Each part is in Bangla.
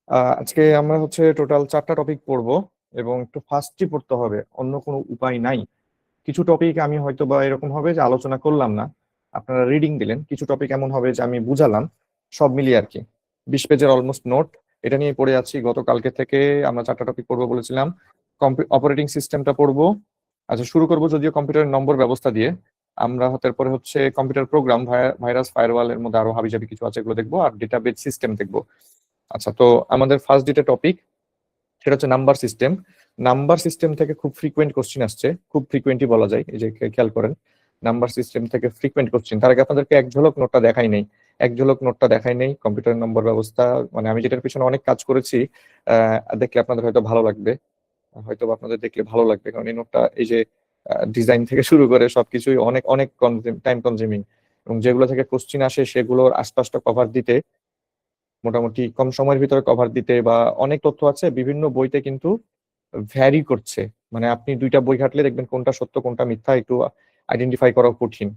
আজকে আমরা টোটাল 4টা টপিক পড়বো এবং একটু ফাস্টই পড়তে হবে, অন্য কোনো উপায় নাই। কিছু টপিক আমি হয়তো বা এরকম হবে যে আলোচনা করলাম না, আপনারা রিডিং দিলেন। কিছু টপিক এমন হবে যে আমি বুঝালাম, সব মিলিয়ে আর কি। 20 পেজের অলমোস্ট নোট এটা নিয়ে পড়ে আছি গতকালকে থেকে। আমরা 4টা টপিক পড়বো বলেছিলাম। অপারেটিং সিস্টেমটা পড়বো। আচ্ছা, শুরু করবো যদিও কম্পিউটারের নম্বর ব্যবস্থা দিয়ে। আমরা তারপরে কম্পিউটার প্রোগ্রাম, ভাইরাস, ফায়ারওয়াল, এর মধ্যে আরো হাবিজাবি কিছু আছে, এগুলো দেখবো। আর ডেটাবেস সিস্টেম দেখবো। আচ্ছা, তো আমাদের ফার্স্ট যেটা টপিক সেটা হচ্ছে নাম্বার সিস্টেম। নাম্বার সিস্টেম থেকে খুব ফ্রিকোয়েন্ট কোশ্চিন আসছে, খুব ফ্রিকোয়েন্টই বলা যায়, এই যে খেয়াল করেন। নাম্বার সিস্টেম থেকে ফ্রিকোয়েন্ট কোশ্চিন। তার আগে আপনাদেরকে এক ঝলক নোটটা দেখাই নেই। কম্পিউটার নম্বর ব্যবস্থা, মানে আমি যেটার পিছনে অনেক কাজ করেছি। দেখলে আপনাদের হয়তো ভালো লাগবে, হয়তো বা আপনাদের দেখলে ভালো লাগবে, কারণ এই নোটটা, এই যে ডিজাইন থেকে শুরু করে সবকিছুই অনেক অনেক টাইম কনজিউমিং, এবং যেগুলো থেকে কোশ্চিন আসে সেগুলোর আশপাশটা কভার দিতে, মোটামুটি কম সময়ের ভিতরে কভার দিতে, বা অনেক তথ্য আছে বিভিন্ন বইতে কিন্তু ভ্যারি করছে। মানে আপনি 2টা বই ঘাটলে দেখবেন কোনটা সত্য কোনটা মিথ্যা একটু আইডেন্টিফাই করা কঠিন।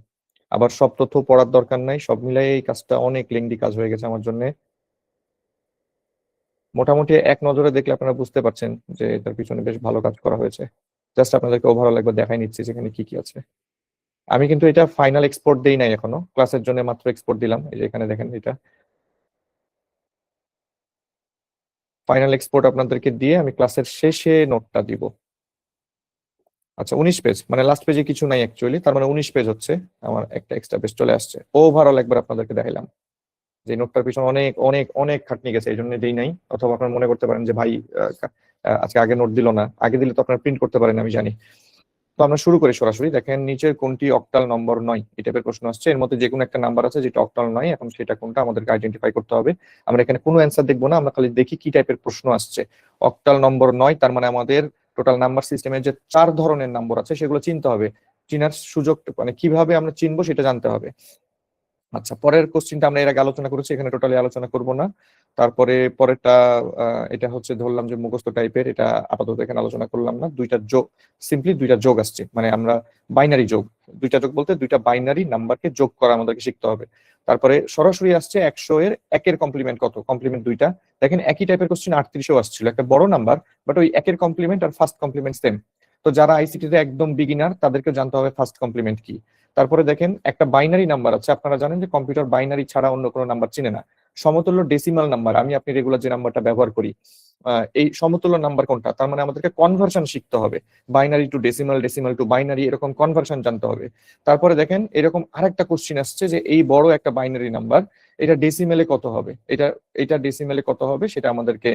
আবার সব তথ্য পড়ার দরকার নাই, সব মিলাই এই কাজটা অনেক লেংদি কাজ হয়ে গেছে আমার জন্য। মোটামুটি এক নজরে দেখলে আপনারা বুঝতে পারছেন যে এটার পিছনে বেশ ভালো কাজ করা হয়েছে। জাস্ট আপনাদেরকে ওভারঅল একবার দেখাই নিচ্ছি যেখানে কি কি আছে। আমি কিন্তু এটা ফাইনাল এক্সপোর্ট দেই নাই এখনো, ক্লাসের জন্য মাত্র এক্সপোর্ট দিলাম। এই যে এখানে দেখেন, এটা ফাইনাল এক্সপোর্ট আপনাদেরকে দিয়ে আমি ক্লাসের শেষে নোটটা দিব। আচ্ছা, 19 পেজ, মানে লাস্ট পেজে কিছু নাই অ্যাকচুয়ালি, তার মানে 19 পেজ হচ্ছে। আমার একটা এক্সট্রা পেজ চলে আসছে। ওভারঅল একবার আপনাদেরকে দেখাইলাম যে নোটটার পিছনে অনেক অনেক অনেক খাটনি গেছে, এই জন্য দেই নাই। অথবা আপনারা মনে করতে পারেন যে ভাই আজকে আগে নোট দিল না, আগে দিলে তো আপনারা প্রিন্ট করতে পারেন, আমি জানি। তো আমরা শুরু করি সরাসরি। দেখেন, নিচের কোনটি অক্টাল নম্বর নয়, এই টাইপের প্রশ্ন আসছে। এর মধ্যে যে কোনো একটা নাম্বার আছে যেটা অক্টাল নয়, এখন সেটা কোনটা আমাদেরকে আইডেন্টিফাই করতে হবে। আমরা এখানে কোনো অ্যান্সার দেখবো না, আমরা খালি দেখি কি টাইপের প্রশ্ন আসছে। অক্টাল নম্বর নয়, তার মানে আমাদের টোটাল নাম্বার সিস্টেমে যে 4 ধরনের নাম্বার আছে সেগুলো চিনতে হবে। চিনার সুযোগ, মানে কিভাবে আমরা চিনবো সেটা জানতে হবে। আচ্ছা, পরের কোশ্চিনটা আমরা এর আগে আলোচনা করেছি, এখানে টোটালি আলোচনা করব না। তারপরে পরেরটা, এটা ধরলাম যে মুখস্থ টাইপের, এটা আপাতত এখানে আলোচনা করলাম না। সিম্পলি দুইটা যোগ আসছে, মানে আমরা বাইনারি যোগ, দুইটা যোগ বলতে দুইটা বাইনারি নাম্বারকে যোগ করা আমাদেরকে শিখতে হবে। তারপরে সরাসরি আসছে 100 এর একের কমপ্লিমেন্ট কত, কমপ্লিমেন্ট দুইটা। দেখেন, একই টাইপের কোশ্চিন 38-এও আসছিল, একটা বড় নাম্বার, বাট ওই একের কমপ্লিমেন্ট আর ফার্স্ট কমপ্লিমেন্ট সেম। তো যারা আইসিটিতে একদম বিগিনার তাদেরকে জানতে হবে ফার্স্ট কমপ্লিমেন্ট কি। তারপরে দেখেন, একটা বাইনারি নাম্বার আছে, আপনারা জানেন যে কম্পিউটার বাইনারি ছাড়া অন্য কোনো নাম্বার চিনে না। সমতুল্য ডেসিমাল নাম্বার, আপনি রেগুলার যে নাম্বারটা ব্যবহার করি, এই সমতুল্য নাম্বার কোনটা, তার মানে আমাদেরকে কনভার্সন শিখতে হবে। Binary to decimal, decimal to binary, এরকম কনভার্সন জানতে হবে। তারপরে দেখেন, এরকম আরেকটা কোশ্চিন আসছে যে এই বড় একটা বাইনারি নাম্বার, এটা ডেসিমেলে কত হবে, এটা ডেসিমেলে কত হবে সেটা আমাদেরকে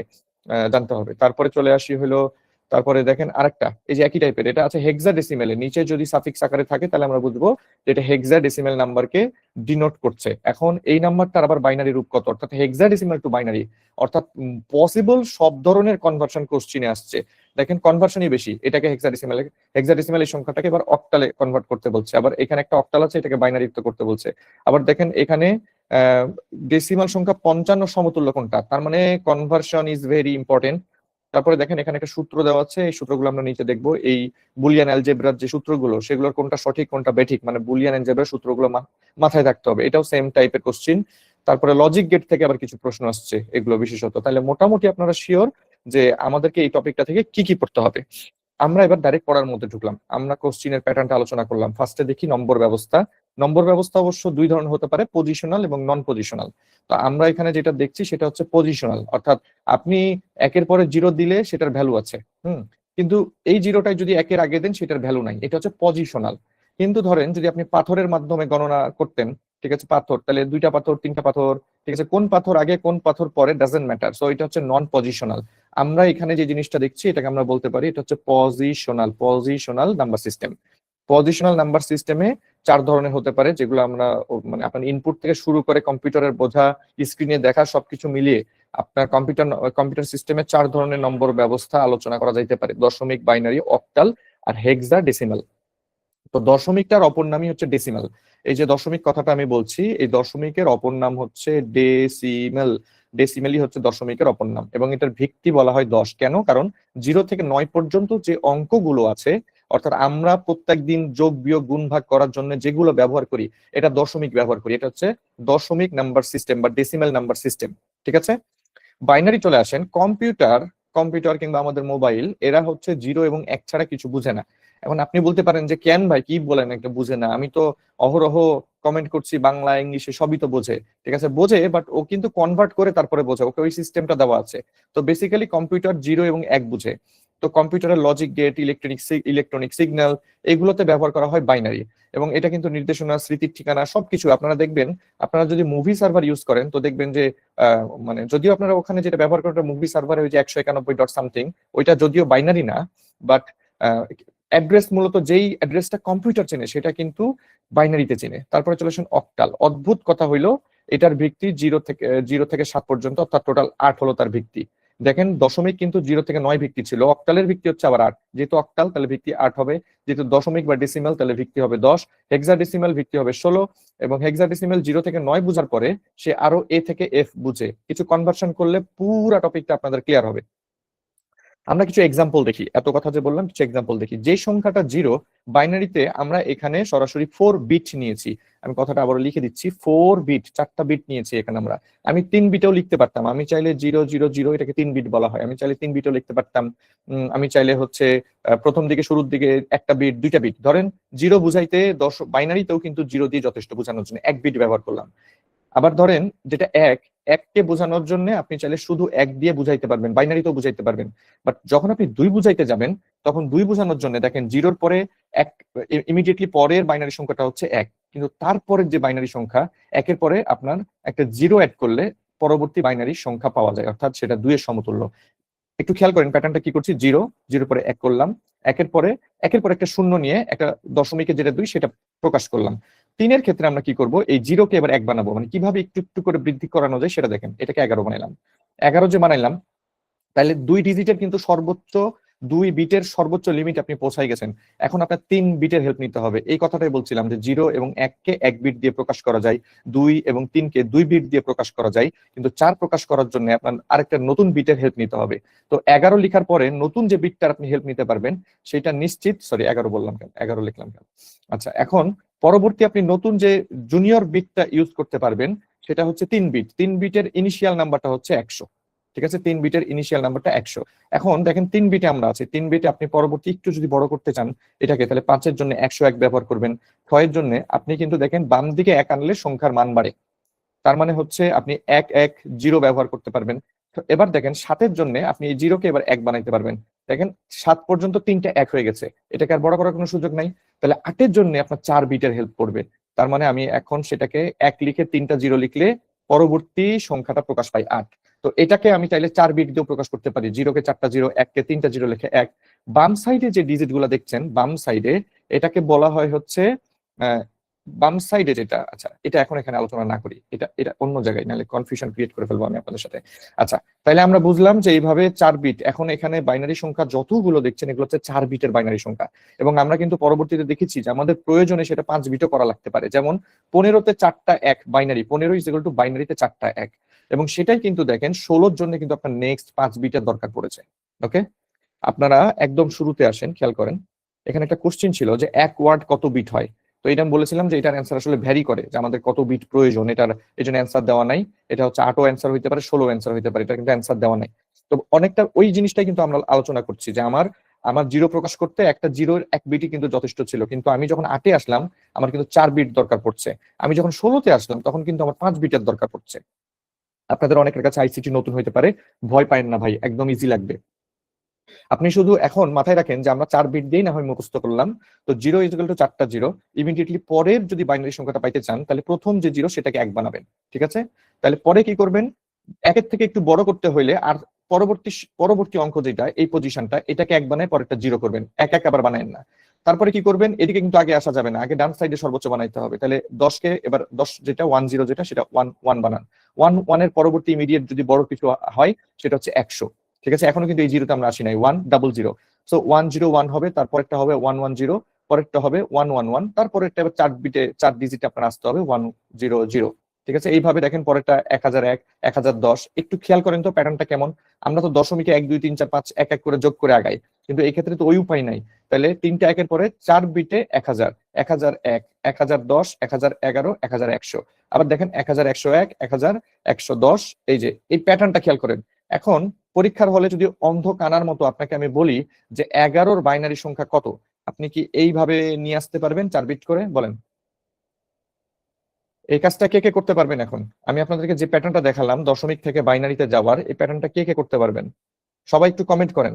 জানতে হবে। তারপরে চলে আসি হলো, তারপরে দেখেন আরেকটা, এই যে একই টাইপের, এটা আছে হেক্সাডেসিমেলে, নিচে যদি সাফিক্স আকারে থাকে তাহলে আমরা বুঝবো যে এটা হেক্সাডেসিমেল নাম্বারকে ডিনোট করছে। এখন এই নাম্বারটার আবার বাইনারি রূপ কত, অর্থাৎ হেক্সাডেসিমেল টু বাইনারি, অর্থাৎ পসিবল সব ধরনের কনভার্সন কোশ্চিনে আসছে। দেখেন, কনভার্সনই বেশি, এটাকে হেক্সাডেসিমেল এই সংখ্যাটাকে এবার অক্টালে কনভার্ট করতে বলছে। আবার এখানে একটা অক্টাল আছে, এটাকে বাইনারিতে করতে বলছে। আবার দেখেন এখানে ডেসিমাল সংখ্যা 55 সমতুল্য কোনটা, তার মানে কনভার্সন ইজ ভেরি ইম্পর্টেন্ট। তারপরে দেখেন, এখানে একটা সূত্র দেওয়া আছে, এই সূত্রগুলো আমরা নিচে দেখবো। এই বুলিয়ান অ্যালজেব্রার যে সূত্রগুলো, সেগুলোর কোনটা সঠিক কোনটা বেঠিক, মানে বুলিয়ান অ্যালজেব্রার সূত্রগুলো মাথায় থাকতে হবে, এটাও সেম টাইপের কোশ্চিন। তারপরে লজিক গেট থেকে আবার কিছু প্রশ্ন আসছে, এগুলো বিশেষত। তাহলে মোটামুটি আপনারা শিওর যে আমাদেরকে এই টপিকটা থেকে কি কি পড়তে হবে। আমরা এবার ডাইরেক্ট পড়ার মধ্যে ঢুকলাম, আমরা কোশ্চিনের প্যাটার্নটা আলোচনা করলাম। ফার্স্টে দেখি নম্বর ব্যবস্থা। নম্বর ব্যবস্থা অবশ্য দুই ধরনের হতে পারে, পজিশনাল এবং নন পজিশনাল। তো আমরা এখানে যেটা দেখছি সেটা হচ্ছে পজিশনাল, অর্থাৎ আপনি একের পরে জিরো দিলে সেটার ভ্যালু আছে, কিন্তু এই জিরোটাই যদি একের আগে দেন সেটার ভ্যালু নাই, এটা হচ্ছে পজিশনাল। কিন্তু ধরেন যদি আপনি পাথরের মাধ্যমে গণনা করতেন, ঠিক আছে, পাথর, তাহলে 2টা পাথর 3টা পাথর, ঠিক আছে, কোন পাথর আগে কোন পাথর পরে ডাজেন্ট ম্যাটার, সো এটা হচ্ছে নন পজিশনাল। আমরা এখানে যে জিনিসটা দেখছি এটাকে আমরা বলতে পারি এটা হচ্ছে positional number system. Positional number সিস্টেমে 4 ধরনের হতে পারে, যেগুলো আমরা মানে আপনার ইনপুট থেকে শুরু করে কম্পিউটারের বোঝা, স্ক্রিনে দেখা, সবকিছু মিলিয়ে আপনার কম্পিউটার সিস্টেমে 4 ধরনের নম্বর ব্যবস্থা আলোচনা করা যাইতে পারে: দশমিক, বাইনারি, অক্টাল আর হেক্সাডেসিমাল। তো দশমিকটার অপর নামই হচ্ছে ডেসিমাল। এই যে দশমিক কথাটা আমি বলছি, এই দশমিকের অপর নাম হচ্ছে ডেসিমেল। ডেসিমেলই হচ্ছে দশমিকের অপর নাম, এবং এটার ভিত্তি বলা হয় 10। কেন? কারণ 0 থেকে 9 পর্যন্ত যে অঙ্কগুলো আছে, অর্থাৎ আমরা প্রত্যেকদিন যোগ বিয়োগ গুণ ভাগ করার জন্য যেগুলো ব্যবহার করি, এটা দশমিক ব্যবহার করি। এটা হচ্ছে দশমিক নাম্বার সিস্টেম বা ডেসিমেল নাম্বার সিস্টেম, ঠিক আছে। বাইনারি চলে আসেন, কম্পিউটার কিংবা আমাদের মোবাইল, এরা হচ্ছে 0 এবং 1 ছাড়া কিছু বুঝে না। এখন আপনি বলতে পারেন যে কেন ভাই, কি বলেন একটা বুঝে না, আমি তো অহরহ কমেন্ট করছি, বাংলা ইংলিশে সবই তো বোঝে। ঠিক আছে, বোঝে, বাট ও কিন্তু কনভার্ট করে তারপরে বোঝে, ওকে ওই সিস্টেমটা দেওয়া আছে। তো বেসিক্যালি কম্পিউটার 0 এবং 1 বুঝে। তো কম্পিউটারের লজিক গেট, ইলেকট্রনিক সিগন্যাল, এগুলোতে ব্যবহার করা হয় বাইনারি। এবং এটা কিন্তু নির্দেশনা, স্মৃতির ঠিকানা সবকিছু আপনারা দেখবেন। আপনারা যদি মুভি সার্ভার ইউজ করেন তো দেখবেন যে মানে যদিও আপনারা ওখানে যেটা ব্যবহার করেন মুভি সার্ভারে ওই যে 191 ডট সামথিং, ওইটা যদিও বাইনারি না, বাট অ্যাড্রেস মূলত যেই অ্যাড্রেসটা কম্পিউটার চেনে সেটা কিন্তু বাইনারিতে চেনে। তারপরে চলে আসেন অক্টাল। অদ্ভুত কথা হইলো, এটার ভিত্তি 0 থেকে 7 পর্যন্ত, অর্থাৎ টোটাল 8 হলো তার ভিত্তি। দেখেন দশমিক কিন্তু 0 থেকে 9 ভিত্তি ছিল, অক্টালের ভিত্তি হচ্ছে আবার 8। যেহেতু অক্টাল তাহলে ভিত্তি 8 হবে, যেহেতু দশমিক বা ডেসিমাল তাহলে ভিত্তি হবে 10, হেক্সাডেসিমাল ভিত্তি হবে 16, এবং হেক্সাডেসিমাল 0 থেকে 9 বুঝার পরে সে আরো এ থেকে এফ বুঝে। কিছু কনভার্সন করলে পুরা টপিকটা আপনাদের ক্লিয়ার হবে। আমরা কিছু এক্সাম্পল দেখি, এত কথা যে বললাম, কিছু এক্সাম্পল দেখি। যে সংখ্যাটা 0 বাইনারিতে আমরা এখানে সরাসরি 4 বিট নিয়েছি। আমি কথাটা আবার লিখে দিচ্ছি, 4 বিট, 4টা বিট নিয়েছি এখানে আমরা। আমি 3 বিটেও লিখতে পারতাম, আমি চাইলে 0 0 0, এটাকে 3 বিট বলা হয়, আমি চাইলে 3 বিটও লিখতে পারতাম। আমি চাইলে হচ্ছে প্রথম দিকে শুরুর দিকে একটা বিট, দুইটা বিট, ধরেন 0 বুঝাইতে 10 বাইনারিতেও কিন্তু 0 দিয়ে যথেষ্ট বোঝানোর জন্য 1 বিট ব্যবহার করলাম। আবার ধরেন যেটা এককে বোঝানোর জন্য আপনি চাইলে শুধু 1 দিয়ে বুঝাইতে পারবেন, বাইনারিতেও বুঝাইতে পারবেন। বাট যখন আপনি 2 বুঝাইতে যাবেন তখন 2 বোঝানোর জন্য দেখেন 0-র পরে 1, ইমিডিয়েটলি পরের বাইনারি সংখ্যাটা হচ্ছে 1, কিন্তু তারপরের যে বাইনারি সংখ্যা 1-এর পরে আপনার একটা 0 অ্যাড করলে পরবর্তী বাইনারি সংখ্যা পাওয়া যায়, অর্থাৎ সেটা 2 এর সমতুল্য। একটু খেয়াল করেন প্যাটার্নটা কি করছি, 0 পরে 1 করলাম, একের পরে একটা শূন্য নিয়ে একটা দশমিকের যেটা 2 সেটা প্রকাশ করলাম। 3-এর ক্ষেত্রে আমরা কি করব, এই 0-কে এবার 1 বানাবো, মানে কিভাবে একটু একটু করে বৃদ্ধি করানো যায় সেটা দেখেন। এটাকে 11 বানাইলাম, 11 যে বানাইলাম, তাহলে 2 ডিজিটের কিন্তু সর্বোচ্চ, 2 বিটের সর্বোচ্চ লিমিট আপনি পৌঁছাই গেছেন। এখন আপনার 3 বিটের হেল্প নিতে হবে। এই কথাটাই বলছিলাম যে 0 এবং 1-কে 1 বিট দিয়ে প্রকাশ করা যায়, 2 এবং 3-কে 2 বিট দিয়ে প্রকাশ করা যায়, কিন্তু 4 প্রকাশ করার জন্য আপনার আরেকটা নতুন বিটের হেল্প নিতে হবে। তো 11 লেখার পরে নতুন যে বিটটার আপনি হেল্প নিতে পারবেন সেটা নিশ্চিত, সরি 11 বললাম কেন, 11 লিখলাম কেন। আচ্ছা, এখন পরবর্তী আপনি নতুন যে জুনিয়র বিটটা ইউজ করতে পারবেন সেটা হচ্ছে 3 বিট। 3 বিটের ইনিশিয়াল নাম্বারটা হচ্ছে 100। ঠিক আছে, 3 বিটের ইনিশিয়াল নাম্বারটা 100। এখন দেখেন 3 বিটে আমরা আছি, 3 বিটে আপনি পরবর্তী একটু যদি বড় করতে চান এটাকে, তাহলে 5-এর জন্য 101 ব্যবহার করবেন, 6-এর জন্য আপনি কিন্তু দেখেন বাম দিকে 1 আনলে সংখ্যার মান বাড়ে, তার মানে হচ্ছে আপনি 110 ব্যবহার করতে পারবেন। তো এবার দেখেন 7-এর জন্য আপনি এই 0-কে এবার 1 বানাইতে পারবেন। দেখেন 7 পর্যন্ত 3টা 1 হয়ে গেছে, এটাকে আর বড় করার কোনো সুযোগ নাই। তাহলে 8-এর জন্য আপনার 4 বিটের হেল্প করবে, তার মানে আমি এখন সেটাকে 1 লিখে 3টা 0 লিখলে পরবর্তী সংখ্যাটা প্রকাশ পাই 8। তো এটাকে আমি চাইলে 4 বিট দিয়েও প্রকাশ করতে পারি, 0-কে 4টা 0, 1-কে 3টা 0 লিখে 1। বাম সাইডে যে ডিজিট গুলো দেখছেন বাম সাইডে, এটাকে বলা হয় হচ্ছে বাম সাইডে যেটা, আচ্ছা এটা এখন এখানে আলোচনা না করি, এটা এটা অন্য জায়গায়, নাহলে কনফিউশন ক্রিয়েট করে ফেলবো আমি আপনাদের সাথে। আচ্ছা, তাহলে আমরা বুঝলাম যে এইভাবে 4 বিট, এখন এখানে বাইনারি সংখ্যা যতগুলো দেখছেন এগুলো হচ্ছে 4 বিটের বাইনারি সংখ্যা। এবং আমরা কিন্তু পরবর্তীতে দেখেছি যে আমাদের প্রয়োজনে সেটা 5 বিটও করা লাগতে পারে, যেমন 15-তে 4টা 1 বাইনারি, 15 ইজ ইকুয়াল টু বাইনারিতে 4টা 1, এবং সেটাই কিন্তু দেখেন 16-র জন্য কিন্তু আপনার নেক্সট 5 বিটের দরকার পড়েছে। ওকে, আপনারা একদম শুরুতে আসেন, খেয়াল করেন এখানে একটা কোশ্চেন ছিল যে 1 ওয়ার্ড কত বিট হয়। তো এটা আমি বলেছিলাম যে এটার অ্যান্সার আসলে ভ্যারি করে, যে আমাদের কত বিট প্রয়োজন, এটার এই জন্য অ্যান্সার দেওয়া নাই। এটা হচ্ছে 8ও অ্যান্সার হইতে পারে, 16 অ্যান্সার হইতে পারে, এটা কিন্তু অ্যান্সার দেওয়া নাই। তো অনেকটা ওই জিনিসটাই কিন্তু আমরা আলোচনা করছি যে আমার আমার 0 প্রকাশ করতে একটা 0-এর 1 বিটই কিন্তু যথেষ্ট ছিল, কিন্তু আমি যখন 8-এ আসলাম আমার কিন্তু 4 বিট দরকার পড়ছে। আমি যখন 16-তে আসলাম তখন কিন্তু আমার 5 বিটের দরকার পড়ছে। আপনাদের অনেকের কাছে আইসিটি নতুন হইতে পারে, ভয় পায়েন না ভাই, একদম ইজি লাগবে। আপনি শুধু এখন মাথায় রাখেন যে আমরা 4 বিট দিয়েই না হয় মুখস্থ করলাম। তো 0 ইজ ইকুয়াল টু 4টা 0, ইমিডিয়েটলি পরের যদি বাইনারি সংখ্যাটা পাইতে চান তাহলে প্রথম যে 0 সেটাকে 1 বানাবেন। ঠিক আছে, তাহলে পরে কি করবেন, 1-এর থেকে একটু বড় করতে হইলে আর পরবর্তী পরবর্তী অঙ্ক যেটা এই পজিশনটা, এটাকে 1 বানায় পরেরটা 0 করবেন, 1 আবার বানায়েন না। তারপরে কি করবেন, এদিকে কিন্তু আগে আসা যাবে না, আগে ডান সাইডে সর্বোচ্চ বানাইতে হবে। তাহলে 10-কে এবার 10 যেটা 10 যেটা সেটা 1 বানান, 1 এর পরবর্তী ইমিডিয়েট যদি বড় কিছু হয় সেটা হচ্ছে 100। ঠিক আছে, এখনো কিন্তু এই 0-তে আমরা আসি নাই, 100। সো 101 হবে, তারপরেরটা হবে 110, পরেরটা হবে 111, তারপরেরটা এবার 4 বিটে 4 ডিজিটে আপনার আসতে হবে 100। ঠিক আছে, এইভাবে দেখেন পরেরটা 1001, 1010। একটু খেয়াল করেন তো প্যাটার্নটা কেমন। আমরা তো দশমিকে 1 2 3 4 5 এক এক করে যোগ করে আগাই, কিন্তু এই ক্ষেত্রে তো ওই উপায় নাই। তাহলে 3টা একের পরে 4 বিটে 1000, 1001, 1010, 1011, 1100। আবার দেখেন 1101, 1110। এই যে এই প্যাটার্নটা খেয়াল করেন। এখন পরীক্ষার হলে যদি অন্ধ কানার মতো আপনাকে আমি বলি যে 11-র বাইনারি সংখ্যা কত, আপনি কি এইভাবে নিয়ে আসতে পারবেন 4 বিট করে? বলেন, এই কাজটা কে কে করতে পারবেন? এখন আমি আপনাদেরকে যে প্যাটার্নটা দেখালাম দশমিক থেকে বাইনারিতে যাওয়ার, এই প্যাটার্নটা কে কে করতে পারবেন? সবাই একটু কমেন্ট করেন,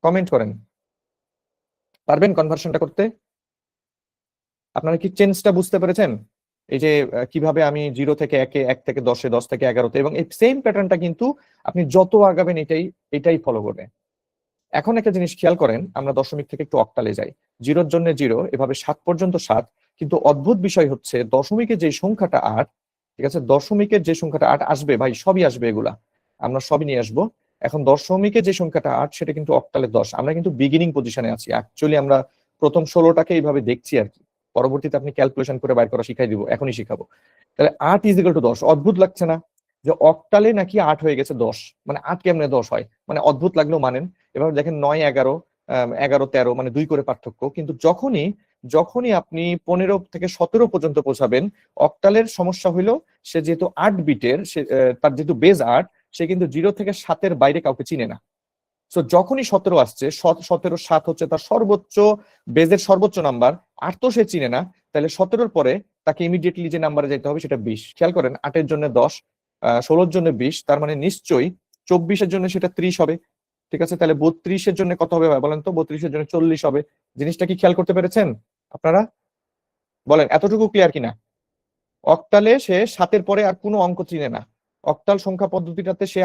কমেন্ট করেন। পারবেন কনভার্সনটা করতে? আপনারা কি চেঞ্জটা বুঝতে পেরেছেন? এই যে কিভাবে আমি 0 থেকে 1-এ, 1 থেকে 10-এ, 10 থেকে 11-তে, এবং এই সেম প্যাটার্নটা কিন্তু আপনি যত আগাবেন এটাই এটাই ফলো করবে। এখন একটা জিনিস খেয়াল করেন, আমরা দশমিক থেকে একটু অক্টালে যাই। 0-র জন্য 0, এভাবে 7 পর্যন্ত 7। কিন্তু অদ্ভুত বিষয় হচ্ছে দশমিকের যে সংখ্যাটা 8, ঠিক আছে, দশমিকের যে সংখ্যাটা 8 আসবে ভাই, সবই আসবে, এগুলা আমরা সবই নিয়ে আসবো। এখন দশমিকের যে সংখ্যাটা 8 সেটা কিন্তু অক্টালে 10। আমরা কিন্তু বিগিনিং পজিশনে আছি, অ্যাকচুয়ালি আমরা প্রথম 16টাকে এইভাবে দেখছি আর কি। পরবর্তীতে আপনি ক্যালকুলেশন করে বাইর করা শিখাই দিব, এখনই শিখাবো। তাহলে 8 ইজ ইকুয়াল টু 10। অদ্ভুত লাগছে না যে অক্টালে নাকি 8 হয়ে গেছে 10? মানে 8 কেমনে 10 হয়, মানে অদ্ভুত লাগলেও মানেন। এবার দেখেন 9 11, 11 13, মানে 2 করে পার্থক্য। কিন্তু যখনই যখনই আপনি 15 থেকে 17 পর্যন্ত পৌঁছাবেন, অক্টালের সমস্যা হইলো সে যেহেতু 8 বিটের, সে তার যেহেতু বেজ 8, সে কিন্তু 0 থেকে 7-এর বাইরে কাউকে চিনে না। সো যখনই 17 আসছে, 17 7 হচ্ছে তার সর্বোচ্চ বেজের সর্বোচ্চ নাম্বার, 8 তো সে চিনে না। তাহলে 17-র পরে তাকে ইমিডিয়েটলি যে নাম্বারে যেতে হবে সেটা 20। খেয়াল করেন, 8-এর জন্য 10, 16-র জন্য 20, তার মানে নিশ্চয়ই 24-এর জন্য সেটা 30 হবে। ঠিক আছে, তাহলে 32-এর জন্য কত হবে ভাই বলেন তো? 32-এর জন্য 40 হবে। জিনিসটা কি খেয়াল করতে পেরেছেন আপনারা? বলেন এতটুকু ক্লিয়ার কিনা? অক্টালে সে 7-এর পরে আর কোনো অঙ্ক চিনে না। অক্টাল সংখ্যা পদ্ধতিটাতে সে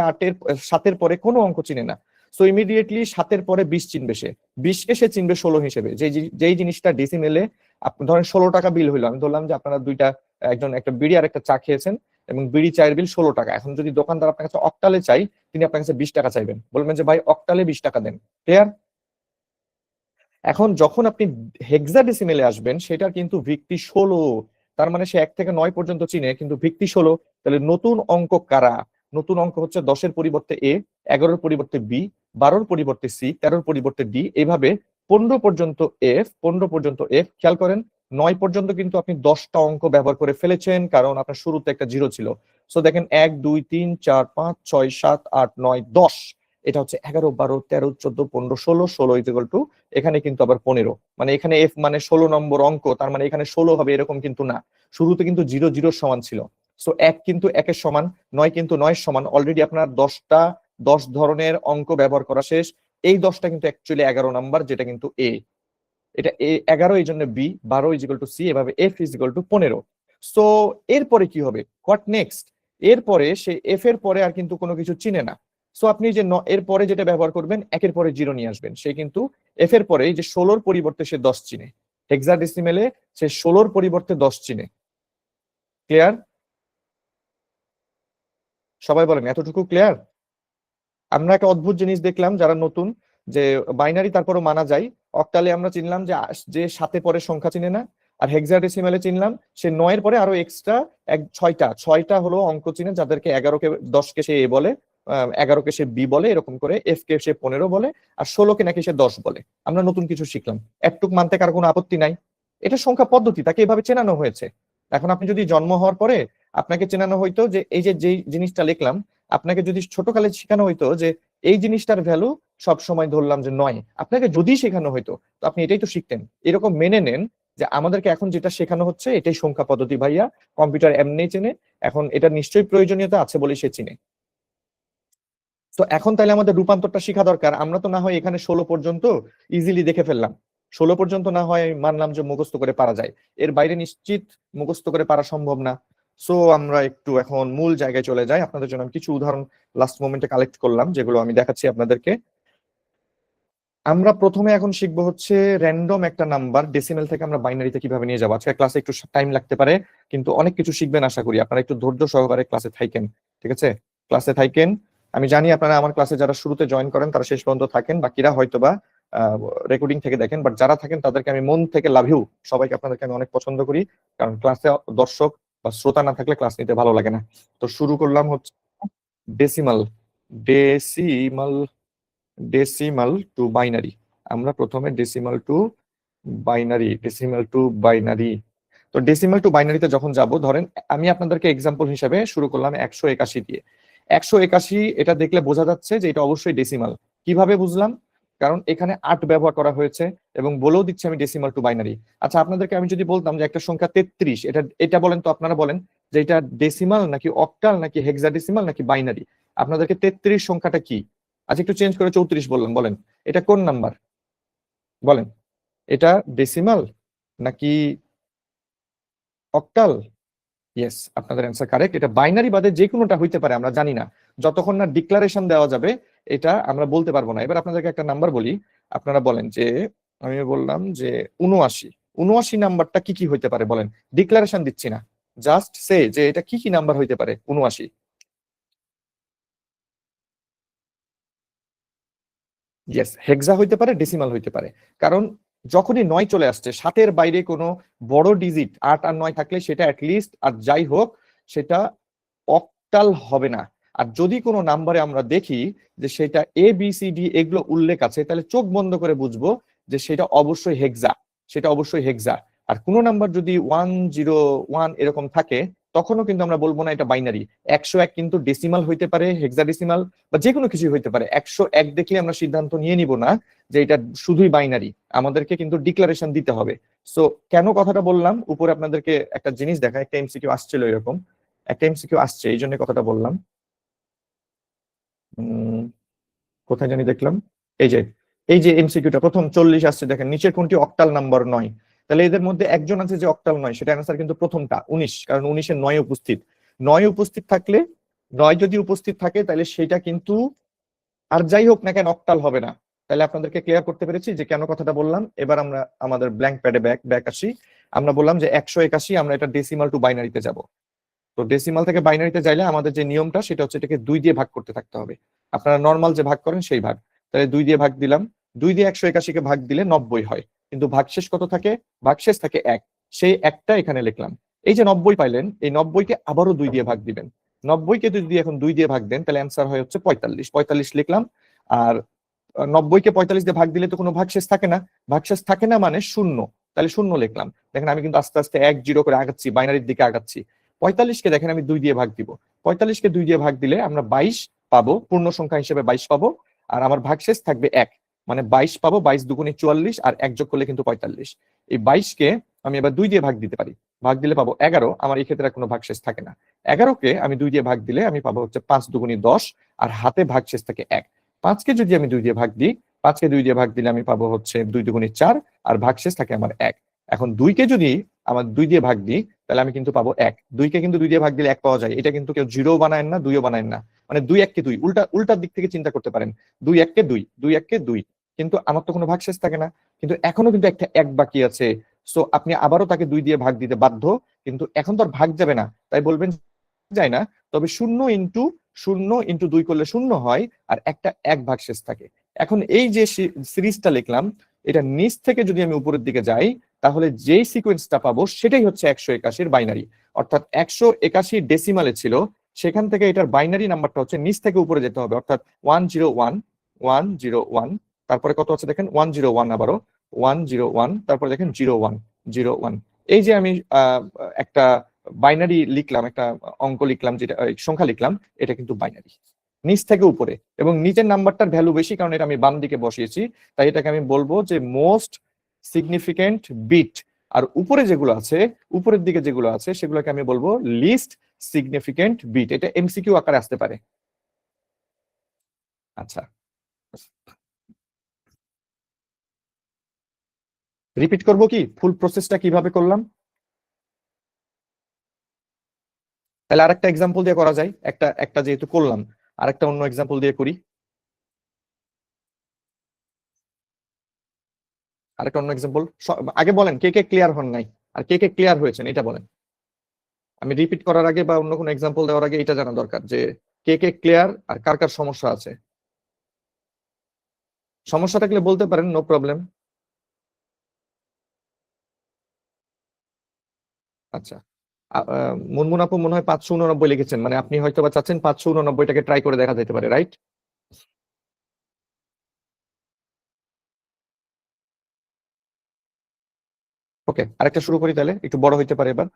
7-এর পরে কোনো অঙ্ক চিনে না। সো ইমিডিয়েটলি 7-এর পরে 20 চিনবে সে। 20-কে সে চিনবে 16 হিসেবে। যেই জিনিসটা ডেসিমেলে, আপনি ধরেন 16 টাকা বিল হইলো, আমি ধরলাম যে আপনারা দুইটা, একজন একটা বিড়ি আর একটা চা খেয়েছেন, এবং বিড়ি চায়ের বিল 16 টাকা। এখন যদি দোকানদার আপনার কাছে অক্টালে চাই, তিনি আপনার কাছে 20 টাকা চাইবেন, বলবেন যে ভাই অক্টালে 20 টাকা দেন। ক্লিয়ার? এখন যখন আপনি হেক্সাডেসিমেলে আসবেন, সেটার কিন্তু ভিত্তি 16। তার মানে সে 1 থেকে 9 পর্যন্ত চিনে, কিন্তু ভিত্তি 16। তাহলে নতুন অঙ্ক কারা? নতুন অঙ্ক হচ্ছে 10-এর পরিবর্তে এ, 11-এর পরিবর্তে বি, 12-র পরিবর্তে সি, 13-র পরিবর্তে ডি, এইভাবে 15 পর্যন্ত এফ, 15 পর্যন্ত এফ। খেয়াল করেন 9 পর্যন্ত কিন্তু আপনি 10টা অঙ্ক ব্যবহার করে ফেলেছেন, কারণ আপনার শুরুতে একটা 0 ছিল। সো দেখেন 1 2 3 4 5 6 7 8 9 10। এটা হচ্ছে 11 12 13 14 15 16, 16 ইজ ইকুয়াল টু, এখানে কিন্তু আবার 15। মানে এখানে এফ মানে 16 নম্বর অঙ্ক, তার মানে এখানে 16 হবে এরকম কিন্তু না। শুরুতে কিন্তু 0 0 সমান ছিল। সো 1 কিন্তু 1-এর সমান, 9 কিন্তু 9-এর সমান। অলরেডি আপনার 10 ধরনের অঙ্ক ব্যবহার করা শেষ। এই 10টা কিন্তু অ্যাকচুয়ালি 11 নাম্বার, যেটা কিন্তু এ। এটা এ 11, এই জন্য B, 12 is equal to C, এভাবে F is equal to 15। So এরপরে কি হবে? What next? এরপরে সে এফ এর পরে আর কিন্তু কোনো কিছু চিনে না। সো আপনি যে এর পরে যেটা ব্যবহার করবেন, 1-এর পরে 0 নিয়ে আসবেন। সে কিন্তু এফ এর পরে যে 16-র পরিবর্তে সে 10 চিনে। হেক্সাডেসিমেলে সে 16-র পরিবর্তে 10 চিনে। ক্লিয়ার? সবাই বলেন এতটুকু ক্লিয়ার? আমরা একটা অদ্ভুত জিনিস দেখলাম যারা নতুন, যে বাইনারি তারপরও মানা যায়। অক্টালে আমরা চিনলাম যে যে 7-এ পরে সংখ্যা চিনে না, আর হেক্সাডেসিমালে চিনলাম সে 9-এর পরে আরো এক্সট্রা 6টা হলো অঙ্ক চিনে, যাদেরকে 11-কে 10-কে সে এ বলে, 11-কে সে বি বলে, এরকম করে এফ কে সে 15 বলে, আর 16-কে নাকি সে 10 বলে। আমরা নতুন কিছু শিখলাম, একটুক মানতে কার কোনো আপত্তি নাই। এটা সংখ্যা পদ্ধতি, তাকে এভাবে চেনানো হয়েছে। এখন আপনি যদি জন্ম হওয়ার পরে আপনাকে চেনানো হইতো যে এই যে যেই জিনিসটা লিখলাম, আপনাকে যদি ছোটকালে শেখানো হইতো যে এই জিনিসটার ভ্যালু সব সময় ধরলাম যে 9, আপনাকে যদি শেখানো হইতো তো আপনি এটাই তো শিখতেন। এরকম মেনে নেন যে আমাদেরকে এখন যেটা শেখানো হচ্ছে এটাই সংখ্যা পদ্ধতি ভাইয়া, কম্পিউটার এমনি চেনে। এখন এটা নিশ্চয়ই প্রয়োজনীয়তা আছে বলে সে চিনে। তো এখন তাহলে আমাদের রূপান্তরটা শেখা দরকার। আমরা তো না হয় এখানে 16 পর্যন্ত ইজিলি দেখে ফেললাম, 16 পর্যন্ত না হয় মানলাম যে মুখস্থ করে পারা যায়, এর বাইরে নিশ্চিত মুখস্থ করে পারা সম্ভব না। সো আমরা একটু এখন মূল জায়গায় চলে যাই। আপনাদের জন্য আমি কিছু উদাহরণ লাস্ট মোমেন্টে কালেক্ট করলাম, যেগুলো আমি দেখাচ্ছি আপনাদেরকে। আমরা প্রথমে এখন শিখবো হচ্ছে র্যান্ডম একটা নাম্বার ডেসিমেল থেকে আমরা বাইনারিতে কিভাবে নিয়ে যাবো। আজকে ক্লাসে একটু টাইম লাগতে পারে, কিন্তু অনেক কিছু শিখবেন আশা করি। আপনারা একটু ধৈর্য সহকারে ক্লাসে থাকেন, ঠিক আছে? ক্লাসে থাকেন। আমি জানি আপনারা আমার ক্লাসে যারা শুরুতে জয়েন করেন তারা শেষ পর্যন্ত থাকেন, বাকিরা হয়তোবা রেকর্ডিং থেকে দেখেন, বাট যারা থাকেন তাদেরকে আমি মন থেকে লাভ ইউ, সবাইকে আপনাদেরকে আমি অনেক পছন্দ করি, কারণ ক্লাসে দর্শক বা শ্রোতা না থাকলে ক্লাস নিতে ভালো লাগে না। তো শুরু করলাম হচ্ছে decimal decimal decimal to binary. আমরা প্রথমে ডেসিমাল টু বাইনারি। তো ডেসিমাল টু বাইনারিতে যখন যাব, ধরেন আমি আপনাদেরকে এক্সাম্পল হিসেবে শুরু করলাম 181 দিয়ে। 181 এটা দেখলে বোঝা যাচ্ছে যে এটা অবশ্যই ডেসিমাল। কিভাবে বুঝলাম? কারণ এখানে 8 ব্যবহার করা হয়েছে এবং বলেও দিচ্ছে আমি ডেসিমাল টু বাইনারি। আচ্ছা, আপনাদেরকে আমি যদি বলতাম যে একটা সংখ্যা 33, এটা এটা বলেন তো, আপনারা বলেন যে এটা ডেসিমাল নাকি অক্টাল নাকি হেক্সাডেসিমাল নাকি বাইনারি? আপনাদেরকে 33 সংখ্যাটা কি? আচ্ছা, একটু চেঞ্জ করে 34 বললাম, বলেন এটা কোন নাম্বার? বলেন, এটা ডেসিমাল নাকি অক্টাল? ইয়েস, আপনাদের অ্যান্সার কারেক্ট। এটা বাইনারি বাদে যে কোনোটা হইতে পারে, আমরা জানি না, যতক্ষণ না ডিক্লারেশন দেওয়া যাবে এটা আমরা বলতে পারবো না। এবার আপনাদেরকে একটা নাম্বার বলি, আপনারা বলেন যে, আমি বললাম যে 79। 79 নাম্বারটা কি কি হইতে পারে বলেন, ডিক্লারেশন দিচ্ছি না, জাস্ট সে যে এটা কি কি নাম্বার হইতে পারে 79। ইয়েস, হেক্সা হইতে পারে, ডেসিমাল হইতে পারে। কারণ যখনই 9 চলে আসছে, 7-এর বাইরে কোনো বড় ডিজিট 8 আর 9 থাকলে সেটা অ্যাটলিস্ট আর যাই হোক সেটা অক্টাল হবে না। আর যদি কোনো নাম্বারে আমরা দেখি যে সেটা ABCD এগুলো উল্লেখ আছে, তাহলে চোখ বন্ধ করে বুঝবো যে সেটা অবশ্যই হেক্সা, সেটা অবশ্যই হেক্সা। আর কোনো নাম্বার যদি 101 এরকম থাকে, তখনও কিন্তু আমরা বলবো না এটা বাইনারি। 101 কিন্তু ডেসিমাল হইতে পারে, হেক্সাডেসিমাল বা যে কোনো কিছু হইতে পারে। 101 দেখলে আমরা সিদ্ধান্ত নিয়ে নিব না যে এটা শুধুই বাইনারি, আমাদেরকে কিন্তু ডিক্লারেশন দিতে হবে। সো কেন কথাটা বললাম, উপরে আপনাদেরকে একটা জিনিস দেখা, একটা এমসিকিউ আসছিল এরকম, একটা এমসিকিউ আসছে, এই জন্য কথাটা বললাম। কোথায় জানি দেখলাম, এই যে এই যে এমসিকিউটা প্রথম 40 আসছে, দেখেন নিচের কোনটি অক্টাল নাম্বার নয়। তাহলে এদের মধ্যে একজন আছে যে অক্টাল নয়, সেটা অ্যান্সার কিন্তু প্রথমটা 19, কারণ 19-এ 9 উপস্থিত। 9 উপস্থিত থাকলে, 9 যদি উপস্থিত থাকে তাহলে সেটা কিন্তু আর যাই হোক না কেন অক্টাল হবে না। তাহলে আপনাদেরকে ক্লিয়ার করতে পেরেছি যে কেন কথাটা বললাম। এবার আমরা আমাদের ব্ল্যাঙ্ক প্যাডে ব্যাক ব্যাক আসি। আমরা বললাম যে 181 আমরা এটা ডেসিমাল টু বাইনারিতে যাব। তো ডেসিমাল থেকে বাইনারিতে যাইলে আমাদের যে নিয়মটা সেটা হচ্ছে এটাকে 2 দিয়ে ভাগ করতে থাকতে হবে। আপনারা নর্মাল যে ভাগ করেন সেই ভাগ, তাহলে 2 দিয়ে ভাগ দিলাম। 2 দিয়ে 181 কে ভাগ দিলে 90 হয়, কিন্তু ভাগশেষ কত থাকে? ভাগশেষ থাকে 1, সেই একটা এখানে লিখলাম। এই যে 90 পাইলেন, এই 90 কে আবারও 2 দিয়ে ভাগ দিবেন। 90 কে যদি এখন 2 দিয়ে ভাগ দেন তাহলে অ্যান্সার হয় হচ্ছে 45। 45 লিখলাম। আর 90 কে 45 দিয়ে ভাগ দিলে তো কোনো ভাগশেষ থাকে না, ভাগশেষ থাকে না মানে শূন্য, তাহলে শূন্য লিখলাম। দেখেন আমি কিন্তু আস্তে আস্তে 1-0 করে আগাচ্ছি, বাইনারির দিকে আগাচ্ছি। 45 কে দেখেন আমি 2 দিয়ে ভাগ দিব। 45 কে 2 দিয়ে ভাগ দিলে আমরা 22 পাবো, পূর্ণ সংখ্যা হিসেবে 22 পাবো। আর আমার ভাগশেষ থাকবে 1, মানে 22 পাবো। 22 দুগুণে 44 আর 1 যোগ করলে কিন্তু 45। এই 22 কে আমি এবার 2 দিয়ে ভাগ দিতে পারি, ভাগ দিলে পাবো 11। আমার এই ক্ষেত্রে কোনো ভাগশেষ থাকে না। 11 কে আমি 2 দিয়ে ভাগ দিলে আমি পাবো হচ্ছে 5 দুগুণে 10, আর হাতে ভাগশেষ থাকে 1। 5 কে যদি আমি 2 দিয়ে ভাগ দিই, 5 কে 2 দিয়ে ভাগ দিলে আমি পাবো হচ্ছে 2 দুগুণে 4, আর ভাগশেষ থাকে আমার 1। এখন 2 কে যদি আমার 2 দিয়ে ভাগ দিই তাহলে আমি কিন্তু পাবো 1। 2 কে কিন্তু 2 দিয়ে ভাগ দিলে 1 পাওয়া যায়, এটা কিন্তু কেউ 0 বানায় না, 2ও বানায় না। মানে 2 1 কে 2, উল্টার দিক থেকে চিন্তা করতে পারেন। 2 1 কে 2, 2 1 কে 2, কিন্তু আমার তো কোনো ভাগশেষ থাকে না, কিন্তু এখনো কিন্তু একটা 1 বাকি আছে। সো আপনি আবারও তাকে 2 দিয়ে ভাগ দিতে বাধ্য, কিন্তু এখন তো আর ভাগ যাবে না, তাই বলবেন যায় না। তবে 0 × 2 করলে 0 হয়, আর একটা 1 ভাগশেষ থাকে। এখন এই যে সিরিজটা লিখলাম, এটা নিচ থেকে যদি আমি উপরের দিকে যাই, তাহলে যেই সিকোয়েন্সটা পাবো সেটাই হচ্ছে 181-র বাইনারি। অর্থাৎ 181 ডেসিমালে ছিল, সেখান থেকে এটার বাইনারি নাম্বারটা হচ্ছে নিচ থেকে উপরে যেতে হবে, অর্থাৎ 101 101। তারপরে কত আছে দেখেন, 101, আবারও 101, তারপরে দেখেন 01 01। এই যে আমি একটা বাইনারি লিখলাম, একটা অঙ্ক লিখলাম, যেটা সংখ্যা লিখলাম, এটা কিন্তু বাইনারি নিচ থেকে উপরে, এবং নিচের নাম্বারটার ভ্যালু বেশি কারণ এটা আমি বাম দিকে বসিয়েছি, তাই এটাকে আমি বলবো যে মোস্ট সিগনিফিকেন্ট বিট। আর উপরে যেগুলো আছে, উপরের দিকে যেগুলো আছে সেগুলোকে আমি বলবো লিস্ট সিগনিফিকেন্ট বিট। এটা এমসিকিউ আকারে আসতে পারে। আচ্ছা, রিপিট করব কি ফুল প্রসেসটা কিভাবে করলাম? তাহলে আরেকটা এক্সাম্পল দিয়ে করা যায়, একটা একটা যেহেতু করলাম, আরেকটা অন্য এক্সাম্পল দিয়ে করি। আরেকটা অন্য এক্সাম্পল। আগে বলেন কে কে ক্লিয়ার হন নাই, আর কে কে ক্লিয়ার হয়েছেন এটা বলেন। আমি রিপিট করার আগে বা অন্য কোনো এক্সাম্পল দেওয়ার আগে এটা জানা দরকার যে কে কে ক্লিয়ার আর কার কার সমস্যা আছে। সমস্যা থাকলে বলতে পারেন, নো প্রবলেম। আচ্ছা, মুনমুন আপু মনে হয় 589 লিখেছেন, মানে আপনি হয়তো বা চাচ্ছেন 589টাকে ট্রাই করে দেখা যেতে পারে, রাইট? ওকে, আরেকটা শুরু করি তাহলে, একটু বড় হইতে পারে এবার।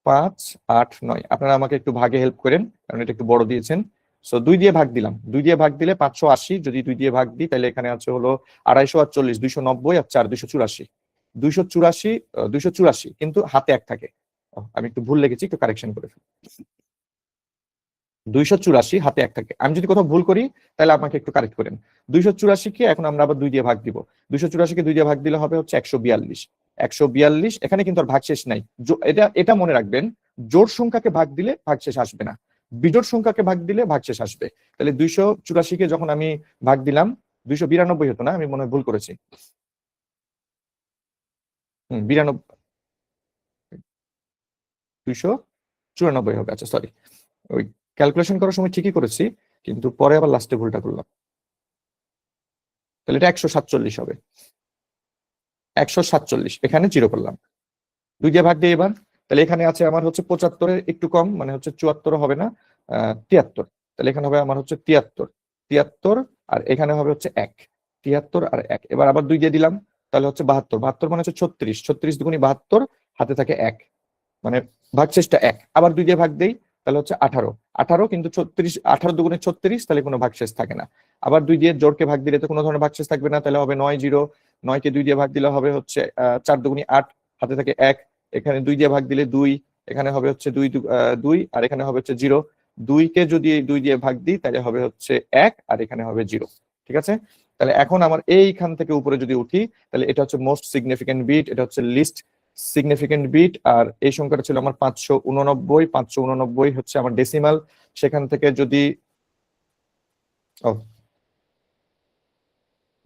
589, আপনারা আমাকে একটু ভাগে হেল্প করেন, কারণ এটা একটু বড় দিয়েছেন। সো 2 দিয়ে ভাগ দিলাম, 2 দিয়ে ভাগ দিলে 580, যদি 2 দিয়ে ভাগ দিই তাহলে এখানে আছে হলো 248, 290 আর 4 284। 284, 284 কিন্তু হাতে এক থাকে। আমি একটু ভুল লিখেছি, একটু কারেকশন করে ফেলি। 284 হাতে এক থাকে, আমি যদি কোথাও ভুল করি তাহলে আমাকে একটু কারেক্ট করেন। 284 কে এখন আমরা আবার 2 দিয়ে ভাগ দিব। 284 কে 2 দিয়ে ভাগ দিলে হবে হচ্ছে 142। 142, এখানে কিন্তু আর ভাগশেষ নাই। এটা এটা মনে রাখবেন, জোড় সংখ্যাকে ভাগ দিলে ভাগশেষ আসবে না, বিজোড় সংখ্যাকে ভাগ দিলে ভাগশেষ আসবে। তাহলে 284কে যখন আমি ভাগ দিলাম, 292 হতো না, আমি মনে হয় ভুল করেছি। 92, 294 হবে। আচ্ছা সরি, ওই ক্যালকুলেশন করার সময় ঠিকই করেছি, কিন্তু পরে আবার লাস্টে ভুলটা করলাম। তাহলে এটা 147 হবে। 147, এখানে জিরো করলাম, 2 দিয়ে ভাগ দিয়ে এবার। তাহলে এখানে আছে আমার হচ্ছে 75-এর একটু কম, মানে হচ্ছে 74 হবে না, 73। তাহলে এখানে হবে আমার হচ্ছে 73, 73, আর এখানে হবে হচ্ছে 1, 73 আর 1। এবার আবার 2 দিয়ে দিলাম, তাহলে হচ্ছে 72, 72 মানে হচ্ছে 36, 36 দুগুণী 72, হাতে থাকে 1, মানে ভাগশেষটা 1। আবার 2 দিয়ে ভাগ দেই, তাহলে হচ্ছে 18, 18 কিন্তু 36, 18 দুগুণে 36, তাহলে কোনো ভাগশেষ থাকে না। আবার 2 দিয়ে জোড়কে ভাগ দিলে তো কোনো ধরনের ভাগশেষ থাকবে না, তাহলে হবে 9 0, 9কে 2 দিয়ে ভাগ দিলে হবে হচ্ছে 4 দুগুণী 8, হাতে থাকে 1, এখানে 2 দিয়ে ভাগ দিলে 2, এখানে হবে হচ্ছে 2 2, আর এখানে হবে হচ্ছে 0। 2কে যদি 2 দিয়ে ভাগ দিই তাহলে হবে হচ্ছে 1, আর এখানে হবে 0। ঠিক আছে, তাহলে এখন আমার এইখান থেকে উপরে যদি উঠি, তাহলে এটা হচ্ছে মোস্ট সিগনিফিকেন্ট বিট, এটা হচ্ছে লিস্ট সিগনিফিকেন্ট বিট। আর এই সংখ্যাটা ছিল আমার 589, 589 হচ্ছে আমার ডেসিমাল। সেখান থেকে যদি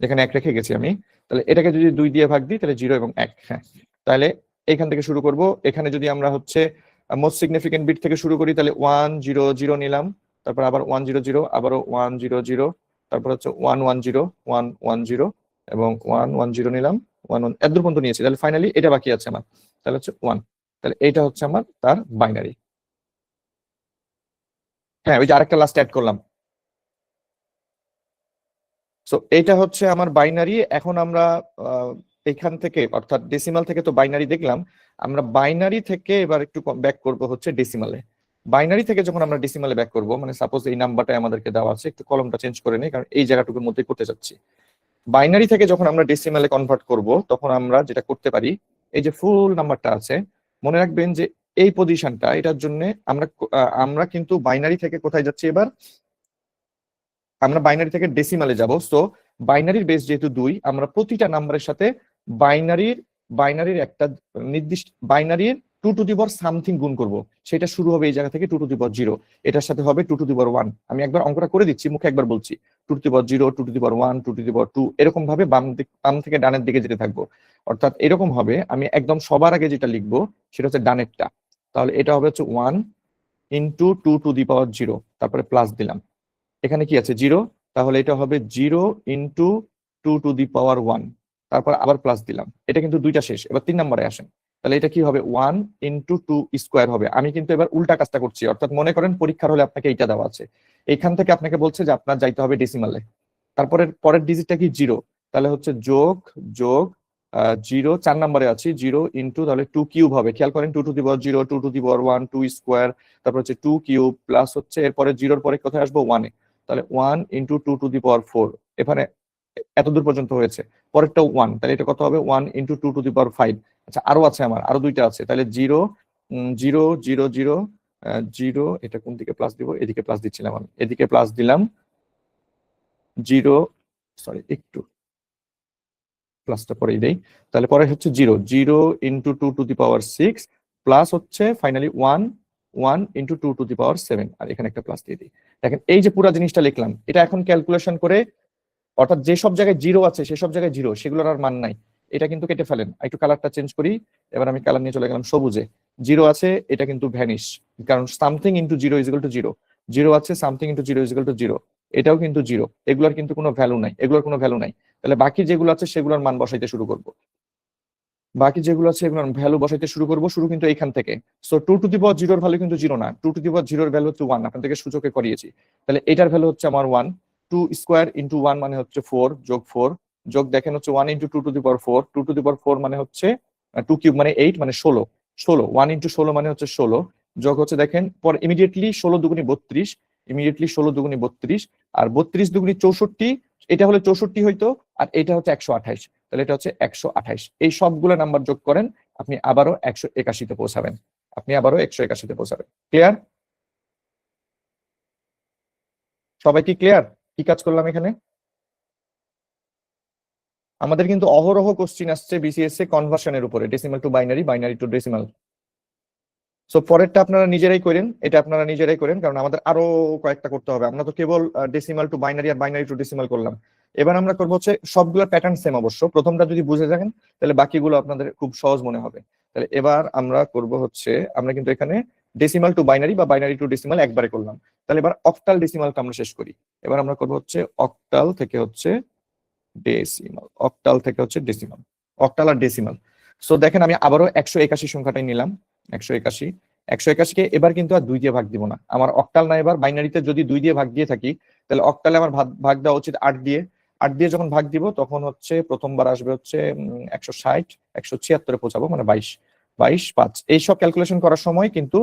এখানে 1 রেখে গেছি আমি, তাহলে এটাকে যদি 2 দিয়ে ভাগ দিই তাহলে 0 এবং 1। হ্যাঁ, তাহলে এখান থেকে শুরু করব। এখানে যদি আমরা হচ্ছে মোস্ট সিগনিফিকেন্ট বিট থেকে শুরু করি, তাহলে 1 0 0 নিলাম, তারপর আবার 1 0 0, আবারও 1 0 0, তারপর হচ্ছে 1 1 0 1 1 0, এবং 1 1 0 নিলাম, 1 1 এত দূর পর্যন্ত নিয়েছি। তাহলে ফাইনালি এটা বাকি আছে আমার, তাহলে হচ্ছে 1। তাহলে এইটা হচ্ছে আমার তার বাইনারি। হ্যাঁ, ওই যে আরেকটা লাস্ট অ্যাড করলাম। সো এইটা হচ্ছে আমার বাইনারি। এখন আমরা এখান থেকে, অর্থাৎ ডেসিমাল থেকে তো বাইনারি দেখলাম, আমরা বাইনারি থেকে এবার একটু ব্যাক করব হচ্ছে ডেসিমালে। বাইনারি থেকে যখন আমরা ডেসিমালে ব্যাক করব, মানে সাপোজ এই নাম্বারটা আমাদেরকে দেওয়া আছে, একটু কলমটা চেঞ্জ করে নেই কারণ এই জায়গাটুকুর মধ্যে করতে যাচ্ছি। বাইনারি থেকে যখন আমরা ডেসিমালে কনভার্ট করব, তখন আমরা যেটা করতে পারি, এই যে ফুল নাম্বারটা আছে, মনে রাখবেন যে এই পজিশনটা, এটার জন্য আমরা আমরা কিন্তু বাইনারি থেকে কোথায় যাচ্ছি এবার, আমরা বাইনারি থেকে ডেসিমালে যাব। সো বাইনারির বেস যেহেতু 2, আমরা প্রতিটা নাম্বারের সাথে বাইনারির বাইনারির একটা নির্দিষ্ট বাইনারির 2 টু দি পাওয়ার সামথিং গুণ করব। সেটা শুরু হবে এই জায়গা থেকে 2 টু দি পাওয়ার 0, এটার সাথে হবে 2 টু দি পাওয়ার 1। আমি একবার অঙ্কটা করে দিচ্ছি, মুখে একবার বলছি, 2 to the power 0, 2 to the power 1, 2 to the power 2, এরকম ভাবে বাম থেকে ডানের দিকে যেতে থাকবো। অর্থাৎ এরকম হবে, আমি একদম সবার আগে যেটা লিখবো সেটা হচ্ছে ডানেরটা। তাহলে এটা হবে হচ্ছে 1 ইন্টু 2 টু দি পাওয়ার 0, তারপরে প্লাস দিলাম, এখানে কি আছে 0, তাহলে এটা হবে 0 ইন্টু 2 টু দি পাওয়ার 1, তারপর আবার প্লাস দিলাম। এটা কিন্তু দুইটা শেষ, এবার 3 নম্বরে আসেন। তাহলে এটা কি হবে 1 ইন্টু 2 স্কোয়ার হবে। আমি কিন্তু এবার উল্টা কাজটা করছি, অর্থাৎ মনে করেন পরীক্ষার হলে আপনাকে এইটা দেওয়া আছে, এইখান থেকে আপনাকে বলছে যে আপনার যাইতে হবে ডেসিমালে, তারপরে পরের ডিজিটটা কি 0, তাহলে হচ্ছে যোগ যোগ 0, 4 নম্বরে আছি 0 ইন্টু, তাহলে 2 কিউব হবে। খেয়াল করেন 2 to the power 0, 2 to the power 1, 2 square, তারপর হচ্ছে 2 কিউব, প্লাস হচ্ছে এরপরে 0-র পরে কোথায় আসবো 1 এ, তাহলে 1 ইন্টু 2 টু দি পাওয়ার 4। এখানে এত দূর পর্যন্ত হয়েছে, পরেরটাও 1, তাহলে এটা কত হবে 1 ইন্টু 2 টু দি পাওয়ার 5। আচ্ছা, আরো আছে আমার, আরো দুইটা আছে, তাহলে 0 0 0 0 0, এটা কোন দিকে প্লাস দিব, এদিকে প্লাস দিচ্ছিলাম আমি, এদিকে প্লাস দিলাম 0, সরি একটু প্লাসটা পরেই দেই। তাহলে পরে হচ্ছে 0 0 into 2 to the power 6, plus হচ্ছে ফাইনালি 1 1 ইন্টু 2 টু দি পাওয়ার 7, আর এখানে একটা প্লাস দিয়ে দিই। দেখেন এই যে পুরো জিনিসটা লিখলাম, এটা এখন ক্যালকুলেশন করে, অর্থাৎ যে সব জায়গায় 0 আছে সেসব জায়গায় 0, সেগুলোর আর মান নাই, এটা কিন্তু কেটে ফেলেন। একটু কালারটা চেঞ্জ করি, এবার আমি কালার নিয়ে চলে গেলাম সবুজে। 0 আছে, এটা কিন্তু ভ্যানিশ, কারণ something into 0 is equal two 0, 0 আছে, something into 0 is equal two 0, এটাও কিন্তু 0, এগুলোর কিন্তু কোনো ভ্যালু নাই, এগুলোর কোনো ভ্যালু নাই। তাহলে বাকি যেগুলো আছে সেগুলোর মান বসাইতে শুরু করব। বাকি যেগুলো আছে এগুলোর ভ্যালু বসাইতে শুরু করব, শুরু কিন্তু এইখান থেকে। সো 2 টু দি পাওয়ার 0 এর ভ্যালু কিন্তু 0 না, 2 টু দি পাওয়ার 0 এর ভ্যালু হচ্ছে 1, আপনাদেরকে সূচকে করিয়েছি। তাহলে এটার ভ্যালু হচ্ছে আমার 1, 2 স্কোয়ার ইন্টু 1 মানে হচ্ছে 4, যোগ 4, যোগ দেখেন হচ্ছে 1 into 2 to the power 4, 2 to the power 4 মানে হচ্ছে 2 কিউব মানে 8 মানে 16, 1 ইন্টু 16 মানে হচ্ছে 16, যোগ হচ্ছে দেখেন পর ইমিডিয়েটলি 16 দুগুনি 32, ইমিডিয়েটলি 16 দুগুনি 32, আর 32 দুগুনি 64, এটা হলে 64 হইতো, আর এটা হচ্ছে 128, তাহলে এটা হচ্ছে 128। এই সবগুলো নাম্বার যোগ করেন, আপনি আবারও 181-তে পৌঁছাবেন, আপনি আবারও 181-তে পৌঁছাবেন। ক্লিয়ার? সবাই কি ক্লিয়ার কি কাজ করলাম এখানে? আমাদের কিন্তু অহরহ কোশ্চিন আসছে বিসিএস এ কনভার্সনের উপরে, decimal to binary, binary to decimal. So পরেরটা আপনারা নিজেরাই করেন, এটা আপনারা নিজেরাই করেন, কারণ আমাদের আরো কয়েকটা করতে হবে। আমরা তো কেবল ডেসিমাল টু বাইনারি আর বাইনারি টু ডেসিমাল করলাম। এবার আমরা করবো হচ্ছে সবগুলোর প্যাটার্ন সেম অবশ্য, প্রথমটা যদি বুঝে যাবেন তাহলে বাকিগুলো আপনাদের খুব সহজ মনে হবে। তাহলে এবার আমরা করব হচ্ছে, আমরা কিন্তু এখানে ডেসিমাল টু বাইনারি বা বাইনারি টু ডেসিমাল একবারে করলাম। তাহলে এবার অক্টাল ডেসিমালটা আমরা শেষ করি। এবার আমরা করবো হচ্ছে অক্টাল থেকে হচ্ছে ডেসিমাল, অক্টাল থেকে হচ্ছে ডেসিমাল, অক্টাল আর ডেসিমাল। সো দেখেন আমি আবারও 181 সংখ্যাটাই নিলাম, 181। 181-কে এবার কিন্তু আর 2 দিয়ে ভাগ দিব না, আমার অক্টাল না, এবার বাইনারিতে যদি 2 দিয়ে ভাগ দিয়ে থাকি তাহলে অক্টালে আমার ভাগ দেওয়া উচিত 8 দিয়ে। 8 দিয়ে যখন ভাগ দিব তখন হচ্ছে প্রথমবার আসবে হচ্ছে 160, 176-এ পৌঁছাবো, মানে 22, 22, 5। এইসব ক্যালকুলেশন করার সময় কিন্তু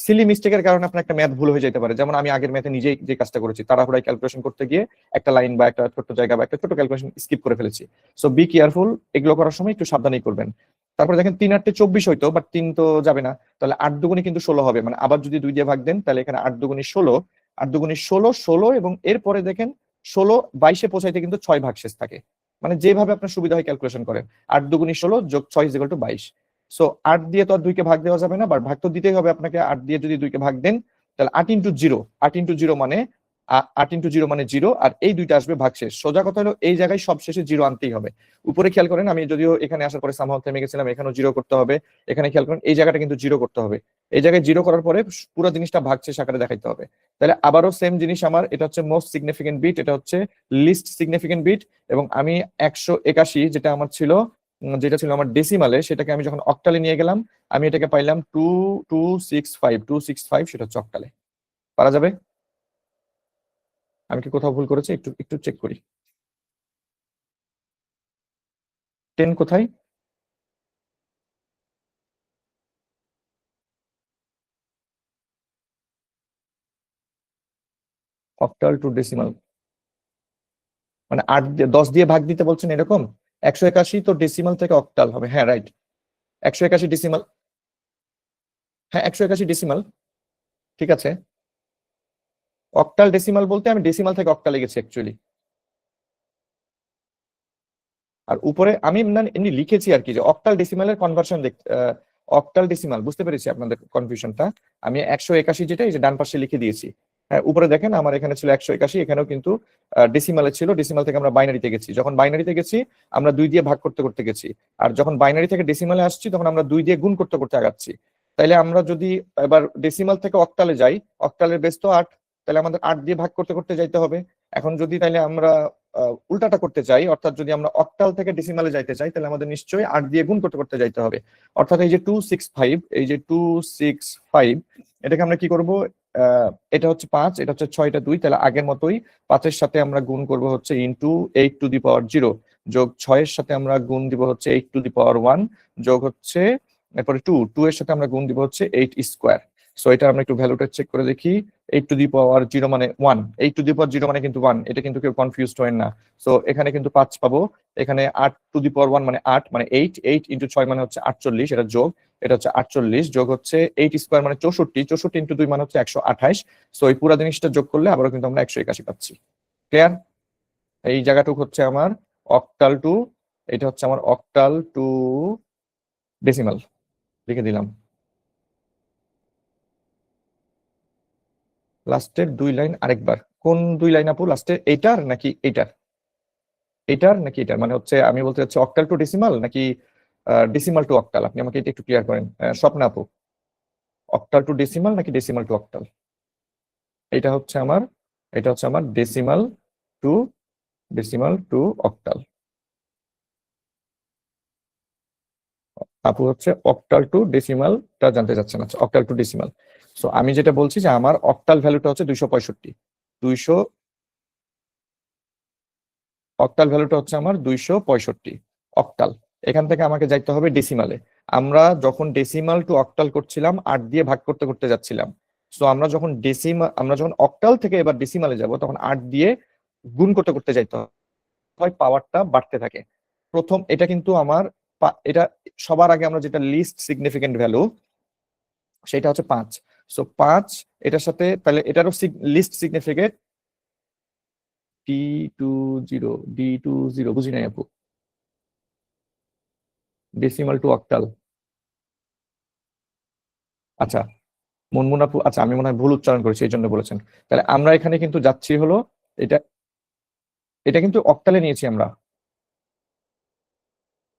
সিলি মিস্টেকের কারণে আপনার একটা ম্যাথ ভুল হয়ে যেতে পারে। যেমন আমি আগের ম্যাথে নিজেই যে কাজটা করেছি, তাড়াহুড়ায় ক্যালকুলেশন করতে গিয়ে একটা লাইন বা একটা ছোট্ট জায়গা বা একটা ছোট ক্যালকুলেশন স্কিপ করে ফেলেছি। সো বি কেয়ারফুল, এগুলো করার সময় একটু সাবধানেই করবেন। তারপরে দেখেন 3 8 24 হইতো, বাট 3 তো যাবে না, তাহলে 8 দুগুনি কিন্তু 16 হবে, মানে আবার যদি 2 দিয়ে ভাগ দেন তাহলে এখানে 8 দুগুনি 16, 8 দুগুনি 16, 16 এবং এরপরে দেখেন 16 22-এ পৌঁছাইতে কিন্তু 6 ভাগ শেষ থাকে, মানে যেভাবে আপনার সুবিধা হয় ক্যালকুলেশন করেন। 8 দুগুনি 16 যোগ 6 ইজ ইকুয়াল টু 22। সো 8 দিয়ে তো আর 2 কে ভাগ দেওয়া যাবে না, বাট ভাগ তো দিতেই হবে আপনাকে। 8 দিয়ে যদি 2 কে ভাগ দেন তাহলে 8 ইন্টু 0, 8 ইন্টু 0 মানে 8 ইন্টু 0 মানে 0, আর এই দুইটা আসবে ভাগশেষ। সোজা কথা হলো এই জায়গায় সব শেষে 0 আনতেই হবে। উপরে খেয়াল করেন, আমি যদিও এখানে আসার পরে সামহাও থেমে গেছিলাম, এখানেও 0 করতে হবে। এখানে খেয়াল করেন এই জায়গাটা কিন্তু 0 করতে হবে, এই জায়গায় 0 করার পরে পুরো জিনিসটা ভাগশেষ আকারে দেখাইতে হবে। তাহলে আবারও সেম জিনিস, আমার এটা হচ্ছে মোস্ট সিগনিফিকেন্ট বিট, এটা হচ্ছে লিস্ট সিগনিফিকেন্ট বিট, এবং আমি 181 যেটা আমার ছিল, যেটা ছিল আমার ডেসিমালে, সেটাকে আমি যখন অক্টালে নিয়ে গেলাম আমি এটাকে পাইলাম 2265, 265, সেটা হচ্ছে অক্টালে। পারা যাবে? আমি কি কোথাও ভুল করেছি? একটু একটু চেক করি। 10 কোথায়? অক্টাল টু ডেসিমাল মানে 10 দিয়ে ভাগ দিতে বলছেন এরকম? 181 তো ডেসিমাল থেকে অক্টাল হবে, হ্যাঁ রাইট। 181 ডেসিমাল, হ্যাঁ 181 ডেসিমাল, ঠিক আছে। অক্টাল ডেসিমাল বলতে আমি ডেসিমাল থেকে অক্টালে গেছি অ্যাকচুয়ালি। আর উপরে আমি এমনি লিখেছি আর কি, যে অক্টাল ডেসিমালের কনভার্সন অক্টাল ডেসিমাল, বুঝতে পেরেছি আপনাদের কনফিউশনটা। আমি 181 যেটা এই যে ডান পাশে লিখে দিয়েছি। হ্যাঁ উপরে দেখেন আমার এখানে ছিল 181, এখানেও কিন্তু ডেসিমালে ছিল, ডেসিমাল থেকে আমরা বাইনারিতে গেছি। যখন বাইনারিতে গেছি আমরা 2 দিয়ে ভাগ করতে করতে গেছি, আর যখন বাইনারি থেকে ডেসিমালে আসছি তখন আমরা 2 দিয়ে গুণ করতে করতে আগাচ্ছি। তাইলে আমরা যদি এবার ডেসিমাল থেকে অক্টালে যাই, অক্টালের বেস তো 8, তাহলে আমাদের 8 দিয়ে ভাগ করতে করতে যাইতে হবে। এখন যদি তাইলে আমরা উল্টাটা করতে চাই, অর্থাৎ যদি আমরা অক্টাল থেকে ডেসিমালে যাইতে চাই তাহলে আমাদের নিশ্চয়ই 8 দিয়ে গুণ করতে করতে যাইতে হবে। অর্থাৎ এই যে 265, এই যে 265, এটাকে আমরা কি করব, এটা হচ্ছে 5, এটা হচ্ছে 6, এটা 2, তাহলে আগের মতোই 5-এর সাথে আমরা গুণ করব হচ্ছে ইনটু 8 টু দি পাওয়ার 0, যোগ 6-এর সাথে আমরা গুণ দিব হচ্ছে 8 টু দি পাওয়ার 1, যোগ হচ্ছে এরপরে 2 এর সাথে আমরা গুণ দিব হচ্ছে 8 স্কোয়ার। সো এটা আমরা একটু ভ্যালুটা চেক করে দেখি। 8 টু দি পাওয়ার 0 মানে 1, 8 টু দি পাওয়ার 0 মানে কিন্তু 1, এটা কিন্তু কেউ কনফিউজড হয় না। সো এখানে কিন্তু 5 পাবো, এখানে 8 টু দি পাওয়ার 1 মানে 8, মানে 8, 8 ইন্টু 6 মানে হচ্ছে 48, এটা যোগ, এটা হচ্ছে 48, যোগ হচ্ছে 8 স্কোয়ার মানে 64, 64 ইন্টু 2 মানে হচ্ছে 128। সো এই পুরো জিনিসটা যোগ করলে আবারও কিন্তু আমরা 181 পাচ্ছি। ক্লিয়ার? এই জায়গাটুকু হচ্ছে আমার অক্টাল টু, এটা হচ্ছে আমার অক্টাল টু ডেসিমাল, লিখে দিলাম। লাস্টের 2 লাইন আরেকবার, কোন 2 লাইন আপু লাস্টে, এইটার নাকি এইটার? এইটার নাকি এটার, মানে হচ্ছে আমি বলতে চাচ্ছি অক্টাল টু ডেসিমাল নাকি ডেসিমাল টু অক্টাল, আপনি আমাকে এটা একটু ক্লিয়ার করেন। স্বপ্না আপু, অক্টাল টু ডেসিমাল নাকি ডেসিমাল টু অক্টাল? এটা হচ্ছে আমার, এটা হচ্ছে আমার decimal two decimal two octal. আপু হচ্ছে অক্টাল টু ডেসিমালটা জানতে চাচ্ছেন। আচ্ছা, অক্টাল টু ডেসিমাল। সো আমি যেটা বলছি যে আমার অক্টাল ভ্যালুটা হচ্ছে 265। 200 অক্টাল ভ্যালুটা হচ্ছে আমার 265 অক্টাল। এখান থেকে আমাকে যাইতে হবে ডেসিমালে। আমরা যখন ডেসিমাল টু অক্টাল করছিলাম 8 দিয়ে ভাগ করতে করতে যাচ্ছিলাম। সো আমরা যখন অক্টাল থেকে এবার ডেসিমালে যাব তখন 8 দিয়ে গুণ করতে করতে যাইতে হয়, পাওয়ারটা বাড়তে থাকে। প্রথম এটা কিন্তু আমার এটা সবার আগে আমরা যেটা লিস্ট সিগনিফিকেন্ট ভ্যালু সেটা হচ্ছে 5। সো 5 এটার সাথে তাহলে এটারও লিস্ট সিগনিফিকেন্ট D20 D20 বুঝি নাই আপু। Decimal two octal. আচ্ছা, মুনমুন আপু, আচ্ছা আমি মনে হয় ভুল উচ্চারণ করেছি এই জন্য বলেছেন। তাহলে আমরা এখানে কিন্তু যাচ্ছি হলো এটা এটা কিন্তু অক্টালে নিয়েছি আমরা।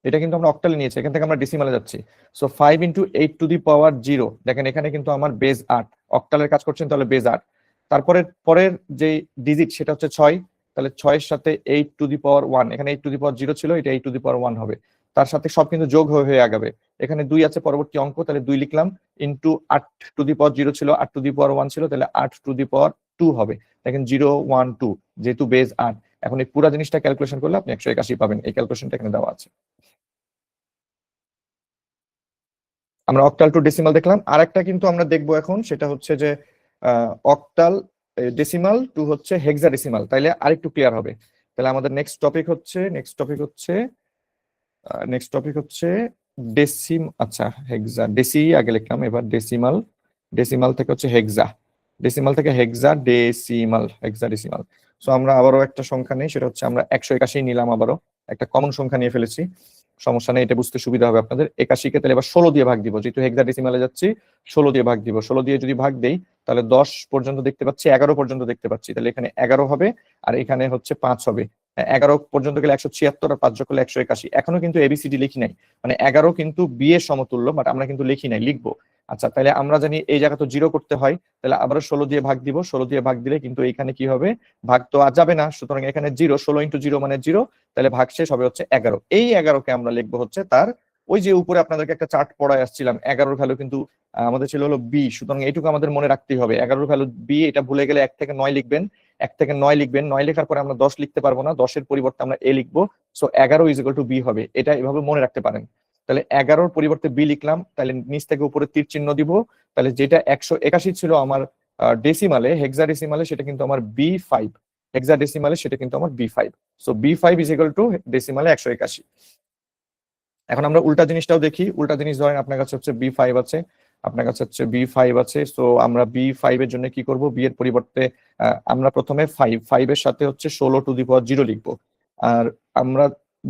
এটা কিন্তু আমরা অক্টালে নিয়েছি, এখান থেকে আমরা ডেসিমালে যাচ্ছি। সো 5 × 8⁻0। দেখেন এখানে কিন্তু আমার বেজ 8, অক্টালের কাজ করছেন তাহলে বেজ 8। তারপরে পরের যে ডিজিট সেটা হচ্ছে 6। তাহলে 6-এর সাথে 8⁻1, এখানে 8⁻0 ছিল, এটা 8⁻1 হবে। তার সাথে সব কিন্তু যোগ হয়ে হয়ে আগাবে। এখানে 2 আছে পরবর্তী অঙ্ক, তাহলে 2 লিখলাম, ইন্টু 8⁻0 ছিল, 8⁻1 ছিল, তাহলে 8⁻2 হবে। দেখেন 0 1 2, যেহেতু বেজ 8। এখন এই পুরো জিনিসটা ক্যালকুলেশন করলে আপনি 181 পাবেন। এই ক্যালকুলেশনটা এখানে দেওয়া আছে। আমরা অক্টাল টু ডেসিমাল দেখলাম। আরেকটা কিন্তু আমরা দেখবো এখন, সেটা হচ্ছে যে অক্টাল ডেসিমাল টু হচ্ছে হেক্সাডেসিমাল, তাইলে আরেকটু ক্লিয়ার হবে। তাহলে আমাদের নেক্সট টপিক হচ্ছে আচ্ছা হেক্সা, ডেসি আগে লিখলাম, এবার ডেসিমাল। ডেসিমাল থেকে হচ্ছে হেক্সা, ডেসিমাল থেকে হেক্সা ডেসিমাল, হেক্সা ডেসিমাল। সো আমরা আবারও একটা সংখ্যা নেই, সেটা হচ্ছে আমরা 181 নিলাম, আবারও একটা কমন সংখ্যা নিয়ে ফেলেছি। সমস্যা নেই, এটা বুঝতে সুবিধা হবে আপনাদের। 81-কে তাহলে এবার 16 দিয়ে ভাগ দিব, যেহেতু হেক্সাডেসিমালে যাচ্ছি 16 দিয়ে ভাগ দিব। 16 দিয়ে যদি ভাগ দেই তাহলে 10 পর্যন্ত দেখতে পাচ্ছি, 11 পর্যন্ত দেখতে পাচ্ছি, তাহলে এখানে 11 হবে আর এখানে হচ্ছে 5 হবে। 11 পর্যন্ত গেলে 176 আর 5 যোগ করলে 181। এখনো কিন্তু এবিসিডি লিখি নাই, মানে 11 কিন্তু বি এর সমতুল্য, বাট আমরা কিন্তু লিখি নাই, লিখবো। আচ্ছা, তাহলে আমরা জানি এই জায়গা তো 0 করতে হয়, তাহলে আবারও 16 দিয়ে ভাগ দিব। 16 দিয়ে ভাগ দিলে কিন্তু এখানে কি হবে, ভাগ তো আর যাবে না, সুতরাং এখানে 0, 16 × 0 মানে 0, তাহলে ভাগশেষ হবে হচ্ছে 11। এই 11-কে আমরা লিখবো হচ্ছে তার ওই যে উপরে আপনাদেরকে একটা চার্ট পড়ায় আসছিলাম, 11-র ভ্যালু কিন্তু আমাদের ছিল হলো বি, সুতরাং এইটুকু আমাদের মনে রাখতেই হবে। 11-র ভ্যালু বি, এটা ভুলে গেলে 1 থেকে 9 লিখবেন। 1 থেকে 9 লিখবেন, 9 লেখার পরে আমরা 10 লিখতে পারবো না, 10-এর পরিবর্তে আমরা এ লিখবো। সো 11 = বি হবে, এটা এভাবে মনে রাখতে পারেন। তাহলে 11-র পরিবর্তে বি লিখলাম, তাহলে নিচ থেকে উপরে তীর চিহ্ন দিব। তাহলে যেটা 181 ছিল আমার ডেসিমালে, হেক্সাডেসিমালে সেটা কিন্তু আমার B5, হেক্সাডেসিমালে সেটা কিন্তু আমার B5। So B5 = ডেসিমালে 181। এখন আমরা উল্টা জিনিসটাও দেখি। উল্টা জিনিস, ধরেন আপনার কাছে হচ্ছে B5 আছে, আপনার কাছে হচ্ছে B5 আছে। সো আমরা B5 এর জন্য কি করব, বি এর পরিবর্তে আমরা প্রথমে 5 এর সাথে হচ্ছে 16⁻0 লিখবো। আর আমরা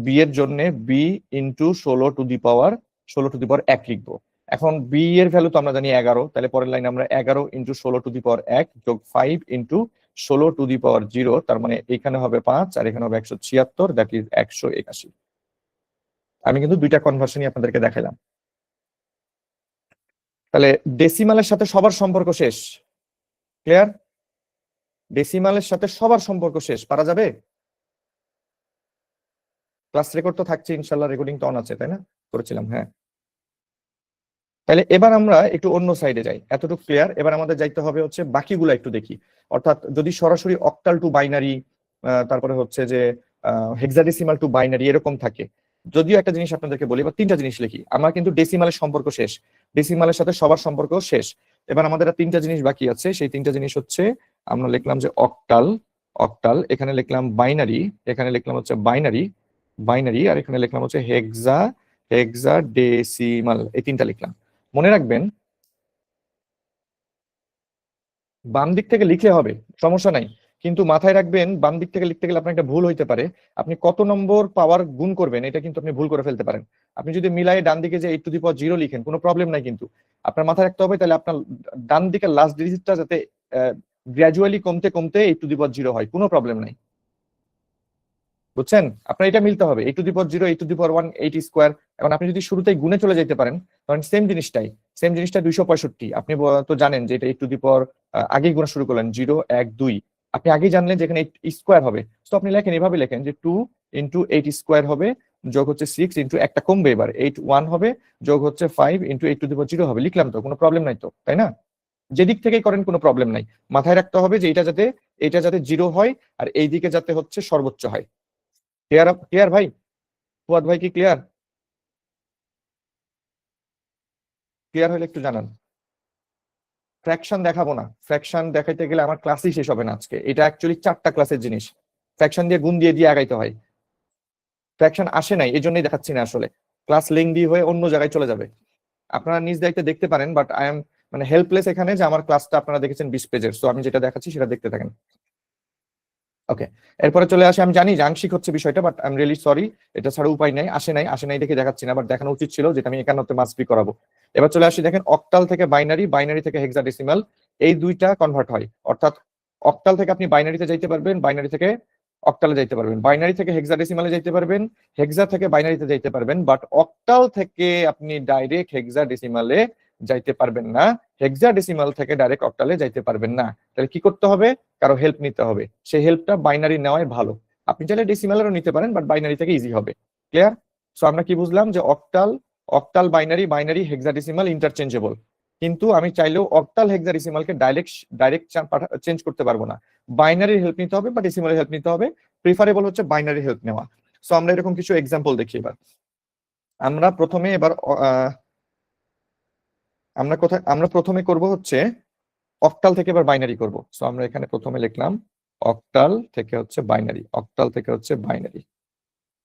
বি এর জন্য বি ইন্টু 16⁻1 লিখবো। এখন বি এর ভ্যালু তো আমরা জানি 11, তাহলে পরের লাইনে আমরা 11 × 16⁻1 যোগ 5 × 16⁻0, তার মানে এখানে হবে 5 আর এখানে হবে 176, দ্যাট ইজ 181। আমি কিন্তু দুইটা কনভার্সনই আপনাদেরকে দেখাইলাম। তাহলে ডেসিমালের সাথে সবার সম্পর্ক শেষ, ক্লিয়ার? ডেসিমালের সাথে সবার সম্পর্ক শেষ, পারা যাবে? ক্লাস রেকর্ড তো থাকছে ইনশাল্লাহ, রেকর্ডিং তো অন আছে, তাই না? করেছিলাম, হ্যাঁ। তাহলে এবার আমরা একটু অন্য সাইডে যাই, এতটুকু ক্লিয়ার। এবার আমাদের যাইতে হবে হচ্ছে বাকিগুলো একটু দেখি। অর্থাৎ যদি সরাসরি অক্টাল টু বাইনারি, তারপরে হচ্ছে যে হেক্সাডেসিমাল টু বাইনারি এরকম থাকে। যদিও একটা জিনিস আপনাদেরকে বলি, বা তিনটা জিনিস লিখি, আমার কিন্তু ডেসিমালের সম্পর্ক শেষ, ডেসিমালের সাথে সবার সম্পর্ক শেষ। এবার আমাদের আর তিনটা জিনিস বাকি আছে, সেই তিনটা জিনিস হচ্ছে আমরা লিখলাম যে অক্টাল, অক্টাল, এখানে লিখলাম বাইনারি, এখানে লিখলাম হচ্ছে বাইনারি, বাইনারি, আর এখানে লিখলাম হচ্ছে হেক্সাডেসিমাল, এই তিনটা লিখলাম। মনে রাখবেন বাম দিক থেকে লিখলে হবে, সমস্যা নাই, কিন্তু মাথায় রাখবেন বাম দিক থেকে লিখতে গেলে আপনার একটা ভুল হইতে পারে। আপনি কত নম্বর পাওয়ার গুণ করবেন এটা কিন্তু আপনি ভুল করে ফেলতে পারেন। আপনি যদি মিলাই ডান দিকে যে 8⁻0 লিখেন কোনো প্রবলেম নাই, কিন্তু আপনার মাথায় রাখতে হবে তাহলে আপনার ডান দিকের লাস্ট ডিজিটটা যাতে গ্র্যাজুয়ালি কমতে কমতে 8⁻0 হয়, কোনো প্রবলেম নাই, বুঝছেন? আপনার এটা মিলতে হবে, 8⁻0, 8⁻1, 8 স্কোয়ার। এখন আপনি যদি শুরুতেই গুণে চলে যেতে পারেন, কারণ সেম জিনিসটা 265, আপনি তো জানেন যে এটা আগেই গুণা শুরু করলেন 0 1 2, আপনি আগেই জানলেন যে এখানে 8 স্কোয়ার হবে, তো আপনি লেখেন এভাবে লেখেন যে 2 ইন্টু 8 স্কোয়ার হবে যোগ হচ্ছে 6 ইন্টু একটা কমবে, এবার 8 1 হবে যোগ হচ্ছে 5 ইন্টু 8 টু দি পাওয়ার 0 হবে। লিখলাম তো, কোনো প্রবলেম নাই তো, তাই না? যেদিক থেকেই করেন কোনো প্রবলেম নাই, মাথায় রাখতে হবে যে এটা যাতে 0 হয় আর এই দিকে যাতে হচ্ছে সর্বোচ্চ হয়। ক্লিয়ার? ক্লিয়ার ভাই? ফুয়াদ ভাই কি ক্লিয়ার? ক্লিয়ার হলে একটু জানান। ফ্র্যাকশন দেখাবো না, ফ্র্যাকশন দেখাইতে গেলে আমার ক্লাসই শেষ হবে না আজকে। এটা অ্যাকচুয়ালি 4টা ক্লাসের জিনিস, ফ্র্যাকশন দিয়ে গুণ দিয়ে আগাইতে হয়। ফ্র্যাকশন আসে নাই, এই জন্যই দেখাচ্ছি না, আসলে ক্লাস লেংদি হয়ে অন্য জায়গায় চলে যাবে। আপনারা নিজ দায়িত্বে দেখতে পারেন, বাট আই এম মানে হেল্পলেস এখানে, যে আমার ক্লাসটা আপনারা দেখেছেন 20 পেজের, সো আমি যেটা দেখাচ্ছি সেটা দেখতে থাকেন। ওকে, এরপরে চলে আসে, আমি জানি যে আংশিক হচ্ছে বিষয়টা, but I am really sorry, এটা ছাড়া উপায় নাই। আসে নাই দেখে দেখাচ্ছি না, বাট দেখানো উচিত ছিল, যেটা আমি 51 মাস্ট বি করাবো। এবার চলে আসি, দেখেন অক্টাল থেকে বাইনারি, বাইনারি থেকে হেক্সাডেসিমাল, এই দুইটা কনভার্ট হয়। অর্থাৎ অক্টাল থেকে আপনি বাইনারিতে যাইতে পারবেন, বাইনারি থেকে অক্টালে যাইতে পারবেন, বাইনারি থেকে হেক্সাডেসিমালে যাইতে পারবেন, হেক্সা থেকে বাইনারিতে যাইতে পারবেন, বাট অক্টাল থেকে আপনি ডাইরেক্ট হেক্সাডেসিমালে যাইতে পারবেন না, হেক্সাডেসিমাল থেকে ডাইরেক্ট অক্টালে যাইতে পারবেন না। তাহলে কি করতে হবে? কারো হেল্প নিতে হবে, সেই হেল্পটা বাইনারি নেওয়াই ভালো। আপনি চাইলে ডেসিমালেরও নিতে পারেন, বাট বাইনারি থেকে ইজি হবে। ক্লিয়ার? সো আমরা কি বুঝলাম? যে octal, octal binary, binary hexadecimal interchangeable, কিন্তু আমি চাইলেও অক্টাল হেক্সাডেসিমালকে ডাইরেক্ট ডাইরেক্ট চেঞ্জ করতে পারবো না, বাইনারির হেল্প নিতে হবে বা ডেসিমালের হেল্প নিতে হবে। প্রিফারেবল হচ্ছে বাইনারি হেল্প নেওয়া। সো আমরা এরকম কিছু এক্সাম্পল দেখি এবার। আমরা প্রথমে এবার আমরা প্রথমে করব হচ্ছে অক্টাল থেকে এবার বাইনারি করব। সো আমরা এখানে প্রথমে লিখলাম অক্টাল থেকে হচ্ছে বাইনারি, অক্টাল থেকে হচ্ছে বাইনারি।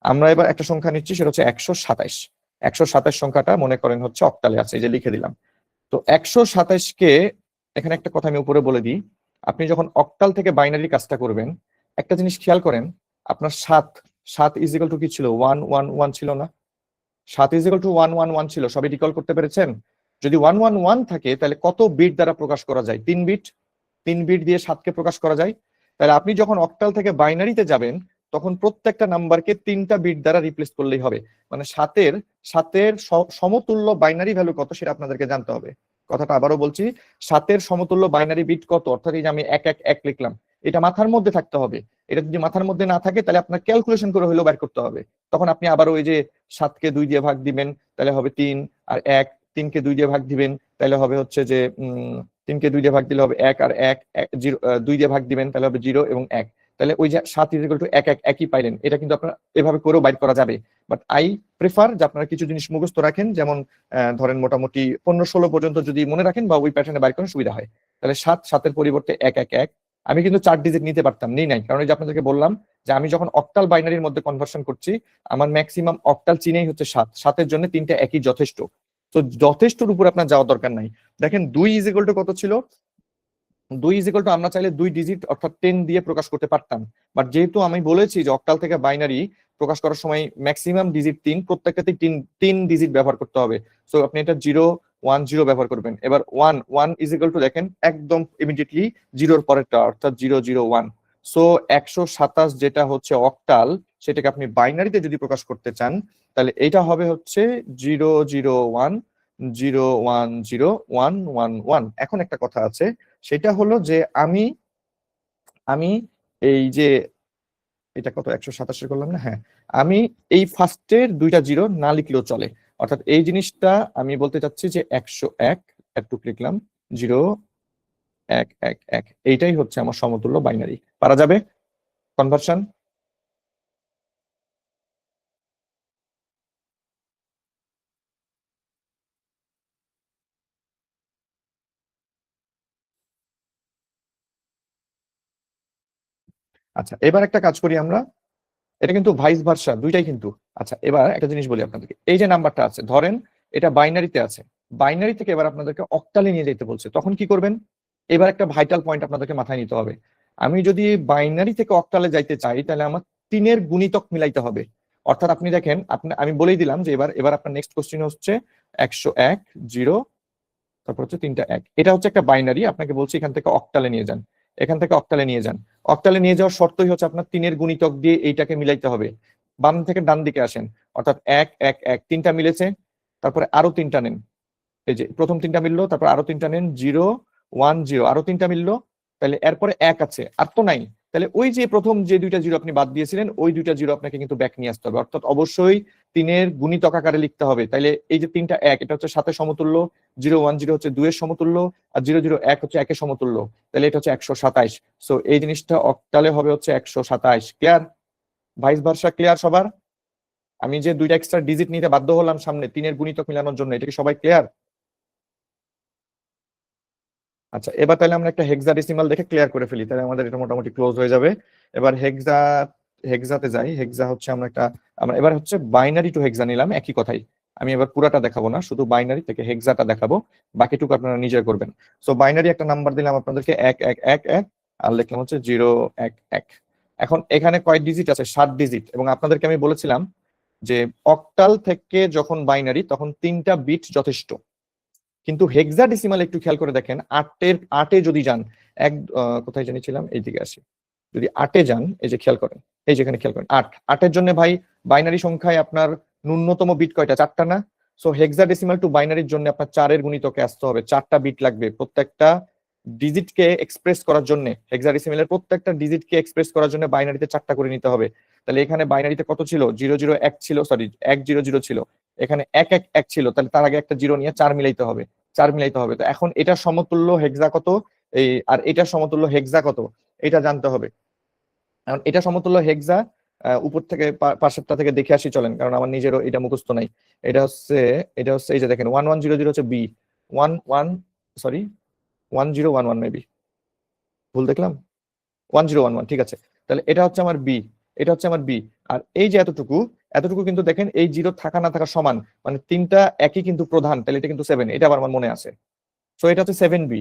আমরা এবার একটা সংখ্যা নিচ্ছি, সেটা হচ্ছে 127। 127 সংখ্যাটা মনে করেন হচ্ছে অক্টালে আছে, এই যে লিখে দিলাম। তো 127কে, এখানে একটা কথা আমি উপরে বলে দিই, আপনি যখন অক্টাল থেকে বাইনারি কাজটা করবেন, একটা জিনিস খেয়াল করেন, আপনার 7 7 ইজ ইকুয়াল টু কি ছিল? 111 ছিল না? 7 ইজ ইকুয়াল টু 111 ছিল, সবাই রিকল করতে পেরেছেন? যদি 111 থাকে তাহলে কত বিট দ্বারা প্রকাশ করা যায়? 3 বিট। 3 বিট দিয়ে 7কে প্রকাশ করা যায়। তাহলে আপনি যখন অক্টাল থেকে বাইনারিতে যাবেন, তখন প্রত্যেকটা নাম্বারকে 3টা বিট দ্বারা রিপ্লেস করলেই হবে। মানে সাতের সমতুল্য বাইনারি ভ্যালু কত সেটা আপনাদেরকে জানতে হবে। কথাটা আবারও বলছি, 7-এর সমতুল্য বাইনারি বিট কত, অর্থাৎ এই যে আমি 111 লিখলাম, এটা মাথার মধ্যে থাকতে হবে। এটা যদি মাথার মধ্যে না থাকে তাহলে আপনার ক্যালকুলেশন করে হলেও বের করতে হবে। তখন আপনি আবারও ওই যে 7কে 2 দিয়ে ভাগ দিবেন, তাহলে হবে 3 আর 1, 3কে 2 দিয়ে ভাগ দিবেন, তাহলে হবে হচ্ছে যে 3কে 2 দিয়ে ভাগ দিলে হবে 1 আর 1, 0 2 দিয়ে ভাগ দিবেন তাহলে হবে 0 এবং 1। তাহলে ওই যে 7 ইজ ইকুয়াল টু 1 1 একই পাইলেন। এটা কিন্তু আপনারা এভাবে করেও বাইর করা যাবে, বাট আই প্রেফার যে আপনারা কিছু জিনিস মুখস্থ রাখেন, যেমন ধরেন মোটামুটি 15-16 পর্যন্ত যদি মনে রাখেন বা ওই প্যাটার্নে বাইর করার সুবিধা হয়। তাহলে 7 এর পরিবর্তে 1 1 1। আমি কিন্তু 4 ডিজিট নিতে পারতাম, নেই নাই, কারণ এই যে আপনাদেরকে বললাম যে আমি যখন অক্টাল বাইনারির মধ্যে কনভার্সন করছি, আমার ম্যাক্সিমাম অক্টাল চিনেই হচ্ছে 7, 7-এর জন্য 3টা একই যথেষ্ট। তো যথেষ্টর উপর আপনার যাওয়ার দরকার নাই। দেখেন 2 ইজ ইকুয়াল টু কত ছিল? 2 ইজ ইকুয়াল টু আমরা চাইলে 2 ডিজিট অর্থাৎ 10 দিয়ে প্রকাশ করতে পারতাম, বাট যেহেতু আমি বলেছি যে অক্টাল থেকে বাইনারি প্রকাশ করার সময় ম্যাক্সিমাম ডিজিট 3, প্রত্যেকটাতে 3 ডিজিট ব্যবহার করতে হবে। সো আপনি এটা 0 1 0 ব্যবহার করবেন। এবার 1 1 ইজ ইকুয়াল টু, দেখেন একদম ইমিডিয়েটলি 0-এর পরেরটা, অর্থাৎ 0 0 1। সো 127 যেটা হচ্ছে অক্টাল, সেটাকে আপনি বাইনারিতে যদি প্রকাশ করতে চান, তাহলে এটা হবে হচ্ছে 0 0 1 0 1 0 1 1 1। এখন একটা কথা আছে, সেটা হলো যে আমি আমি এই যে এটা কত 127 করলাম না? হ্যাঁ, আমি এই ফার্স্টের 2টা 0 না লিখলেও চলে। অর্থাৎ এই জিনিসটা আমি বলতে চাচ্ছি যে 101 একটু লিখলাম 0 1 1 1, এইটাই হচ্ছে আমার সমতুল্য বাইনারি। পারা যাবে কনভার্সন? আচ্ছা, এবার একটা কাজ করি আমরা, এটা কিন্তু ভাইস ভার্সা, দুইটাই কিন্তু। আচ্ছা, এবার একটা জিনিস বলি আপনাদেরকে, এই যে নাম্বারটা আছে, ধরেন এটা বাইনারিতে আছে, বাইনারি থেকে এবার আপনাদেরকে অক্টালে নিয়ে যেতে বলছে, তখন কি করবেন? এবার একটা ভাইটাল পয়েন্ট আপনাদেরকে মাথায় নিতে হবে। আমি যদি বাইনারি থেকে অক্টালে যাইতে চাই, তাহলে আমার 3-এর গুণিতক মিলাইতে হবে। অর্থাৎ আপনি দেখেন, আমি বলেই দিলাম যে এবার এবার আপনার নেক্সট কোশ্চেন হচ্ছে 101 0, তারপর হচ্ছে 3টা 1। এটা হচ্ছে একটা বাইনারি, আপনাকে বলছি এখান থেকে অক্টালে নিয়ে যান, এখান থেকে অক্টালে নিয়ে যান। অক্টালে নিয়ে যাওয়ার শর্তই হচ্ছে আপনার 3-এর গুণিতক দিয়ে এইটাকে মিলাইতে হবে। বাম থেকে ডান দিকে আসেন, অর্থাৎ 1 1 1, 3টা মিলেছে, তারপরে আরো 3টা নেন, এই যে প্রথম 3টা মিললো, তারপর আরো 3টা নেন, 0 1 0, আরো 3টা মিললো, তাহলে এরপরে 1 আছে, আর তো নাই। তাহলে ওই যে প্রথম যে দুইটা জিরো আপনি বাদ দিয়েছিলেন, ওই দুইটা জিরো আপনাকে কিন্তু ব্যাক নিয়ে আসতে হবে, অর্থাৎ অবশ্যই 3-এর গুণিতক আকারে লিখতে হবে। তাইলে এই যে 3টা 1, এটা হচ্ছে 7-এর সমতুল্য, 0 1 0 হচ্ছে 2-এর সমতুল্য, আর 0 0 1 হচ্ছে 1-এর সমতুল্য। তাহলে এটা হচ্ছে 127। সো এই জিনিসটা অক্টালে হবে হচ্ছে 127। ক্লিয়ার? ভাইস ভার্সা ক্লিয়ার সবার? আমি যে দুইটা এক্সট্রা ডিজিট নিতে বাধ্য হলাম সামনে 3-এর গুণিতক মিলানোর জন্য, এটা কি সবাই ক্লিয়ার? আচ্ছা, এবার তাহলে আমরা একটা হেক্সাডেসিমাল দেখে ক্লিয়ার করে ফেলি, তাহলে আমাদের এটা মোটামুটি ক্লোজ হয়ে যাবে। এবার হেক্সাতে যাই। হেক্সা হচ্ছে আমরা এবার হচ্ছে বাইনারি টু হেক্সা নিলাম, একই কথাই। আমি এবার পুরাটা দেখাবো না, শুধু বাইনারি থেকে হেক্সাটা দেখাবো, বাকিটুকু আপনারা নিজে করবেন। সো বাইনারি একটা নাম্বার দিলাম আপনাদেরকে 1 1 1 1, আর লিখলাম হচ্ছে 0 1 1। এখন এখানে কয় ডিজিট আছে? 7 ডিজিট। এবং আপনাদেরকে আমি বলেছিলাম যে অক্টাল থেকে যখন বাইনারি, তখন 3টা বিট যথেষ্ট। কিন্তু হেক্সাডেসিমাল একটু খেয়াল করে দেখেন, 8-এ যদি যান, কোথায় জানিয়েছিলাম, এইদিকে আসি। যদি 8-এ যান, এই যে খেয়াল করেন, এই যেখানে খেয়াল করেন 8, 8-এর জন্য ভাই বাইনারি সংখ্যায় আপনার ন্যূনতম বিট কয়টা? 4টা না? সো হেক্সাডেসিমাল টু বাইনারির জন্য আপনার 4-এর গুণিতকে আসতে হবে, 4টা বিট লাগবে প্রত্যেকটা ডিজিটকে এক্সপ্রেস করার জন্য। হেক্সাডেসিমালের প্রত্যেকটা ডিজিটকে এক্সপ্রেস করার জন্য বাইনারিতে 4টা করে নিতে হবে। তাহলে এখানে বাইনারিতে কত ছিল? 0 0 1 ছিল, সরি 1 0 0 ছিল। এখানে 1 1 1 ছিল, তাহলে তার আগে একটা জিরো নিয়ে 4 মিলাইতে হবে, 4 মিলাইতে হবে। তো এখন এটা সমতুল্য হেক্সা কত, আর এটা সমতুল্য হেক্সা কত, এটা জানতে হবে। এখন এটা সমতুল্য হেক্সা উপর থেকে পাশেরটা থেকে দেখে আসি চলেন, কারণ আমার নিজেরও এটা মুখস্থ নাই। এটা হচ্ছে এই যে দেখেন 1 1 0 0 হচ্ছে বি, 1 1 সরি 1 0 1 1, মেবি ভুল দেখলাম, 1 0 1 1, ঠিক আছে। তাহলে এটা হচ্ছে আমার বি, এটা হচ্ছে আমার বি। আর এই যে এতটুকু, এতটুকু কিন্তু দেখেন এই জিরো থাকা না থাকা সমান, মানে 3টা একই কিন্তু প্রধান, তাহলে এটা কিন্তু 7, এটা আবার আমার মনে আছে। সো এটা হচ্ছে 7B।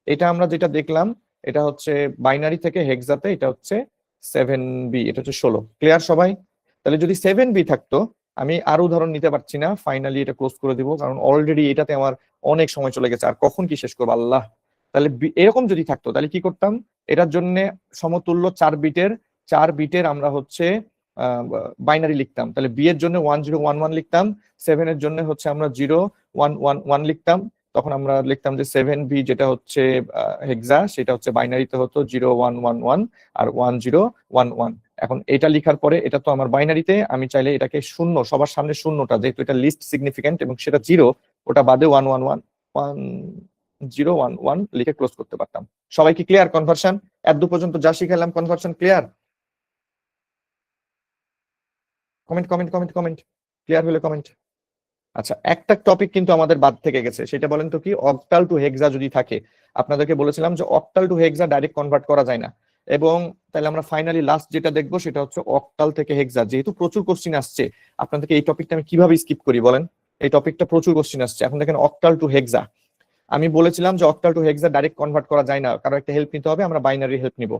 এটা আমরা যেটা দেখলাম, এটা হচ্ছে বাইনারি থেকে হেক্সাতে, এটা হচ্ছে 7B, এটা হচ্ছে 16। ক্লিয়ার সবাই? তাহলে যদি 7B থাকতো, আমি আর উদাহরণ নিতে পারছি না, ফাইনালি এটা ক্লোজ করে দিব, কারণ অলরেডি এটাতে আমার অনেক সময় চলে গেছে, আর কখন কি শেষ করবো আল্লাহ। তাহলে এরকম যদি থাকতো, তাহলে কি করতাম? এটার জন্য সমতুল্য 4 বিটের আমরা হচ্ছে বাইনারি লিখতাম। তাহলে বি এর জন্য 1 0 1 1 লিখতাম, 7-এর জন্য হচ্ছে আমরা 0 1 1 1 লিখতাম। তখন আমরা লিখতাম যে 7B যেটা হচ্ছে হেক্সা, সেটা হচ্ছে বাইনারিতে হতো 0 1 1 1 আর 1 0 1 1। এখন এটা লিখার পরে, এটা তো আমার বাইনারিতে, আমি চাইলে এটাকে শূন্য, সবার সামনে শূন্যটা, যেহেতু এটা লিস্ট সিগনিফিকেন্ট এবং সেটা 0, ওটা বাদে 1 1 1 1 0 1 1 লিখে ক্লোজ করতে পারতাম। সবাই কি ক্লিয়ার কনভার্সন? এত পর্যন্ত যা শিখালাম conversion clear? Comment comment comment comment, clear হলে কমেন্ট। আচ্ছা, একটা টপিক কিন্তু আমাদের বাদ থেকে গেছে, সেটা বলেন তো কি? অক্টাল টু হেক্সা যদি থাকে, আপনাদেরকে বলেছিলাম যে অক্টাল টু হেক্সা ডাইরেক্ট কনভার্ট করা যায় না। এবং তাহলে আমরা ফাইনালি লাস্ট যেটা দেখবো, সেটা হচ্ছে অক্টাল থেকে হেক্সা। যেহেতু প্রচুর কোশ্চিন আসছে, আপনাদেরকে এই টপিকটা আমি কিভাবে স্কিপ করি বলেন? এই টপিকটা প্রচুর কোশ্চিন আসছে। এখন দেখেন অক্টাল টু হেক্সা, আমি বলেছিলাম যে অক্টাল টু হেক্সা ডাইরেক্ট কনভার্ট করা যায় না, কারণ একটা হেল্প নিতে হবে, আমরা বাইনারি হেল্প নিব।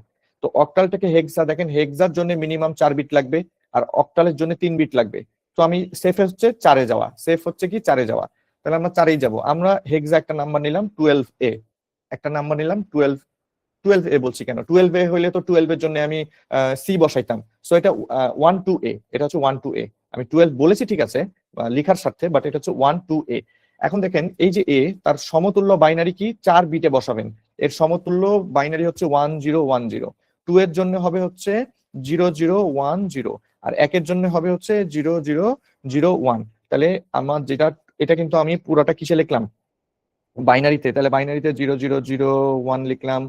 তো অক্টাল থেকে হেক্সা দেখেন, হেক্সার জন্য মিনিমাম 4 বিট লাগবে, আর অক্টালের জন্য 3 বিট লাগবে। তো আমি সেফ হচ্ছে 4-এ যাওয়া, সেফ হচ্ছে কি 4-এ যাওয়া। তাহলে আমরা 4-এই যাব। আমরা হেক্সা একটা নাম্বার নিলাম 12A, একটা নাম্বার নিলাম 12A বলছি কেন, 12A হইলে তো 12-এর জন্য আমি সি বসাইতাম। সো এটা 1 2A, এটা হচ্ছে 1 2A। আমি 12 বলেছি ঠিক আছে লিখার স্বার্থে, বাট এটা হচ্ছে 1 2A। এখন দেখেন এই যে এ, তার সমতুল্য বাইনারি কি 4 বিটে বসাবেন। এর সমতুল্য বাইনারি হচ্ছে 1 0 1 0। 2 এর জন্য হবে হচ্ছে 0 0 1 0, আর 1-এর জন্য হবে হচ্ছে 0 0 0 1। তাহলে আমার যেটা, এটা কিন্তু আমি পুরোটা কিসে লিখলাম? বাইনারিতে। তাহলে বাইনারিতে 0 0 0 1 লিখলাম,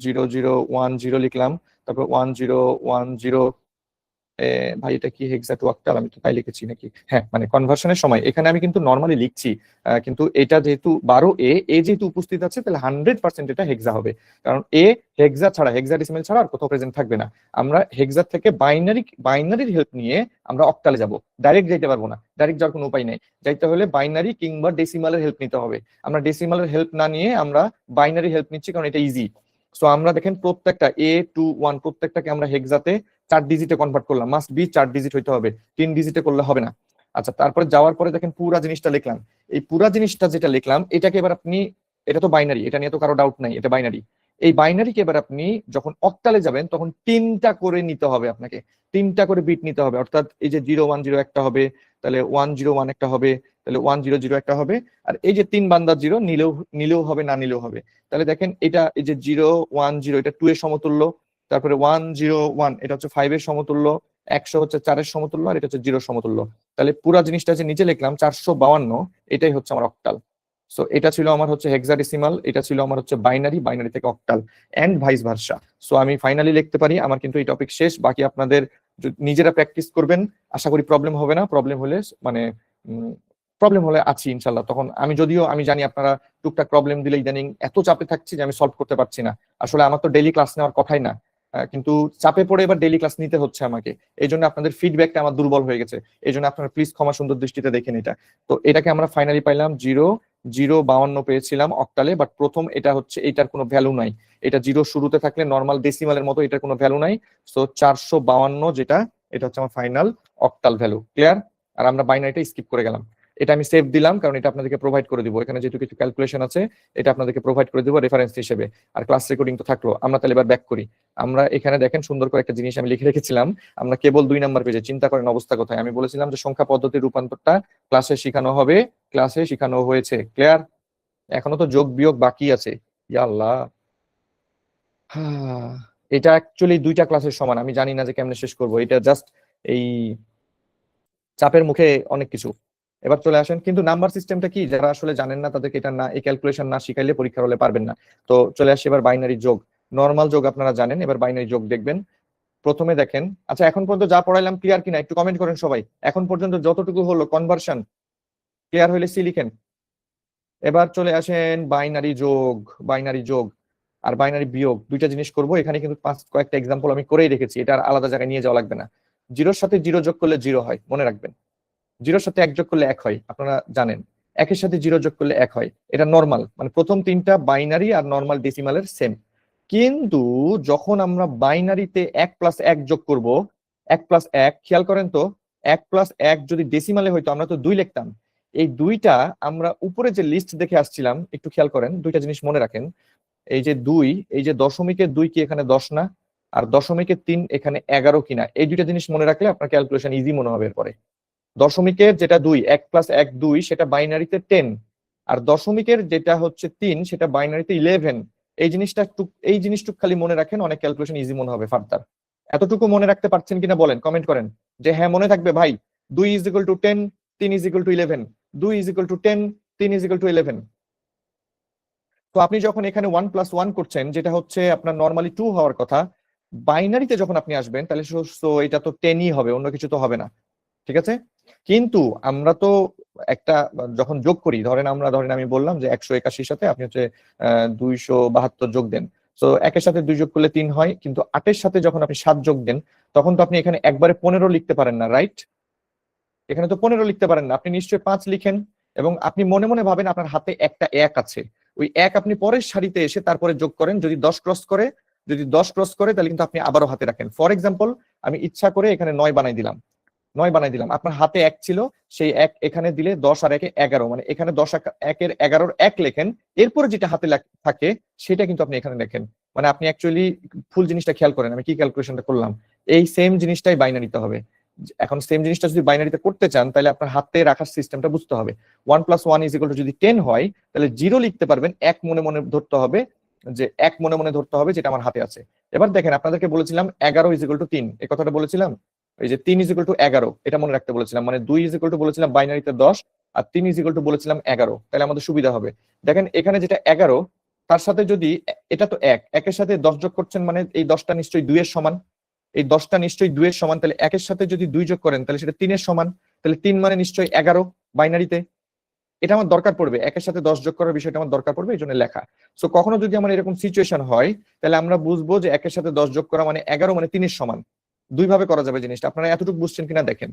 0 0 1 0 লিখলাম, তারপর 1 0 1 0। ভাই এটা কি হেক্সা টু অক্টাল? আমি তো তাই লিখেছি নাকি? হ্যাঁ, মানে কনভার্সনের সময় এখানে আমি কিন্তু নর্মালি লিখছি, কিন্তু এটা যেহেতু 12A, এ যেহেতু উপস্থিত আছে, তাহলে 100% এটা হেক্সা হবে। কারণ এ হেক্সা ছাড়া, হেক্সাডেসিমাল ছাড়া আর কোথাও প্রেজেন্ট থাকবে না। আমরা হেক্সা থেকে বাইনারির হেল্প নিয়ে আমরা অক্টালে যাব, ডাইরেক্ট যাইতে পারবো না, ডাইরেক্ট যাওয়ার কোনো উপায় নেই। যাইতে হলে বাইনারি কিংবা ডেসিমালের হেল্প নিতে হবে। আমরা ডেসিমালের হেল্প না নিয়ে আমরা বাইনারি হেল্প নিচ্ছি, কারণ এটা ইজি। সো আমরা দেখেন প্রত্যেকটা A 2 1 প্রত্যেকটাকে আমরা হেক্সাতে 4 ডিজিটে কনভার্ট করলাম, মাস্ট বি 4 ডিজিট হইতে হবে, 3 ডিজিটে করলে হবে না। আচ্ছা, তারপরে যাওয়ার পরে দেখেন পুরা জিনিসটা লিখলাম। এই পুরা জিনিসটা যেটা লিখলাম, এটাকে এবার আপনি, এটা তো বাইনারি, এটা নিয়ে তো কারো ডাউট নাই, এটা বাইনারি। এই বাইনারিকে এবার আপনি যখন অক্টালে যাবেন, তখন 3টা করে নিতে হবে আপনাকে, 3টা করে বিট নিতে হবে। অর্থাৎ এই যে 0 1 0 একটা হবে, তাহলে 1 0 1 একটা হবে, তাহলে 1 0 0 একটা হবে, আর এই যে 3 বান্দার 0 নিলেও হবে, না নিলেও হবে। তাহলে দেখেন এটা এই যে 0 1 0 এটা 2 এর সমতুল্য, তারপরে 1 0 1 এটা হচ্ছে 5 এর সমতুল্য, 100 হচ্ছে 4 এর সমতুল্য, আর এটা হচ্ছে 0 সমতুল্য। তাহলে পুরো জিনিসটা যে নিচে লিখলাম 452, এটাই হচ্ছে আমার অক্টাল। সো এটা ছিল আমার হচ্ছে হেক্সাডেসিমাল, এটা ছিল আমার হচ্ছে বাইনারি, বাইনারি থেকে octal and vice versa. So আমি ফাইনালি লিখতে পারি, আমার কিন্তু এই টপিক শেষ। বাকি আপনাদের নিজেরা প্র্যাকটিস করবেন, আশা করি প্রবলেম হবে না। প্রবলেম হলে মানে প্রবলেম হলে আছি ইনশাল্লাহ। তখন আমি যদিও আমি জানি আপনারা টুকটাক প্রবলেম দিলে ইদানিং এত চাপে থাকছি যে আমি সলভ করতে পারছি না। আসলে আমার তো ডেইলি ক্লাস নেওয়ার কথাই না, কিন্তু চাপে পড়ে এবার ডেইলি ক্লাস নিতে হচ্ছে আমাকে। এই জন্য আপনাদের ফিডব্যাকটা আমার দুর্বল হয়ে গেছে। এই জন্য আপনারা প্লিজ ক্ষমা সুন্দর দৃষ্টিতে দেখেন এটা। তো এটাকে আমরা ফাইনালি পাইলাম 0 0 52 পেয়েছিলাম অক্টালে, বাট প্রথম এটা হচ্ছে এটার কোনো ভ্যালু নাই। এটা 0 শুরুতে থাকলে নর্মাল ডেসিমালের মতো এটার কোনো ভ্যালু নাই। সো 452 যেটা, এটা হচ্ছে আমার ফাইনাল অক্টাল ভ্যালু। ক্লিয়ার? আর আমরা বাইনারিটা স্কিপ করে গেলাম। এটা আমি সেভ দিলাম কারণ এটা আপনাদেরকে প্রোভাইড করে দিব। এখানে যেহেতু কিছু ক্যালকুলেশন আছে, এটা আপনাদেরকে প্রোভাইড করে দিব রেফারেন্স হিসেবে। আর ক্লাস রেকর্ডিং তো থাকলো। আমরা তাহলে এবার ব্যাক করি। আমরা এখানে দেখেন সুন্দর করে একটা জিনিস আমি লিখে রেখেছিলাম। আমরা কেবল 2 নাম্বার পেজে, চিন্তা করেন অবস্থা কোথায়। আমি বলেছিলাম যে সংখ্যা পদ্ধতির রূপান্তরটা ক্লাসে শেখানো হবে, ক্লাসে শেখানো হয়েছে। ক্লিয়ার? এখনো তো যোগ বিয়োগ বাকি আছে। ইয়া আল্লাহ, এটা অ্যাকচুয়ালি 2টা ক্লাসের সমান। আমি জানি না যে কেমনে শেষ করব এটা, জাস্ট এই চাপের মুখে অনেক কিছু। এবার চলে আসেন, কিন্তু নাম্বার সিস্টেমটা কি যারা আসলে জানেন না তাদেরকে এটা না, এই ক্যালকুলেশন না শিখাইলে পরীক্ষার হলে পারবেন না। তো চলে আসে এবার বাইনারি যোগ। নরমাল যোগ আপনারা জানেন, এবার বাইনারি যোগ দেখবেন। প্রথমে দেখেন, আচ্ছা এখন পর্যন্ত যা পড়াইলাম ক্লিয়ার কিনা একটু কমেন্ট করেন সবাই। এখন পর্যন্ত যতটুকু হলো কনভার্সন ক্লিয়ার হলে সি লিখেন। এবার চলে আসেন বাইনারি যোগ। বাইনারি যোগ আর বাইনারি বিয়োগ 2টা জিনিস করব। এখানে কিন্তু কয়েকটা এক্সাম্পল আমি করেই রেখেছি, এটা আর আলাদা জায়গায় নিয়ে যাওয়া লাগবে না। 0-র সাথে 0 যোগ করলে 0 হয়, মনে রাখবেন। 0-র সাথে 1 যোগ করলে 1 হয়, আপনারা জানেন। 1-এর সাথে 0 যোগ করলে 1 হয়, এটা নর্মাল। মানে প্রথম 3টা বাইনারি আর নর্মাল ডেসিমালের সেম। কিন্তু যখন আমরা বাইনারিতে 1 + 1 যোগ করব, 1 + 1, খেয়াল করেন তো, 1 + 1 যদি ডেসিমালে হইতো আমরা তো 2 লিখতাম। এই 2টা আমরা উপরে যে লিস্ট দেখে আসছিলাম, একটু খেয়াল করেন 2টা জিনিস মনে রাখেন। এই যে 2, এই যে দশমিকের 2 কি এখানে 10 না? আর দশমিকের 3 এখানে 11 কিনা? এই 2টা জিনিস মনে রাখলে আপনার ক্যালকুলেশন ইজি মনে হবে এরপরে। দশমিকের যেটা 2, 1 + 1 2, সেটা বাইনারিতে 10। আর দশমিকের যেটা হচ্ছে 3, সেটা বাইনারিতে 11। এই জিনিসটুক খালি মনে রাখেন, অনেক ক্যালকুলেশন ইজি মনে হবে ফার্দার। এতটুকু মনে রাখতে পারছেন কিনা বলেন, কমেন্ট করেন যে হ্যাঁ মনে থাকবে ভাই। 2 = 10, 3 = 11, 2 = 10, 3 = 11। তো আপনি যখন এখানে 1 + 1 করছেন, যেটা হচ্ছে আপনার নর্মালি 2 হওয়ার কথা, বাইনারিতে যখন আপনি আসবেন তাহলে এটা তো 10ই হবে, অন্য কিছু তো হবে না। ঠিক আছে? কিন্তু আমরা তো একটা যখন যোগ করি, ধরেন আমি বললাম যে 181 সাথে আপনি হচ্ছে 272 যোগ দেন। সো 1-এর সাথে 2 যোগ করলে 3 হয়, কিন্তু 8-এর সাথে যখন আপনি 7 যোগ দেন, তখন তো আপনি এখানে একবারে 15 লিখতে পারেন না, রাইট? এখানে তো 15 লিখতে পারেন না, আপনি নিশ্চয়ই 5 লিখেন। এবং আপনি মনে মনে ভাবেন আপনার হাতে একটা 1 আছে, ওই 1 আপনি পরের সারিতে এসে তারপরে যোগ করেন। যদি 10 ক্রস করে, তাহলে কিন্তু আপনি আবারও হাতে রাখেন। ফর এক্সাম্পল, আমি ইচ্ছা করে এখানে 9 বানাই দিলাম। আপনার হাতে 1 ছিল, সেই 1 এখানে দিলে 10 আর 1 11, মানে এখানে 10 1-এর 11-র 1 লেখেন। এরপরে যেটা হাতে থাকে সেটা কিন্তু আপনি এখানে লেখেন। মানে আপনি অ্যাকচুয়ালি ফুল জিনিসটা খেয়াল করেন আমি কি ক্যালকুলেশনটা করলাম। এই সেম জিনিসটাই বাইনারিতে হবে। এখন সেম জিনিসটা যদি বাইনারিতে করতে চান, তাহলে আপনার হাতে রাখার সিস্টেমটা বুঝতে হবে। 1 + 1 = যদি 10 হয়, তাহলে 0 লিখতে পারবেন, 1 মনে মনে ধরতে হবে, যেটা আমার হাতে আছে। এবার দেখেন, আপনাদেরকে বলেছিলাম 11 = 3, এই কথাটা বলেছিলাম। এই যে 3 = 11, এটা মনে রাখতে বলেছিলাম। মানে 2 বলেছিলাম বাইনারিতে 10, আর 3 বলেছিলাম 11, তাহলে আমাদের সুবিধা হবে। দেখেন এখানে যেটা 11, তার সাথে যদি এটা তো 1, 1-এর সাথে 10 যোগ করছেন, মানে এই 10টা নিশ্চয়ই 2 এর সমান। এই 10টা নিশ্চয়ই 2 এর সমান, তাহলে 1-এর সাথে যদি 2 যোগ করেন তাহলে সেটা 3 এর সমান। তাহলে 3 মানে নিশ্চয়ই 11 বাইনারিতে। এটা আমার দরকার পড়বে, 1-এর সাথে 10 যোগ করার বিষয়টা আমার দরকার পড়বে, এই জন্য লেখা। সো কখনো যদি আমার এরকম সিচুয়েশন হয়, তাহলে আমরা বুঝবো যে 1-এর সাথে 10 যোগ করা মানে 11, মানে 3 এর সমান। দুই ভাবে করা যাবে জিনিসটা, আপনারা এতটুকু বুঝছেন কিনা দেখেন।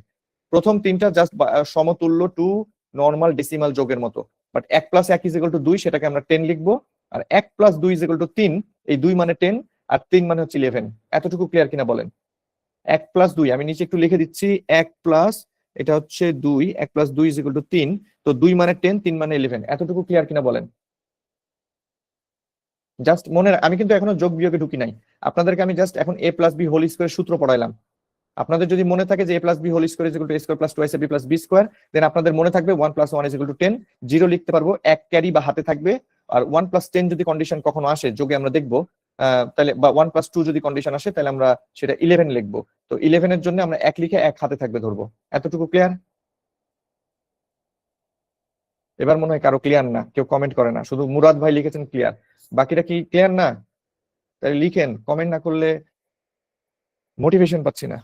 প্রথম 3টা জাস্ট সমতুল্য টু নর্মাল ডেসিমাল যোগের মতো। বাট 1 + 1 = 2, সেটাকে আমরা 10 লিখবো। আর 1 + 2 = 3, এই 2 মানে 10, আর 3 মানে হচ্ছে 11। এতটুকু ক্লিয়ার কিনা বলেন? 1 + 2, আমি নিচে একটু লিখে দিচ্ছি। 1 প্লাস এটা হচ্ছে 2, 1 + 2 = 3, তো 2 মানে 10, 3 মানে 11। এতটুকু ক্লিয়ার কিনা বলেন? জাস্ট আমি কিন্তু এখনো যোগ বিয়োগে ঢুকি নাই। আপনাদেরকে আমি জাস্ট এখন a + b হোল স্কয়ার সূত্র পড়াইলাম। আপনাদের যদি মনে থাকে যে a plus B whole square is equal to a square plus 2ac plus b square, then আপনাদের মনে থাকবে 1 + 1 ইজ ইকুয়াল টু 10, 0 লিখতে পারবো, এক ক্যারি বা হাতে থাকবে। আর 1 + 10 যদি কন্ডিশন কখনো আসে যোগে আমরা দেখবো, তাহলে বা 1 + 2 যদি কন্ডিশন আসে তাহলে আমরা সেটা 11 লিখবো। তো 11 এর জন্য আমরা এক লিখে এক হাতে থাকবে ধরবো। এতটুকু ক্লিয়ার? এবার মনে হয় কারো ক্লিয়ার না, কেউ কমেন্ট করে না, শুধু মুরাদ ভাই লিখেছেন ক্লিয়ার। বাকিরা কি ক্লিয়ার না? তাহলে লিখেন, কমেন্ট না করলে মোটিভেশন পাচ্ছি না।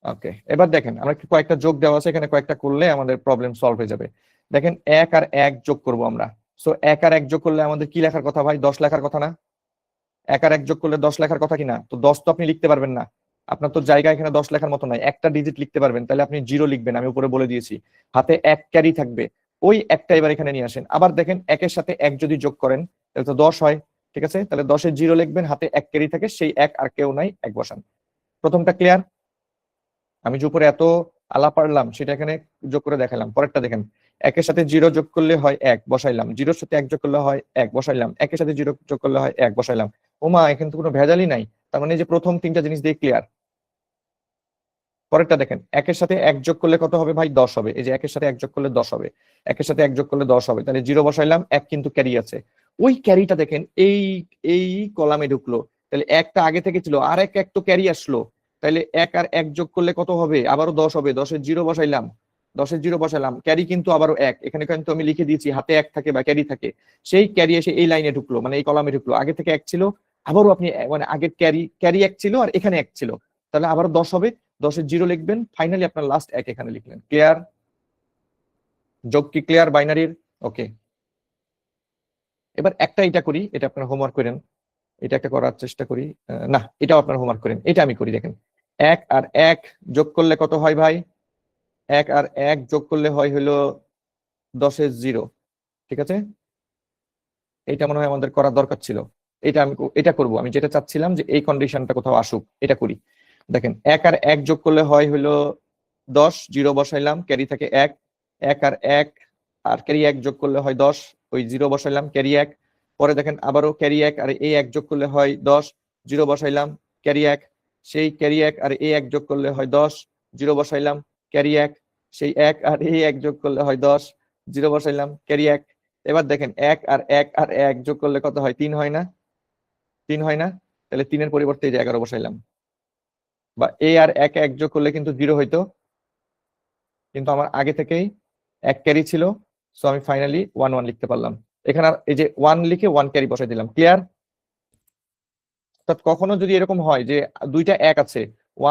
ওকে, এবার দেখেন আমরা কয়েকটা যোগ দেওয়া আছে এখানে, কয়েকটা করলে আমাদের প্রবলেম সলভ হয়ে যাবে। দেখেন 1 আর 1 যোগ করব আমরা। সো 1 আর 1 যোগ করলে আমাদের কি লেখার কথা ভাই? 10 লেখার কথা না? 1 আর 1 যোগ করলে 10 লেখার কথা কিনা? তো 10 তো আপনি লিখতে পারবেন না, আপনার তো জায়গা এখানে 10 লেখার মতো নাই, একটা ডিজিট লিখতে পারবেন, তাহলে আপনি 0 লিখবেন, আমি উপরে বলে দিয়েছি। হাতে 1 ক্যারি থাকবে, ওই একটা এবার এখানে নিয়ে আসেন। আবার দেখেন 1 এর সাথে 1 যদি যোগ করেন তাহলে তো 10 হয়, ঠিক আছে? তাহলে 10 এ 0 লিখবেন, হাতে 1 ক্যারি থাকে, সেই 1 আর কেউ নাই, 1 বসান। প্রথমটা ক্লিয়ার? আমি যে উপরে এত আলাপ পারলাম সেটা এখানে যোগ করে দেখালাম। পরেরটা দেখেন, 1 এর সাথে 0 যোগ করলে হয় 1, বসাইলাম। 0 এর সাথে 1 যোগ করলে হয় 1, বসাইলাম। 1 এর সাথে 0 যোগ করলে হয় 1, বসাইলাম। ওমা, এখানে তো কোনো ভেজালই নাই, তার মানে যে প্রথম তিনটা জিনিস দিয়ে ক্লিয়ার। পরেরটা দেখেন, 1 এর সাথে 1 যোগ করলে কত হবে ভাই? 10 হবে। এই যে 1 এর সাথে 1 যোগ করলে 10 হবে, 1 এর সাথে 1 যোগ করলে 10 হবে, তাহলে 0 বসাইলাম, 1 কিন্তু ক্যারি আছে, ওই ক্যারিটা দেখেন এই এই কলামে ঢুকলো, তাহলে একটা আগে থেকে ছিল, আর এক তো ক্যারি আসলো, তাহলে 1 আর 1 যোগ করলে কত হবে? আবারও 10 হবে। 10 এর 0 বসাইলাম, 10 এর 0 বসাইলাম, ক্যারি কিন্তু আবারও 1, এখানে কিন্তু আমি লিখে দিয়েছি হাতে 1 থাকে বা ক্যারি থাকে, সেই ক্যারি এসে এই লাইনে ঢুকলো, মানে এই কলামে ঢুকলো। আগে থেকে 1 ছিল, আবারও আপনি মানে আগের ক্যারি 1 ছিল আর এখানে 1 ছিল, তাহলে আবারও 10 হবে। 10 এর 0 লিখবেন, ফাইনালি আপনার লাস্ট 1 এখানে লিখলেন। ক্লিয়ার? যোগ কি ক্লিয়ার বাইনারির? ওকে, এবার একটা এটা করি, এটা আপনার হোমওয়ার্ক করেন, এটা একটা করার চেষ্টা করি। না, এটাও আপনার হোমওয়ার্ক করেন, এটা আমি করি। দেখেন 1 আর 1 যোগ করলে কত হয় ভাই? 1 আর 1 যোগ করলে হয় হলো 10 এর 0, ঠিক আছে? এটা মনে হয় আমাদের করার দরকার ছিল। এটা করব, আমি যেটা চাচ্ছিলাম যে এই কন্ডিশনটা কোথাও আসুক, এটা করি। দেখেন 1 আর 1 যোগ করলে হয় হলো 10, 0 বসাইলাম, ক্যারি থাকে 1, 1 আর 1 আর ক্যারি 1 যোগ করলে হয় 10, ওই 0 বসাইলাম, ক্যারি 1। পরে দেখেন আবারও ক্যারি 1 আর এই 1 যোগ করলে হয় 10, 0 বসাইলাম, ক্যারি 1। সেই ক্যারি 1 আর এই 1 যোগ করলে হয় 10, 0 বসাইলাম, ক্যারি 1। সেই 1 আর এই 1 যোগ করলে হয় 10, 0 বসাইলাম, ক্যারি 1। এবার দেখেন 1 আর 1 আর 1 যোগ করলে কত হয়? 3 হয় না? 3 হয় না? তাহলে 3 এর পরিবর্তে এই যে 11 বসাইলাম। বা এ আর 1 1 যোগ করলে কিন্তু 0 হইতো, কিন্তু আমার আগে থেকেই 1 ক্যারি ছিল, সো আমি ফাইনালি 1 1 লিখতে পারলাম। এখানে এই যে 1 লিখে 1 ক্যারি বসাই দিলাম। ক্লিয়ার? কখনো যদি এরকম হয় যে দুইটা 1 আছে,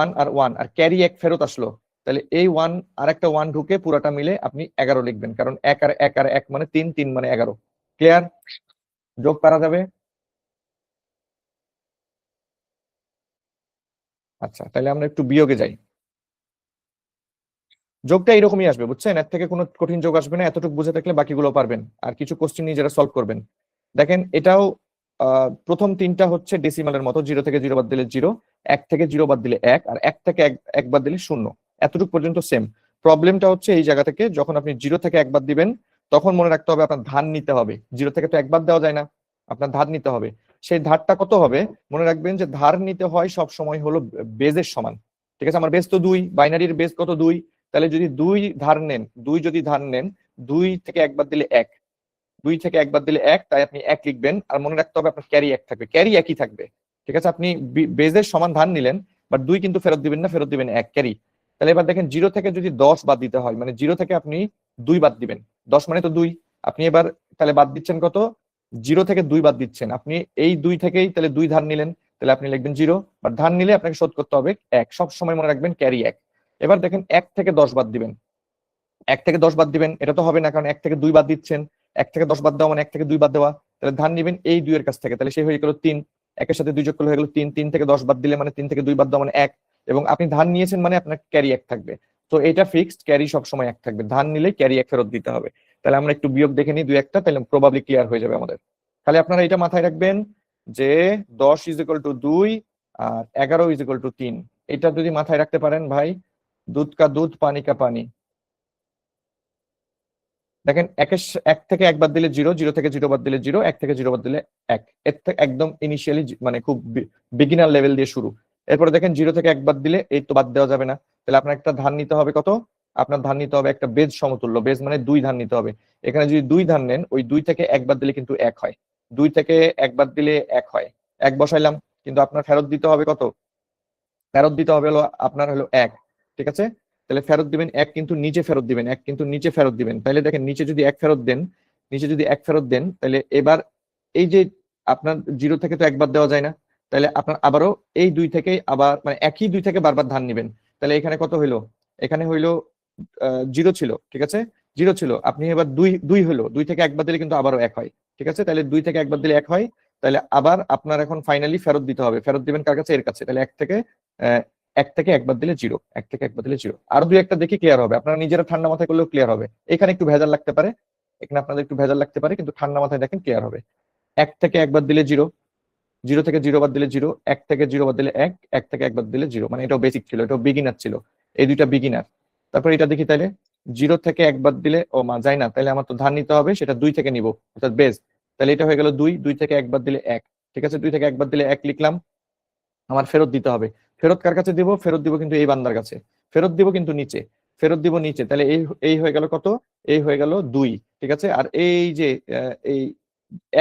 1 আর 1 আর ক্যারি 1 ফেরত আসলো, তাহলে এই 1 আর একটা 1 ঢুকে পুরাটা মিলে আপনি 11 লিখবেন, কারণ 1 আর 1 আর 1 মানে 3, 3 মানে 11। ক্লিয়ার? যোগ করা যাবে? আচ্ছা, তাহলে আমরা একটু বিয়োগে যাই। যোগটা এরকমই আসবে, বুঝছেন? এর থেকে কোনো কঠিন যোগ আসবে না, এতটুকু বুঝে থাকলে বাকিগুলো পারবেন। আর কিছু কোশ্চেন নিজেরা সলভ করবেন। দেখেন এটাও প্রথম তিনটা হচ্ছে ডেসিমালের মতো, 0 থেকে 0 বাদ দিলে 0, 1 থেকে 0 বাদ দিলে 1, আর 1 থেকে 1 বাদ দিলে 0। এতটুকু পর্যন্ত সেম। প্রবলেমটা হচ্ছে এই জায়গা থেকে, যখন আপনি 0 থেকে 1 বাদ দিবেন তখন মনে রাখতে হবে আপনার ধার নিতে হবে। 0 থেকে তো 1 বাদ দেওয়া যায় না, আপনার ধার নিতে হবে। সেই ধারটা কত হবে? মনে রাখবেন যে ধার নিতে হয় সব সময় হলো বেজের সমান, ঠিক আছে? আমার বেজ তো 2, বাইনারির বেজ কত? 2। তাহলে যদি 2 ধার নেন, 2 যদি ধার নেন, 2 থেকে 1 বাদ দিলে 1, 2 থেকে 1 বাদ দিলে 1, তাই আপনি 1 লিখবেন। আর মনে রাখতে হবে আপনার ক্যারি 1 থাকবে, ক্যারি একই থাকবে, ঠিক আছে? আপনি বেজের সমান ধার নিলেন, বাট 2 কিন্তু ফেরত দিবেন না, ফেরত দিবেন 1 ক্যারি। তাহলে এবার দেখেন 0 থেকে যদি 10 বাদ দিতে হয়, মানে 0 থেকে আপনি 2 বাদ দিবেন, 10 মানে তো 2, আপনি এবার তাহলে বাদ দিচ্ছেন কত? 0 থেকে 2 বাদ দিচ্ছেন আপনি, এই 2 থেকেই তাহলে 2 ধার নিলেন, তাহলে আপনি লিখবেন 0, বাট ধার নিলে আপনাকে শোধ করতে হবে 1, সব সময় মনে রাখবেন ক্যারি 1। এবার দেখেন 1 থেকে 10 বাদ দিবেন, 1 থেকে 10 বাদ দিবেন, এটা তো হবে না, কারণ 1 থেকে 2 বাদ দিচ্ছেন। 1 থেকে 10 বাদ দেওয়া মানে 1 থেকে 2 বাদ দেওয়া, তাহলে ধার নিবেন এই 2 এর কাছ থেকে, তাহলে সে হয়ে গেল 3। 1 এর সাথে 2 যোগ করলে হয়ে গেল 3, 3 থেকে 10 বাদ দিলে মানে 3 থেকে 2 বাদ দেওয়া মানে 1, এবং আপনি ধার নিয়েছেন মানে আপনার ক্যারি 1 থাকবে। তো এটা ফিক্সড, ক্যারি সব সময় 1 থাকবে, ধার নিলে ক্যারি 1 ফেরত দিতে হবে। তাহলে আমরা একটু বিয়োগ দেখে নিই 2-1টা, তাহলে প্রবাবলি ক্লিয়ার হয়ে যাবে আমাদের। তাহলে আপনারা এটা মাথায় রাখবেন যে 10 = 2 আর 11 = 3। এটা যদি মাথায় রাখতে পারেন ভাই, দুধ কা দুধ পানি কা পানি। দেখেন 1 থেকে 1 বাদ দিলে 0, 0 থেকে 0 বাদ দিলে 0, 1 থেকে 0 বাদ দিলে 1। এর থেকে একদম ইনিশিয়ালি মানে খুব বিগিনার লেভেল দিয়ে শুরু। এরপরে দেখেন 0 থেকে 1 বাদ দিলে এই তো বাদ দেওয়া যাবে না, তাহলে আপনার একটা ধান নিতে হবে কত, আপনার ধান নিতে হবে একটা বেজ সমতুল্য, বেজ মানে 2 ধান নিতে হবে। এখানে যদি 2 ধান নেন, ওই 2 থেকে 1 বাদ দিলে কিন্তু 1 হয়, 2 থেকে 1 বাদ দিলে 1 হয়, 1 বসাইলাম, কিন্তু আপনার ফেরত দিতে হবে কত, ফেরত দিতে হবে হলো আপনার হলো 1, ঠিক আছে। তাহলে ফেরত দিবেন 1, কিন্তু নিচে ফেরত দিবেন 1, কিন্তু নিচে ফেরত দিবেন। তাহলে দেখেন নিচে যদি 1 ফেরত দেন, নিচে যদি 1 ফেরত দেন, তাহলে এবার এই যে আপনার 0 থেকে তো 1 বাদ দেওয়া যায় না, তাহলে আপনার আবারও এই 2 থেকে আবার মানে একই 2 থেকে বারবার ধান নিবেন। তাহলে এখানে কত হইলো, এখানে হইলো 0 ছিল, ঠিক আছে, 0 ছিল, আপনি এবার 2 হলো, 2 থেকে 1 বাদ দিলে কিন্তু আবারও 1 হয়, ঠিক আছে। তাহলে 2 থেকে 1 বাদ দিলে 1 হয়, তাহলে আবার আপনার এখন ফাইনালি ফেরত দিতে হবে, ফেরত দিবেন কার কাছে, এর কাছে। তাহলে 1 থেকে 1 বাদ দিলে 0, 1 থেকে 1 বাদ দিলে 0। আর 2-1টা দেখি ক্লিয়ার হবে, আপনারা নিজেরা ঠান্ডা মাথায় করলেও ক্লিয়ার হবে। এখানে একটু ভেজাল লাগতে পারে, এখানে আপনাদের একটু ভেজাল লাগতে পারে, কিন্তু ঠান্ডা মাথায় দেখেন ক্লিয়ার হবে। 1 থেকে 1 বাদ দিলে 0, 0 থেকে 0 বাদ দিলে 0, 1 থেকে 0 বাদ দিলে 1, 1 থেকে 1 বাদ দিলে 0, মানে এটাও বেসিক ছিল, এটাও বিগিনার ছিল, এই দুইটা বিগিনার। তারপর এটা দেখি, তাহলে 0 থেকে 1 বাদ দিলে ও মা যায় না, তাহলে আমার তো ধার নিতে হবে, সেটা 2 থেকে নিব, অর্থাৎ বেস। তাহলে এটা হয়ে গেল 2, 2 থেকে 1 বাদ দিলে 1, ঠিক আছে, 2 থেকে 1 বাদ দিলে 1 লিখলাম। আমার ফেরত দিতে হবে, ফেরত কার কাছে দিব, ফেরত দিব কিন্তু এই বান্দার কাছে, ফেরত দিব কিন্তু নিচে, ফেরত দিব নিচে। তাহলে এই এই হয়ে গেল কত, এই হয়ে গেল 2, ঠিক আছে। আর এই যে এই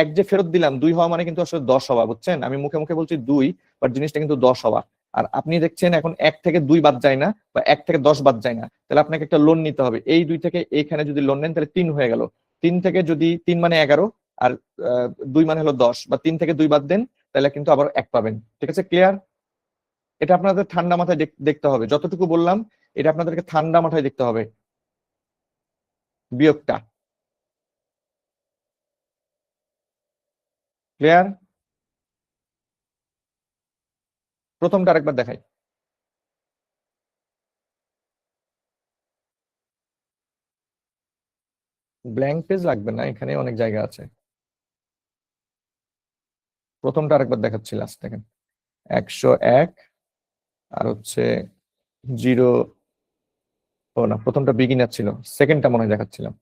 1 যে ফেরত দিলাম, 2 হওয়া মানে কিন্তু আসলে 10 হওয়া, বুঝছেন, আমি মুখে মুখে বলছি 2, বাট জিনিসটা কিন্তু 10 হওয়া। আর আপনি দেখছেন এখন 1 থেকে 2 বাদ যায় না, বা 1 থেকে 10 বাদ যায় না, তাহলে আপনাকে একটা লোন নিতে হবে। এই 2 থেকে এইখানে যদি লোন নেন, তাহলে 3 হয়ে গেল, 3 থেকে যদি 3 মানে 11, আর 2 মানে হলো 10, বা 3 থেকে 2 বাদ দেন, তাহলে কিন্তু আবার 1 পাবেন, ঠিক আছে, ক্লিয়ার। এটা আপনাদের ঠান্ডা মাথায় দেখতে হবে, যতটুকু বললাম এটা আপনাদেরকে ঠান্ডা মাথায় দেখতে হবে, বিয়োগটা, ক্লিয়ার। প্রথমটা আরেকবার দেখাই। ব্ল্যাঙ্ক পেজ লাগবে না, এখানে অনেক জায়গা আছে। প্রথমটা আরেকবার দেখাচ্ছি, লাস্ট দেখেন, 101, আর হচ্ছে 0, ও না, প্রথমটা বিগিনার ছিল, সেকেন্ডটা মনে হয় দেখাচ্ছিলাম।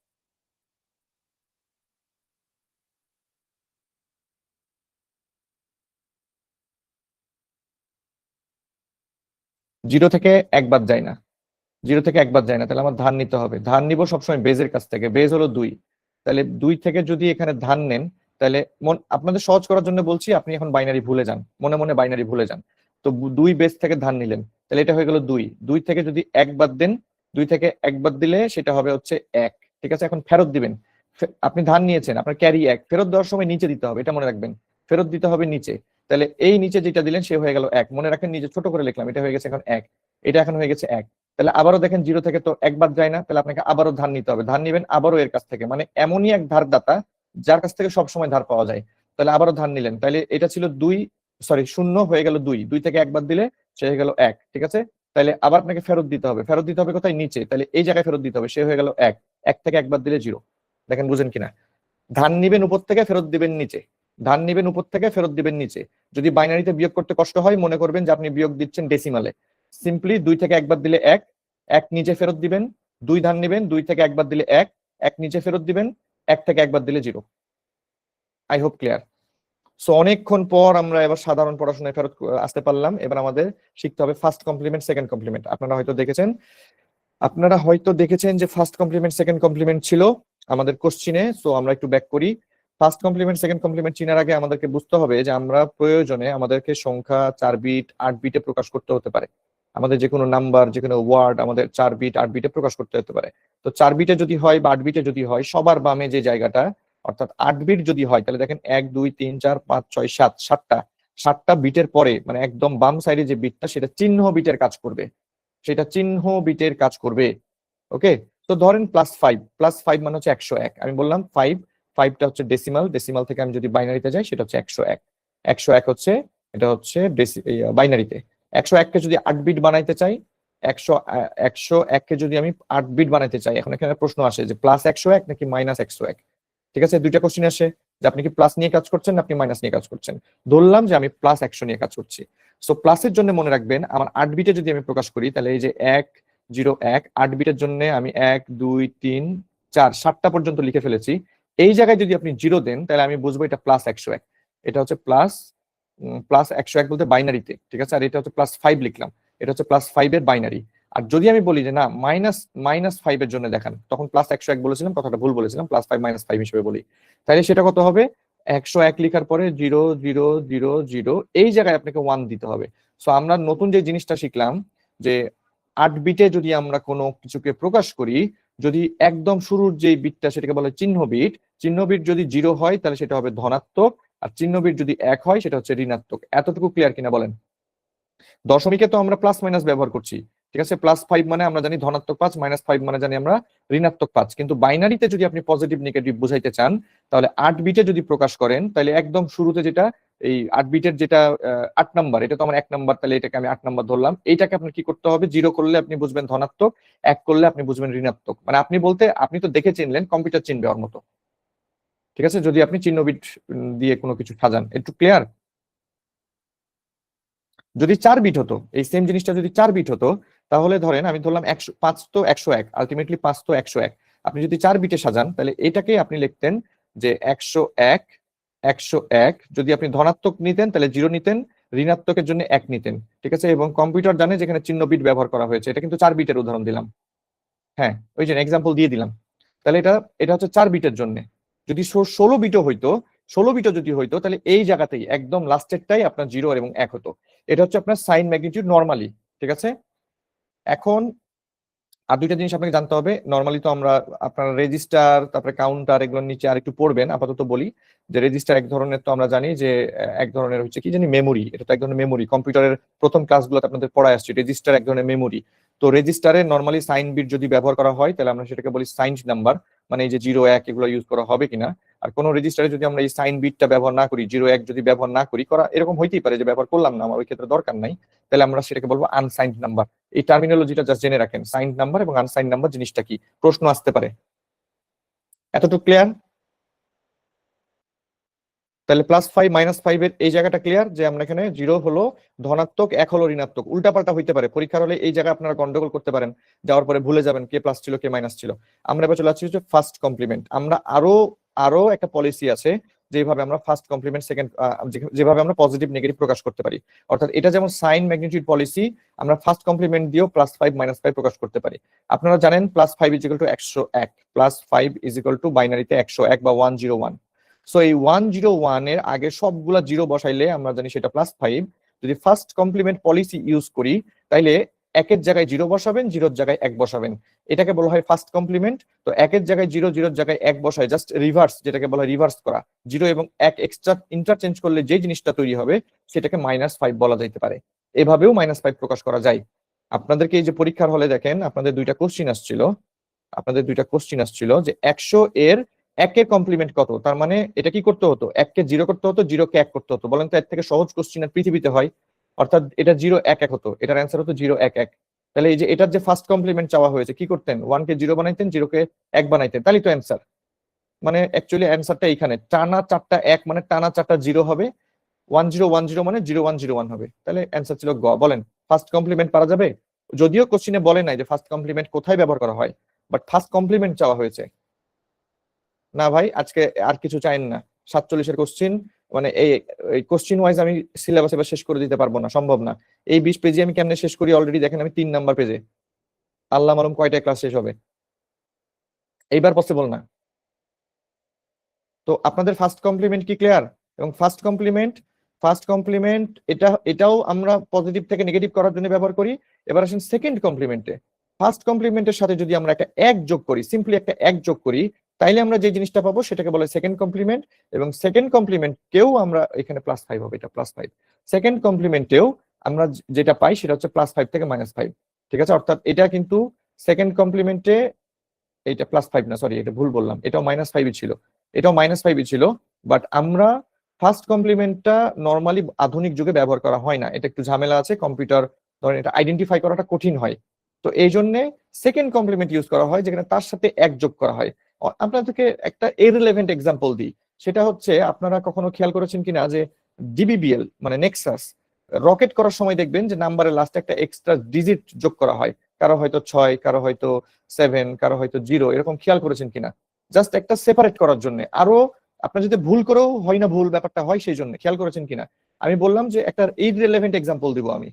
জিরো থেকে 1 বাদ যায় না, 0 থেকে 1 বাদ যায় না, তাহলে আমার ধার নিতে হবে, ধার নিব সবসময় বেজের কাছ থেকে, বেজ হলো 2। তাহলে 2 থেকে যদি এখানে ধার নেন, তাহলে আপনাদের সহজ করার জন্য বলছি, আপনি এখন বাইনারি ভুলে যান, মনে মনে বাইনারি ভুলে যান। তো 2 বেজ থেকে ধার নিলেন, তাহলে এটা হয়ে গেল 2, 2 থেকে যদি 1 বাদ দেন, 2 থেকে 1 বাদ দিলে সেটা হবে হচ্ছে 1, ঠিক আছে। এখন ফেরত দিবেন, আপনি ধার নিয়েছেন, আপনার ক্যারি 1, ফেরত দেওয়ার সময় নিচে দিতে হবে, এটা মনে রাখবেন, ফেরত দিতে হবে নিচে। তাহলে এই নিচে যেটা দিলেন সে হয়ে গেল 1, মনে রাখেন, নিজে ছোট করে লিখলাম, এটা হয়ে গেছে এখন 1, এটা এখন হয়ে গেছে 1। তাহলে আবারও দেখেন 0 থেকে তো 1 বাদ যায় না, তাহলে আপনাকে আবারও ধার নিতে হবে, ধার নিবেন আবারও এর কাছ থেকে, মানে এমনই এক ধারদাতা যার কাছ থেকে সবসময় ধার পাওয়া যায়। তাহলে আবারও ধার নিলেন, তাহলে এটা ছিল 2, সরি 0 হয়ে গেল 2, 2 থেকে 1 বাদ দিলে সে হয়ে গেল 1, ঠিক আছে। তাহলে আবার আপনাকে ফেরত দিতে হবে, ফেরত দিতে হবে কোথায়, নিচে, তাহলে এই জায়গায় ফেরত দিতে হবে, সে হয়ে গেল 1, 1 থেকে 1 বাদ দিলে 0। দেখেন বুঝেন কিনা, ধান নিবেন উপর থেকে, ফেরত দিবেন নিচে, ধান নিবেন উপর থেকে, ফেরত দিবেন নিচে। যদি বাইনারিতে বিয়োগ করতে কষ্ট হয়, মনে করবেন যে আপনি বিয়োগ দিচ্ছেন ডেসিমালে, সিম্পলি 2 থেকে 1 বাদ দিলে 1, 1 নিচে ফেরত দিবেন, 2 ধান নিবেন, 2 থেকে 1 বাদ দিলে 1, 1 নিচে ফেরত দিবেন, 1 থেকে 1 বাদ দিলে 0। I hope clear. সো অনেকক্ষণ পর আমরা এবার সাধারণ পড়াশোনায় ফেরত আসতে পারলাম। এবার আমাদের শিখতে হবে ফার্স্ট কমপ্লিমেন্ট, সেকেন্ড কমপ্লিমেন্ট। আপনারা হয়তো দেখেছেন যে ফার্স্ট কমপ্লিমেন্ট, সেকেন্ড কমপ্লিমেন্ট ছিল আমাদের কোশ্চিনে। সো আমরা একটু ব্যাক করি। ফার্স্ট কমপ্লিমেন্ট, সেকেন্ড কমপ্লিমেন্ট চিনার আগে আমাদেরকে বুঝতে হবে যে আমরা প্রয়োজনে আমাদেরকে সংখ্যা 4 বিট 8 বিটে প্রকাশ করতে হতে পারে। আমাদের যে কোনো নাম্বার, যে কোনো ওয়ার্ড আমাদের 4 বিট 8 বিটে প্রকাশ করতে হতে পারে। তো 4 বিটে যদি হয় বা 8 বিটে যদি হয়, সবার বামে যে জায়গাটা, অর্থাৎ 8 বিট যদি হয়, তাহলে দেখেন 1 2 3 4 5 6 7, 7টা বিটের পরে, মানে একদম বাম সাইডে যে বিটটা, সেটা চিহ্ন বিটের কাজ করবে, সেটা চিহ্ন বিটের কাজ করবে। ওকে, তো ধরেন +5, +5 মানে হচ্ছে 101। আমি বললাম 5, 5টা হচ্ছে ডেসিমাল, ডেসিমাল থেকে আমি যদি বাইনারিতে যাই, সেটা হচ্ছে 101, 101 হচ্ছে, এটা হচ্ছে বাইনারিতে। 101 কে যদি 8 বিট বানাইতে চাই, 101 কে যদি আমি 8 বিট বানাইতে চাই, এখন এখানে প্রশ্ন আসে যে +101 নাকি -101। ঠিক আছে, দুইটা কোশ্চেন আসে যে আপনি কি প্লাস নিয়ে কাজ করছেন না আপনি মাইনাস নিয়ে কাজ করছেন। ধরলাম যে আমি +100 নিয়ে কাজ করছি। সো প্লাসের জন্য মনে রাখবেন, আমার 8 বিটে যদি আমি প্রকাশ করি, তাহলে এই যে 1 0 1, 8 বিটের জন্য আমি 1 2 3 4 7টা পর্যন্ত লিখে ফেলেছি। এই জায়গায় যদি আপনি 0 দেন, তাহলে আমি বুঝবো এটা +101, এটা হচ্ছে +101 বলতে বাইনারিতে, ঠিক আছে, আর এটা হচ্ছে +5 লিখলাম, এটা হচ্ছে +5 এর বাইনারি। আর যদি আমি বলি যে না -5 এর জন্য দেখান, তখন +101 বলেছিলাম, কথাটা ভুল বলেছিলাম, +5 -5 হিসেবে বলি, তাহলে সেটা কত হবে? 101 লিখার পরে 0 0 0 0 এই জায়গায় আপনাকে 1 দিতে হবে। সো আমরা নতুন যে জিনিসটা শিখলাম যে 8 বিটে যদি আমরা কোনো কিছুকে প্রকাশ করি, যদি একদম শুরুর যে বিটটা সেটাকে বলে চিহ্ন বিট, চিহ্ন বিট যদি 0 হয় তাহলে সেটা হবে ধনাত্মক, আর চিহ্ন বিট যদি 1 হয় সেটা হচ্ছে ঋণাত্মক। এতটুকু ক্লিয়ার কিনা বলেন? দশমিকে তো আমরা প্লাস মাইনাস ব্যবহার করছি, ঠিক আছে, +5 মানে আমরা জানি ধনাত্মক 5, -5 মানে জানি আমরা ঋণাত্মক 5, কিন্তু বাইনারিতে যদি আপনি পজিটিভ নেগেটিভ বুঝাইতে চান তাহলে 8 বিটে যদি প্রকাশ করেন তাহলে একদম শুরুতে যেটা এই 8 বিটের যেটা 8 নাম্বার, এটা তো আমার 1 নাম্বার, তাহলে এটাকে আমি 8 নাম্বার ধরলাম। এইটাকে আপনার কি করতে হবে? 0 করলে আপনি বুঝবেন ধনাত্মক, 1 করলে আপনি বুঝবেন ঋণাত্মক। মানে আপনি বলতে আপনি তো দেখে চিনলেন, কম্পিউটার চিনবে ওর মতো, ঠিক আছে, যদি আপনি চিহ্ন বিট দিয়ে কোনো কিছু সাজান। একটু ক্লিয়ার? যদি 4 বিট হতো, এই সেম জিনিসটা যদি 4 বিট হতো, তাহলে ধরেন আমি ধরলাম 5 তো 101, আলটিমেটলি 5 তো 101, আপনি যদি 4 বিটে সাজান তাহলে এটাকে আপনি লিখতেন যে 101 101, যদি আপনি ধনাত্মক নিতেন তাহলে 0 নিতেন, ঋণাত্মকের জন্য 1 নিতেন, ঠিক আছে, এবং কম্পিউটার জানে যেখানে চিহ্ন বিট ব্যবহার করা হয়েছে, এটা কিন্তু 4 বিটের উদাহরণ দিলাম, হ্যাঁ ওই যে এক্সাম্পল দিয়ে দিলাম। তাহলে এটা এটা হচ্ছে 4 বিটের জন্য। যদি 16 বিটও হইতো, 16 বিটও যদি হইতো তাহলে এই জায়গাতেই একদম লাস্টেরটাই আপনার 0 এবং 1 হতো। এটা হচ্ছে আপনার সাইন ম্যাগনিটিউড নরমালি, ঠিক আছে। এখন আর দুইটা জিনিস আপনাকে জানতে হবে। নরমালি তো আমরা আপনার রেজিস্টার তারপরে কাউন্টার এগুলোর নিচে আর একটু পড়বেন, আপাতত বলি যে রেজিস্টার এক ধরনের, তো আমরা জানি যে এক ধরনের হচ্ছে কি জানি মেমোরি, এটা তো এক ধরনের মেমোরি, কম্পিউটারের প্রথম ক্লাসগুলোতে আপনাদের পড়ায় আসছে রেজিস্টার এক ধরনের মেমোরি। তো রেজিস্টারে নরমালি সাইন বিট যদি ব্যবহার করা হয় তাহলে আমরা সেটাকে বলি সাইন্ড নাম্বার, মানে এই যে 0 1 এগুলো ইউজ করা হবে কিনা। আর কোন রেজিস্টারে যদি আমরা এই সাইন বিটটা ব্যবহার না করি, 0 1 যদি ব্যবহার না করি, করা এরকম হইতেই পারে যে ব্যবহার করলাম না, আমার ওই ক্ষেত্রে দরকার নাই, তাহলে আমরা সেটাকে বলবো আনসাইন্ড নাম্বার। এই টার্মিনোলজিটা জাস্ট জেনে রাখেন, সাইন্ড নাম্বার এবং আনসাইন্ড নাম্বার জিনিসটা কি, প্রশ্ন আসতে পারে। এতটুকু ক্লিয়ার? তাহলে +5 -5 এর এই জায়গাটা ক্লিয়ার, যে আমরা এখানে 0 হলো ধনাত্মক, 1 হলো ঋণাত্মক, উল্টাপাল্টা হইতে পারে পরীক্ষার হলে, এই জায়গায় আপনারা গন্ডগোল করতে পারেন, যাওয়ার পরে ভুলে যাবেন কে প্লাস ছিল কে মাইনাস ছিল। আমরা এবার চলে আসছি হচ্ছে ফার্স্ট কমপ্লিমেন্ট। আমরা আরো একটা পলিসি আছে যেভাবে আমরা ফার্স্ট কমপ্লিমেন্ট, সেকেন্ড, যেভাবে আমরা পজিটিভ নেগেটিভ প্রকাশ করতে পারি। অর্থাৎ এটা যেমন সাইন ম্যাগনিটিউড পলিসি, আমরা ফার্স্ট কমপ্লিমেন্ট দিয়েও +5 -5 প্রকাশ করতে পারি। আপনারা জানেন +5 = 101, +5 = বাইনারিতে 101 বা 101। সো এই 101 এর আগে সবগুলা 0 বসাইলে আমরা জানি সেটা +5। যদি ফার্স্ট কমপ্লিমেন্ট পলিসি ইউজ করি তাইলে 1 এর জায়গায় 0 বসাবেন, 0 এর জায়গায় 1 বসাবেন, এটাকে বলা হয় ফার্স্ট কমপ্লিমেন্ট। তো 1 এর জায়গায় 0, 0 এর জায়গায় 1 বসায় জাস্ট রিভার্স, যেটাকে বলা হয় রিভার্স করা, 0 এবং 1 এক্সট্রা ইন্টারচেঞ্জ করলে যে জিনিসটা তৈরি হবে সেটাকে -5 বলা যাইতে পারে। এভাবেও -5 প্রকাশ করা যায়। আপনাদেরকে এই যে পরীক্ষার হলে দেখেন আপনাদের দুইটা কোশ্চিন আসছিল যে 100 এর 1 এর কমপ্লিমেন্ট কত, তার মানে এটা কি করতে হতো, 1 কে 0 করতে হতো, 0 কে 1 করতে হতো। বলেন তো এর থেকে সহজ কোশ্চিন আর পৃথিবীতে হয়? অর্থাৎ এটা 0 1 1 হতো, এটার অ্যান্সার হতো 0 1 1। তাহলে এই যে এটার যে ফার্স্ট কমপ্লিমেন্ট চাওয়া হয়েছে, কি করতেন, 1 কে 0 বানাইতেন, 0 কে 1 বানাইতেন, তাহলেই তো অ্যান্সার। মানে অ্যাকচুয়ালি অ্যান্সারটা এইখানে টানা 4টা 1 মানে টানা 4টা 0 হবে, 1 0 1 0 মানে 0 1 0 1 হবে, তাহলে অ্যান্সার ছিল গ। বলেন ফার্স্ট কমপ্লিমেন্ট পারা যাবে? যদিও কোশ্চিনে বলে নাই যে ফার্স্ট কমপ্লিমেন্ট কোথায় ব্যবহার করা হয়, বাট ফার্স্ট কমপ্লিমেন্ট চাওয়া হয়েছে। না ভাই আজকে আর কিছু চাইন না, 47 এর কোশ্চিন, মানে এই কোশ্চিন ওয়াইজ আমি সিলেবাস এবার শেষ করে দিতে পারবো না, সম্ভব না। এই 20 পেজে আমি কেমনে শেষ করি, অলরেডি দেখেন আমি 3 নাম্বার পেজে, আল্লাহ মালুম কয়টা ক্লাস শেষ হবে, এইবার পসিবল না। তো আপনাদের ফার্স্ট কমপ্লিমেন্ট কি ক্লিয়ার? এবং ফার্স্ট কমপ্লিমেন্ট এটাও আমরা পজিটিভ থেকে নেগেটিভ করার জন্য ব্যবহার করি। এবার আসেন সেকেন্ড কমপ্লিমেন্টে। ফার্স্ট কমপ্লিমেন্টের সাথে যদি আমরা একটা 1 যোগ করি, সিম্পলি একটা 1 যোগ করি, তাইলে আমরা যে জিনিসটা পাবো সেটাকে বলে সেকেন্ড কমপ্লিমেন্ট। এবং সেকেন্ড কমপ্লিমেন্ট কেও আমরা এখানে +5 হবে, এটা +5। সেকেন্ড কমপ্লিমেন্টেও আমরা যেটা পাই সেটা হচ্ছে +5 থেকে -5, ঠিক আছে। অর্থাৎ এটা কিন্তু সেকেন্ড কমপ্লিমেন্টে, এইটা +5 না, সরি এটা ভুল বললাম, এটাও -5 ছিল, এটাও -5 ছিল। বাট আমরা ফার্স্ট কমপ্লিমেন্টটা নরমালি আধুনিক যুগে ব্যবহার করা হয় না, এটা একটু ঝামেলা আছে, কম্পিউটার ধরেন এটা আইডেন্টিফাই করাটা কঠিন হয়। তো এই জন্য সেকেন্ড কমপ্লিমেন্ট ইউজ করা হয়, যেখানে তার সাথে 1 যোগ করা হয়। আপনাদেরকে একটা ইররিলেভেন্ট এক্সাম্পল দিই, সেটা হচ্ছে আপনারা কখনো খেয়াল করেছেন কিনা যে ডিবিবিএল মানে নেক্সাস রকেট করার সময় দেখবেন যে নাম্বারের লাস্টে একটা এক্সট্রা ডিজিট যোগ করা হয়, কারো হয়তো 6, কারো হয়তো 7, কারো হয়তো 0, এরকম খেয়াল করেছেন কিনা, জাস্ট একটা সেপারেট করার জন্য। আরো আপনার যদি ভুল করেও হয় না, ভুল ব্যাপারটা হয় সেই জন্য, খেয়াল করেছেন কিনা? আমি বললাম যে একটা ইররিলেভেন্ট এক্সাম্পল দিব আমি।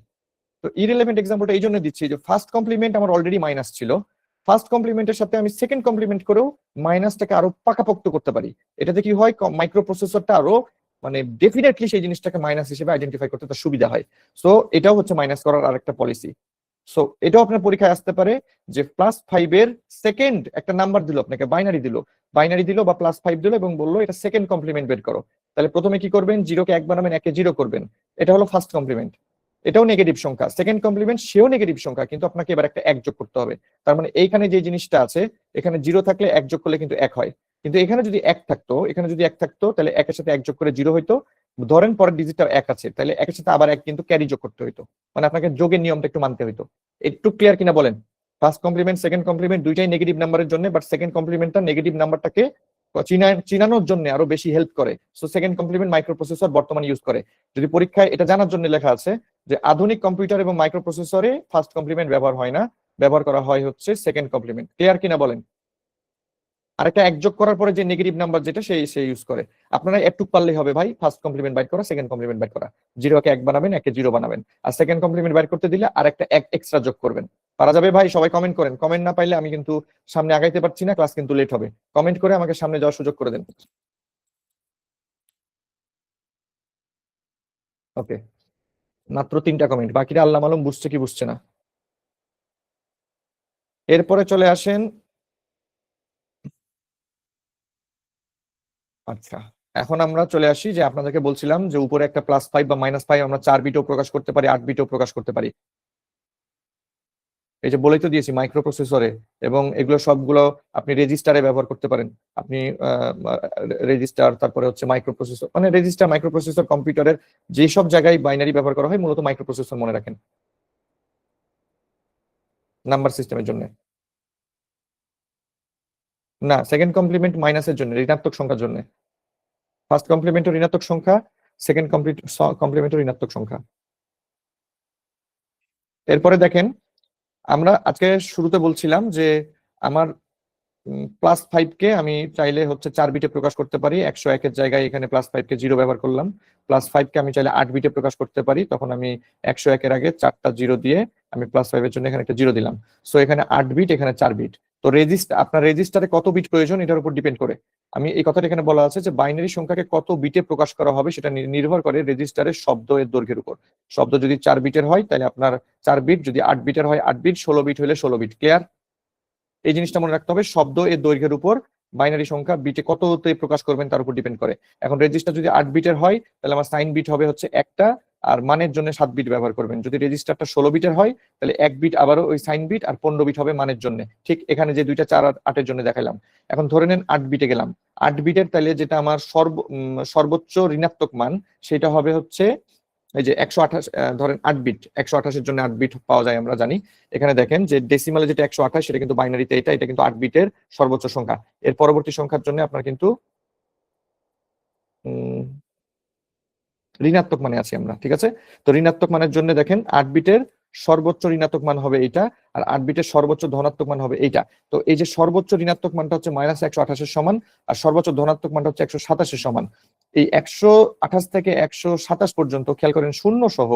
তো ইররিলেভেন্ট এক্সাম্পলটা এই জন্য দিচ্ছি যে ফার্স্ট কমপ্লিমেন্ট আমার অলরেডি মাইনাস ছিল, ফার্স্ট কমপ্লিমেন্টের সাথে আমি সেকেন্ড কমপ্লিমেন্ট করেও মাইনাসটাকে আরো পাকাপোক্ত করতে পারি। এটাতে কি হয়, মাইক্রো প্রসেসরটা আরো মানে ডেফিনেটলি সেই জিনিসটাকে মাইনাস হিসেবে আইডেন্টিফাই করতে তার সুবিধা হয়। সো এটাও হচ্ছে মাইনাস করার আরেকটা পলিসি। সো এটাও আপনার পরীক্ষায় আসতে পারে যে +5 সেকেন্ড একটা নাম্বার দিল, আপনাকে বাইনারি দিল বা +5 দিল এবং বললো এটা সেকেন্ড কমপ্লিমেন্ট বের করো। তাহলে প্রথমে কি করবেন, 0 কে 1 বানাবেন, 1 কে 0 করবেন। এটা হলো ফার্স্ট কমপ্লিমেন্ট, এটাও নেগেটিভ সংখ্যা। সেকেন্ড কমপ্লিমেন্ট সেও নেগেটিভ সংখ্যা, কিন্তু আপনাকে এবার একটা 1 যোগ করতে হবে। তার মানে এইখানে যে জিনিসটা আছে, এখানে 0 থাকলে 1 যোগ করলে কিন্তু 1 হয়, কিন্তু এখানে যদি 1 থাকতো, তাহলে 1 এর সাথে 1 যোগ করে 0 হইতো। ধরেন পরের ডিজিটটা 1 আছে, তাহলে 1 এর সাথে আবার 1 কিন্তু ক্যারি যোগ করতে হইতো, মানে আপনাকে যোগের নিয়মটা একটু মানতে হইতো। একটু ক্লিয়ার কিনা বলেন? ফার্স্ট কমপ্লিমেন্ট সেকেন্ড কমপ্লিমেন্ট দুইটাই নেগেটিভ নাম্বারের জন্য, বাট সেকেন্ড কমপ্লিমেন্টটা নেগেটিভ নাম্বারটাকে চিনানোর জন্য আরো বেশি হেল্প করে। সো সেকেন্ড কমপ্লিমেন্ট মাইক্রোপ্রসেসর বর্তমানে ইউজ করে। যদি পরীক্ষায় এটা জানার জন্য লেখা আছে যে আধুনিক কম্পিউটার এবং মাইক্রোপ্রসেসরে ফার্স্ট কমপ্লিমেন্ট ব্যবহার হয় না, ব্যবহার করা হয় হচ্ছে সেকেন্ড কমপ্লিমেন্ট। ক্লিয়ার কিনা বলেন? আরেকটা 1 যোগ করার পরে যে নেগেটিভ নাম্বার যেটা সে ইউজ করে। আপনারা একটু পারলেই হবে ভাই, ফার্স্ট কমপ্লিমেন্ট বাইর করা, সেকেন্ড কমপ্লিমেন্ট বাইর করা। 0 কে 1 বানাবেন, 1 কে 0 বানাবেন, আর সেকেন্ড কমপ্লিমেন্ট বাইর করতে দিলে আর একটা 1 এক্সট্রা যোগ করবেন। পারা যাবে ভাই? সবাই কমেন্ট করেন। কমেন্ট না পাইলে আমি কিন্তু সামনে আগাইতে পারছি না, ক্লাস কিন্তু লেট হবে। কমেন্ট করে আমাকে সামনে যাওয়ার সুযোগ করে দেন। ওকে, মাত্র 3টা কমেন্ট, বাকিরা আল্লাহ মালুম বুঝছে কি বুঝছে না। এরপরে চলে আসেন। আচ্ছা, এখন আমরা চলে আসি যে আপনাদেরকে বলছিলাম যে উপরে একটা +5 বা -5 আমরা 4 বিটেও প্রকাশ করতে পারি, 8 বিটেও প্রকাশ করতে পারি। এই যে বলেই তো দিয়েছি মাইক্রো প্রসেসরে, এবং এগুলো সবগুলো আপনি রেজিস্টারে ব্যবহার করতে পারেন। আপনি রেজিস্টার, তারপরে হচ্ছে মাইক্রো প্রসেসর, মানে রেজিস্টার মাইক্রো প্রসেসর কম্পিউটারের যেসব জায়গায় বাইনারি ব্যবহার করা হয় মূলত মাইক্রো প্রসেসর মনে রাখেন, নাম্বার সিস্টেমের জন্য। না, সেকেন্ড কমপ্লিমেন্ট মাইনাসের জন্য, ঋণাত্মক সংখ্যার জন্য। ফার্স্ট কমপ্লিমেন্ট ঋণাত্মক সংখ্যা, সেকেন্ড কমপ্লিমেন্ট ঋণাত্মক সংখ্যা। এরপরে দেখেন, আমরা আজকে শুরুতে বলছিলাম যে আমার +5 কে আমি চাইলে হচ্ছে 4 বিটে প্রকাশ করতে পারি। 101-এর জায়গায় এখানে +5 কে 0 ব্যবহার করলাম। +5 কে আমি চাইলে 8 বিটে প্রকাশ করতে পারি, তখন আমি 101-এর আগে 4টা 0 দিয়ে আমি +5-এর জন্য এখানে একটা 0 দিলাম। সো এখানে 8 বিট, এখানে 4 বিট। তো আপনার রেজিস্টারে কত বিট প্রয়োজন এটার উপর ডিপেন্ড করে। আমি এই কথাটা এখানে বলা আছে যে বাইনারি সংখ্যাকে কত বিটে প্রকাশ করা হবে সেটা নির্ভর করে রেজিস্টারের শব্দ এর দৈর্ঘ্যের উপর। শব্দ যদি 4 বিটের হয় তাহলে আপনার 4 বিট, যদি 8 বিটের হয় 8 বিট, 16 বিট হলে 16 বিট। ক্লিয়ার? এই জিনিসটা মনে রাখতে হবে, শব্দ এর দৈর্ঘ্যের উপর বাইনারি সংখ্যা বিটে কততে প্রকাশ করবেন তার উপর ডিপেন্ড করে। এখন রেজিস্টার যদি 8 বিটের হয় তাহলে আমার সাইন বিট হবে হচ্ছে একটা, আর মানের জন্য 7 বিট ব্যবহার করবেন। যদি রেজিস্টারটা 16 বিটের হয় তাহলে 1 বিট আবারও ওই সাইন বিট, আর 15 বিট হবে মানের জন্য। ঠিক এখানে যে দুইটা 4 আর 8-এর জন্য দেখাইলাম। এখন ধরে নেন 8 বিটে গেলাম। 8 বিটের তাহলে যেটা আমার সর্বোচ্চ ঋণাত্মক মান সেটা হবে হচ্ছে এই যে 128, ধরেন 8 বিট, 128-এর জন্য 8 বিট পাওয়া যায় আমরা জানি। এখানে দেখেন যে ডেসিমালে যেটা 128 সেটা কিন্তু বাইনারিতে এটা কিন্তু 8 বিটের সর্বোচ্চ সংখ্যা। এর পরবর্তী সংখ্যার জন্য আপনার কিন্তু ঋণাত্মক মানে আছি আমরা, ঠিক আছে? তো ঋণাত্মক মানের জন্য দেখেন 8 বিটের সর্বোচ্চ ঋণাত্মক মান হবে এইটা, আর 8 বিটের সর্বোচ্চ ধনাত্মক মান হবে এইটা। তো এই যে সর্বোচ্চ ঋণাত্মক মানটা হচ্ছে -128-এর সমান, আর সর্বোচ্চ ধনাত্মক মানটা হচ্ছে 127-এর সমান। এই 128 থেকে 127 পর্যন্ত খেয়াল করেন শূন্য সহ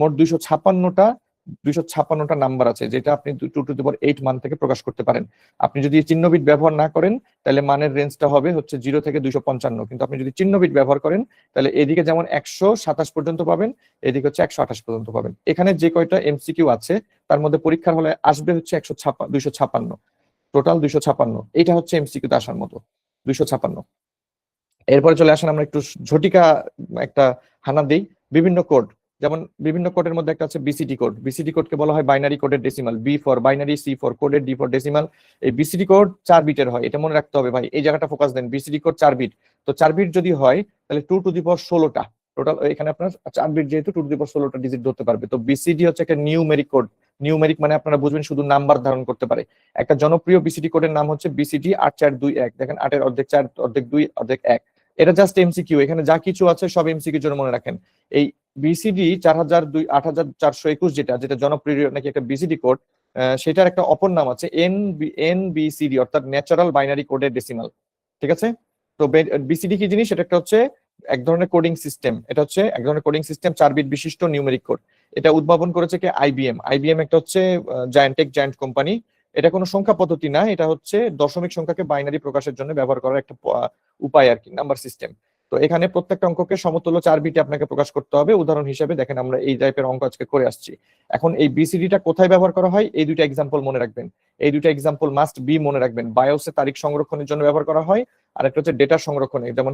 মোট 256টা নাম্বার আছে, যেটা আপনি 2 to the power 8 মান থেকে প্রকাশ করতে পারেন। আপনি যদি চিহ্ন বিট ব্যবহার না করেন তাহলে মানের রেঞ্জটা হবে হচ্ছে 0 থেকে 255, কিন্তু আপনি যদি চিহ্ন বিট ব্যবহার করেন তাহলে এদিকে যেমন 127 পর্যন্ত পাবেন, এদিকে হচ্ছে 128 পর্যন্ত পাবেন। এখানে যে কয়টা এমসিকিউ আছে তার মধ্যে পরীক্ষার হলে আসবে হচ্ছে 256, টোটাল 256। এটা হচ্ছে এমসিকিউতে আসার মতো 256। এরপরে চলে আসেন আমরা একটু ঝটিকা একটা হানা দিই। বিভিন্ন কোড, যেমন বিভিন্ন কোডের মধ্যে একটা আছে বিসিডি কোড। বিসিডি কোডকে বলা হয় বাইনারি কোডের decimal, B for binary, C for কোডের, ডি ফর ডেসিমাল। এই বিসিডি কোড 4 বিটের হয়, এটা মনে রাখতে হবে ভাই, এই জায়গাটা ফোকাস দেন। বিসিডি কোড 4 বিট, তো 4 বিট যদি হয় তাহলে 2 to the power 16টা টোটাল। এখানে আপনার 4 বিট যেহেতু 2 to the power 16টা ডিজিট ধরতে পারবে। তো বিসিডি হচ্ছে একটা নিউমেরিক কোড। নিউমেরিক মানে আপনারা বুঝবেন শুধু নাম্বার ধারণ করতে পারে। একটা জনপ্রিয় বিসিডি কোডের নাম হচ্ছে বিসিডি 8421। দেখেন 8-এর অর্ধেক 4, অর্ধেক 2, অর্ধেক 1। এটা জাস্ট এমসিকিউ, এখানে যা কিছু আছে সব এমসিকিউর জন্য মনে রাখেন। এই বিসিডি 8421 যেটা যেটা জনপ্রিয় নাকি একটা বিসিডি কোড, সেটার একটা অপর নাম আছে এনবিসিডি, অর্থাৎ ন্যাচারাল বাইনারি কোডের ডেসিমাল। ঠিক আছে? তো বিসিডি কি জিনিস? এটা একটা হচ্ছে এক ধরনের কোডিং সিস্টেম, এটা হচ্ছে এক ধরনের কোডিং সিস্টেম 4 বিট বিশিষ্ট নিউমেরিক কোড। এটা উদ্ভাবন করেছে কে? আইবিএম। আইবিএম একটা হচ্ছে জায়ান্ট কোম্পানি। এটা কোনো সংখ্যা পদ্ধতি না, এটা হচ্ছে দশমিক সংখ্যাকে বাইনারি প্রকাশের জন্য ব্যবহার করার একটা উপায় আর কি, নাম্বার সিস্টেম। তো এখানে প্রত্যেকটা অঙ্ককে সমতুল্য 4 বিটে আপনাকে প্রকাশ করতে হবে। উদাহরণ হিসেবে দেখেন আমরা এই টাইপের অঙ্ক আজকে করে আসছি। এখন এই বিসিডিটা কোথায় ব্যবহার করা হয়, এই দুইটা এক্সাম্পল মনে রাখবেন। এই দুইটা এক্সাম্পল মাস্ট বি মনে রাখবেন। বায়োসে তারিখ সংরক্ষণের জন্য ব্যবহার করা হয়, আর একটা হচ্ছে ডেটা সংরক্ষণে, যেমন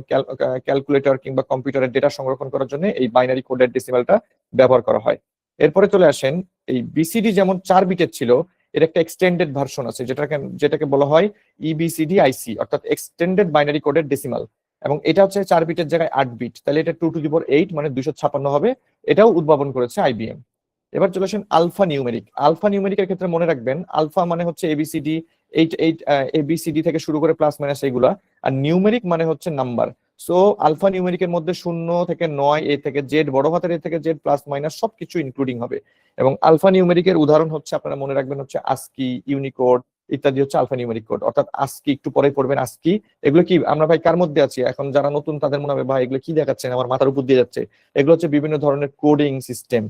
ক্যালকুলেটর কিংবা কম্পিউটারের ডেটা সংরক্ষণ করার জন্য এই বাইনারি কোডের ডেসিমালটা ব্যবহার করা হয়। এরপরে চলে আসেন, এই বিসিডি যেমন 4 বিটের ছিল, এর একটা এক্সটেন্ডেড ভার্সন আছে যেটাকে বলা হয় ইবিসিডি আইসি, অর্থাৎ এক্সটেন্ডেড বাইনারি কোডের ডেসিমাল। এবং এটা হচ্ছে 4 বিটের জায়গায় 8 বিট, তাহলে এটা 2^8 মানে 256 হবে। এটাও উদ্ভাবন করেছে আইবিএম। এবার চলে আসেন আলফা নিউমেরিক। আলফা নিউমেরিকের ক্ষেত্রে মনে রাখবেন, আলফা মানে হচ্ছে এবিসিডি, এবিসিডি থেকে শুরু করে প্লাস মাইনাস এইগুলা, আর নিউমেরিক মানে হচ্ছে নাম্বার। সো আলফা নিউমেরিকের মধ্যে 0 থেকে 9, এ থেকে জেড, বড় হাতের এ থেকে জেড, প্লাস মাইনাস সবকিছু ইনক্লুডিং হবে। এবং আলফা নিউমেরিকের উদাহরণ হচ্ছে, আপনারা মনে রাখবেন, হচ্ছে আস্কি, ইউনিকোড ইত্যাদি হচ্ছে আলফা নিউমেরিক কোড। অর্থাৎ আস্কি একটু পরে পড়বেন। আস্কি এগুলো কি, আমরা ভাই কার মধ্যে আছি এখন? যারা নতুন তাদের মনে হবে ভাই এগুলো কি দেখাচ্ছেন, আমার মাথার উপর দিয়ে যাচ্ছে। এগুলো হচ্ছে বিভিন্ন ধরনের কোডিং সিস্টেম।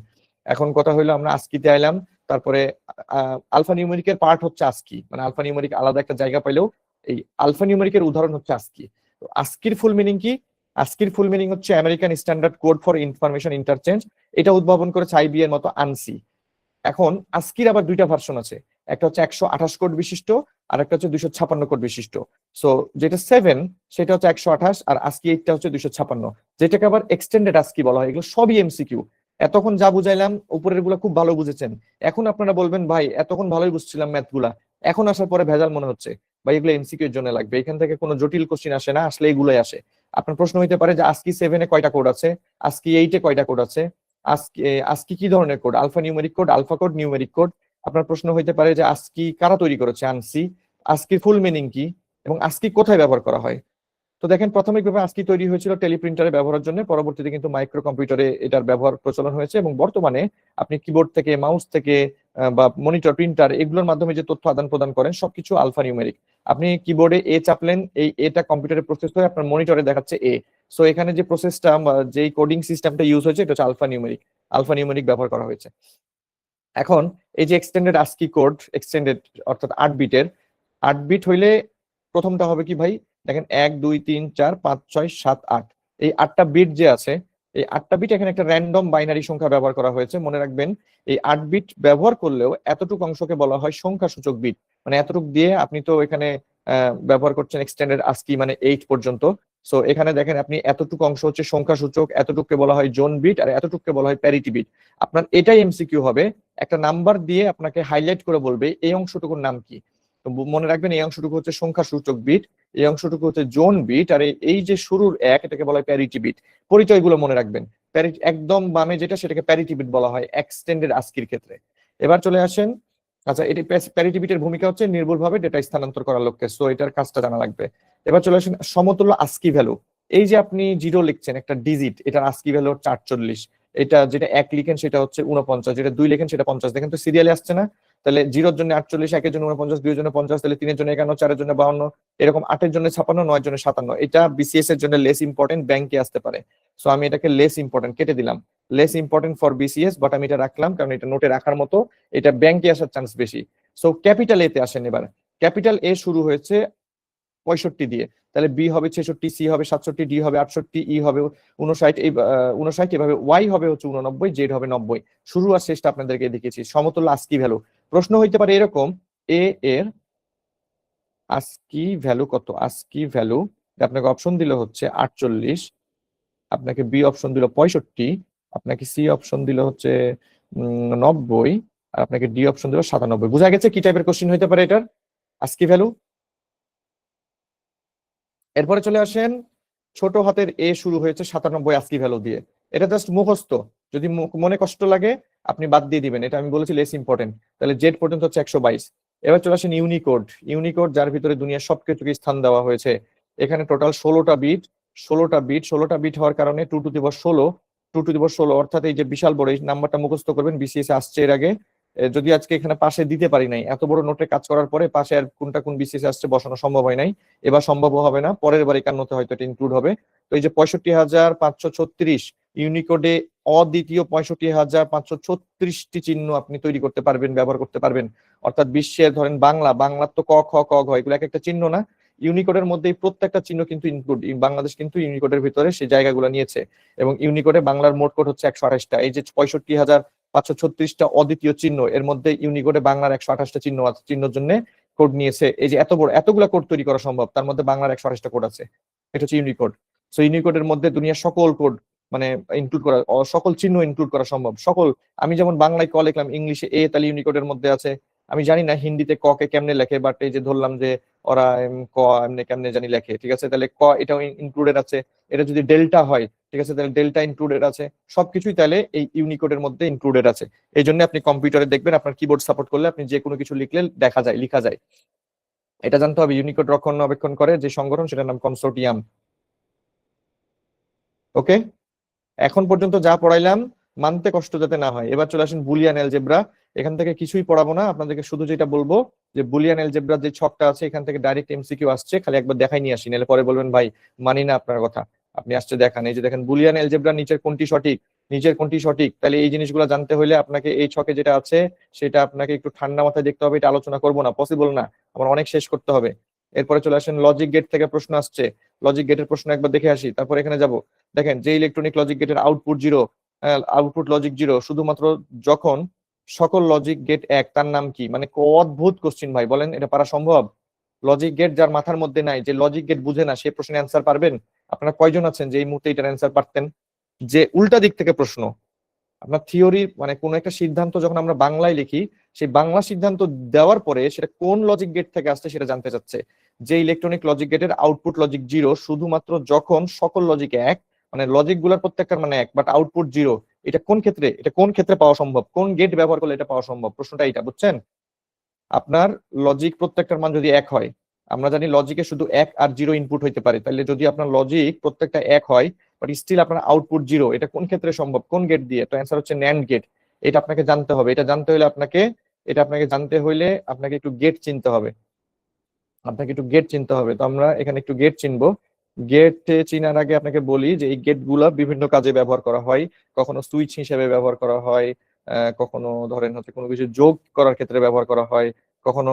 এখন কথা হইলো আমরা আস্কিতে আইলাম, তারপরে আলফা নিউমেরিকের পার্ট হচ্ছে আস্কি, মানে আলফা নিউমেরিক আলাদা একটা জায়গা পাইলেও এই আলফা নিউমেরিকের উদাহরণ হচ্ছে আস্কি। তো আস্কির ফুল মিনিং কি? আস্কির ফুল মিনিং হচ্ছে American standard code for information interchange. এটা উদ্ভাবন করেছে আইবি এর মতো আনসি। এখন আস্কির আবার দুইটা ভার্সন আছে, একটা হচ্ছে 128 কোড বিশিষ্ট, আর একটা হচ্ছে 256 কোড বিশিষ্ট। সো যেটা 7 সেটা হচ্ছে 128, আর আস্কি 8টা হচ্ছে 256, যেটাকে আবার এক্সটেন্ডেড আস্কি বলা হয়। এগুলো সবই এমসিকিউ। এতক্ষণ যা বুঝাইলাম উপরের গুলা খুব ভালো বুঝেছেন। এখন আপনারা বলবেন ভাই এতক্ষণ ভালোই বুঝছিলাম ম্যাথ গুলা, এখন আসার পরে ভেজাল মনে হচ্ছে। ভাই এগুলো এমসিকিউ এর জন্য লাগবে, এখান থেকে কোনো জটিল কোশ্চিন আসে না, আসলে এগুলাই আসে। আপনার প্রশ্ন হইতে পারে যে আস্কি 7 এ কয়টা কোড আছে, আস্কি 8 এ কয়টা কোড আছে, আস্কি কি ধরনের code, alpha numeric code, alpha code, numeric code. আপনার প্রশ্ন হইতে পারে যে আস্কি কারা তৈরি করেছে, আনসি। আস্কির ফুল মিনিং কি এবং আস্কি কোথায় ব্যবহার করা হয়? তো দেখেন, প্রাথমিকভাবে আস্কি তৈরি হয়েছিল টেলিপ্রিন্টারে ব্যবহারের জন্য, পরবর্তীতে কিন্তু মাইক্রো কম্পিউটারে এটার ব্যবহার প্রচলন হয়েছে, এবং বর্তমানে আপনি কিবোর্ড থেকে, মাউস থেকে বা মনিটর, প্রিন্টার এগুলোর মাধ্যমে যে তথ্য আদান প্রদান করেন সবকিছু আলফা নিউমেরিক। আপনি কিবোর্ডে এ চাপলেন, এই এটা কম্পিউটারে প্রসেস হয়ে আপনার মনিটরে দেখাচ্ছে এ। সো এখানে যে প্রসেসটা বা যে কোডিং সিস্টেমটা ইউজ হয়েছে এটা হচ্ছে আলফা নিউমেরিক। আলফা নিউমেরিক ব্যবহার করা হয়েছে। এখন এই যে এক্সটেন্ডেড আস্কি কোড, এক্সটেন্ডেড অর্থাৎ 8 বিটের, 8 বিট হইলে প্রথমটা হবে কি ভাই? দেখেন 1 2 3 4 5 6 7 8, এই 8টা বিট যে আছে, এই 8টা বিট এখানে একটা র্যান্ডম বাইনারি সংখ্যা ব্যবহার করা হয়েছে। মনে রাখবেন এই 8 বিট ব্যবহার করলেও এতটুকু অংশকে বলা হয় সংখ্যা সূচক বিট। মানে এতটুকু দিয়ে আপনি তো এখানে ব্যবহার করছেন এক্সটেন্ডেড আস্কি মানে 8 পর্যন্ত। সো এখানে দেখেন আপনি এতটুকু অংশ হচ্ছে সংখ্যা সূচক, এতটুকুকে বলা হয় জোন বিট, আর এতটুকুকে বলা হয় প্যারিটি বিট। আপনার এটাই এমসিকিউ হবে, একটা নাম্বার দিয়ে আপনাকে হাইলাইট করে বলবে এই অংশটুকুর নাম কি। তো মনে রাখবেন এই অংশটুকু হচ্ছে সংখ্যা সূচক বিট, এই অংশটুকু হচ্ছে জোন বিট, আর এই যে শুরুর এক এটাকে বলা হয় প্যারিটি বিট। পরিচয়গুলো মনে রাখবেন। প্যারিটি একদম বামে যেটা সেটাকে প্যারিটি বিট বলা হয় এক্সটেন্ডেড আস্কির ক্ষেত্রে। এবার চলে আসেন, আচ্ছা এটি প্যারিটি বিটের ভূমিকা হচ্ছে নির্ভুলভাবে ডেটা স্থানান্তর করার লক্ষ্যে, সো এটার কাজটা জানা লাগবে। এবার চলে আসেন সমতুল্য আস্কি ভ্যালু। এই যে আপনি 0 লিখছেন একটা ডিজিট, এটার আস্কি ভ্যালু হচ্ছে 48। এটা যেটা 1 লিখেন সেটা হচ্ছে 49, যেটা 2 লিখেন সেটা 50। দেখেন তো সিরিয়ালে আসছে না? তাহলে 0 এর জন্য 48, 1 এর জন্য 49, 2 এর জন্য 50, তাহলে 3 এর জন্য 51, 4 এর জন্য 52, এরকম 8 এর জন্য 56, 9 এর জন্য 57। এটা বিসিএস এর জন্য লেস ইম্পর্টেন্ট, ব্যাংকে আসতে পারে। সো আমি এটাকে লেস ইম্পর্টেন্ট কেটে দিলাম, less important for BCS, but আমি এটা রাখলাম কারণ এটা নোটে রাখার মতো, এটা ব্যাংকে আসার চান্স বেশি। সো ক্যাপিটাল এ তে আসেন। এবার ক্যাপিটাল এ শুরু হয়েছে 65 দিয়ে, তাহলে বি হবে 66, সি হবে 67, ডি হবে 68, ই হবে 59, এই 59, এভাবে ওয়াই হবে হচ্ছে 89, জেড হবে 90। শুরু আর শেষটা আপনাদেরকে দেখিয়েছি। সমতুল্য আস্কি ভ্যালু প্রশ্ন হইতে পারে এরকম, এ এর আস্কি ভ্যালু কত? আস্কি ভ্যালু আপনাকে অপশন দিল হচ্ছে 48, আপনাকে বি অপশন দিল 65, আপনাকে সি অপশন দিল হচ্ছে 90, আর আপনাকে ডি অপশন দিল 97। বোঝা গেছে কি টাইপের কোশ্চিন হইতে পারে এটার আস্কি ভ্যালু? এরপরে চলে আসেন, ছোট হাতের এ শুরু হয়েছে 97 আস্কি ভ্যালু দিয়ে। এটা জাস্ট মুখস্থ, যদি মনে কষ্ট লাগে আপনি বাদ দিয়ে দিবেন, এটা আমি বলেছি লেস ইম্পর্টেন্ট। তাহলে জেড পর্যন্ত হচ্ছে 122। এবার চলে আসেন ইউনিকোড। ইউনিকোড যার ভিতরে দুনিয়ার সবকিছুকে স্থান দেওয়া হয়েছে। এখানে টোটাল 16টা বিট, 16টা বিট হওয়ার কারণে 2 to the power 16, 2 to the পাওয়ার 16, অর্থাৎ এই যে বিশাল বড় এই নাম্বারটা মুখস্থ করবেন, বিসিএস আসছে এর আগে। যদি আজকে এখানে পাশে দিতে পারি নাই, এত বড় নোটে কাজ করার পরে পাশে আর কোনটা কোন বিসিএস আসছে বসানো সম্ভব হয় নাই, এবার সম্ভব হবে না, পরের বার একান্নতে হয়তো এটা ইনক্লুড হবে। তো এই যে 65,536 ইউনিকোডে অদ্বিতীয় 65,536টি চিহ্ন আপনি তৈরি করতে পারবেন, ব্যবহার করতে পারবেন। অর্থাৎ বিশ্বের ধরেন বাংলার তো ক খ ক ঘ এগুলো এক একটা চিহ্ন না, ইউনিকোডের মধ্যে প্রত্যেকটা চিহ্ন কিন্তু ইনক্লুড। বাংলাদেশ কিন্তু ইউনিকোডের ভিতরে সেই জায়গাগুলো নিয়েছে, এবং ইউনিকোডে বাংলার মোট কোড হচ্ছে 128টা। এই যে 65,536টা অদ্বিতীয় চিহ্ন, এর মধ্যে ইউনিকোডে বাংলার 128টা চিহ্ন আছে, চিহ্নের জন্য কোড নিয়েছে। এই যে এত বড় এতগুলা কোড তৈরি করা সম্ভব, তার মধ্যে বাংলার 128টা কোড আছে, এটা হচ্ছে ইউনিকোড। সো ইউনিকোডের মধ্যে দুনিয়ার সকল কোড মানে ইনক্লুড করা, সকল চিহ্ন ইনক্লুড করা সম্ভব। সকল, আমি যেমন বাংলায় ক লিখলাম, ইংলিশে এ, তাহলে ইউনিকোডের মধ্যে আছে। আমি জানি না হিন্দিতে ক কে কেমনে লেখে, বাট এই যে ধরলাম যে ওরা ক এমনি কেমনে জানি লেখে, ঠিক আছে, তাহলে ক এটাও ইনক্লুডেড আছে। এটা যদি ডেল্টা হয়, ঠিক আছে, তাহলে ডেল্টা ইনক্লুডেড আছে। সবকিছুই তাহলে এই ইউনিকোডের মধ্যে ইনক্লুডেড আছে। এই জন্য আপনি কম্পিউটারে দেখবেন আপনার কিবোর্ড সাপোর্ট করলে আপনি যে কোনো কিছু লিখলে দেখা যায়, লিখা যায়। এটা জানতে হবে, ইউনিকোড রক্ষণাবেক্ষণ করে যে সংগঠন, সেটার নাম কনসোর্টিয়াম। ওকে, এখন পর্যন্ত যা পড়াইলাম মানতে কষ্ট যাতে না হয়। এবার চলে আসেন বুলিয়ান অ্যালজেব্রা। এখান থেকে কিছুই পড়াবো না, আপনাদেরকে শুধু যেটা বলবো যে বুলিয়ান অ্যালজেব্রা যে ছকটা আছে এখান থেকে ডাইরেক্ট এমসিকিউ আসছে, খালি একবার দেখাই নিয়ে আসি, নাহলে পরে বলবেন ভাই মানি না আপনার কথা, আপনি আসছে দেখান। এই যে দেখেন বুলিয়ান অ্যালজেব্রা নিচের কোনটি সঠিক, নিচের কোনটি সঠিক, তাহলে এই জিনিসগুলো জানতে হলে আপনাকে এই ছকে যেটা আছে সেটা আপনাকে একটু ঠান্ডা মাথায় দেখতে হবে। এটা আলোচনা করবো না, পসিবল না, আমার অনেক শেষ করতে হবে। এরপরে চলে আসেন লজিক গেট থেকে প্রশ্ন আসছে, লজিক গেটের প্রশ্ন একবার দেখে আসি, তারপর এখানে যাব। দেখেন যে ইলেকট্রনিক লজিক গেটের output zero, output logic zero শুধুমাত্র যখন সকল লজিক গেট এক, তার নাম কি? মানে অদ্ভুত কোশ্চিন ভাই, বলেন এটা পারা সম্ভব? লজিক গেট যার মাথার মধ্যে নাই, যে লজিক গেট বুঝে না, সে প্রশ্নের অ্যান্সার পারবেন? আপনারা কয়জন আছেন যে এই মুহূর্তে এটার অ্যান্সার পারতেন? যে উল্টা দিক থেকে প্রশ্ন, আপনার থিওরি মানে কোন একটা সিদ্ধান্ত যখন আমরা বাংলায় লিখি, সেই বাংলা সিদ্ধান্ত দেওয়ার পরে সেটা কোন লজিক গেট থেকে আসছে সেটা জানতে চাচ্ছে। যে ইলেকট্রনিক লজিক গেটের আউটপুট লজিক জিরো শুধুমাত্র যখন সকল লজিক এক, মানে লজিক গুলার প্রত্যেকটার মানে এক, বাট আউটপুট জিরো, এটা কোন ক্ষেত্রে, এটা কোন ক্ষেত্রে পাওয়া সম্ভব, কোন গেট ব্যবহার করলে এটা পাওয়া সম্ভব? প্রশ্নটা এটা, বুঝছেন? আপনার লজিক প্রত্যেকটার মান যদি এক হয়, আমরা জানি লজিকে শুধু এক আর জিরো ইনপুট হইতে পারে, তাহলে যদি আপনার লজিক প্রত্যেকটা এক হয় বাট স্টিল আপনার আউটপুট জিরো, এটা কোন ক্ষেত্রে সম্ভব, কোন গেট দিয়ে? তো অ্যান্সার হচ্ছে ন্যান্ড গেট। এটা আপনাকে জানতে হবে, এটা আপনাকে জানতে হইলে আপনাকে একটু গেট চিনতে হবে, আপনাকে একটু গেট চিনতে হবে। তো আমরা এখানে একটু গেট চিনবো। গেট চিনার আগে আপনাকে বলি যে এই গেট গুলা বিভিন্ন কাজে ব্যবহার করা হয়। কখনো সুইচ হিসেবে ব্যবহার করা হয়, কখনো ধরেন হচ্ছে কোনো কিছু যোগ করার ক্ষেত্রে ব্যবহার করা হয়, কখনো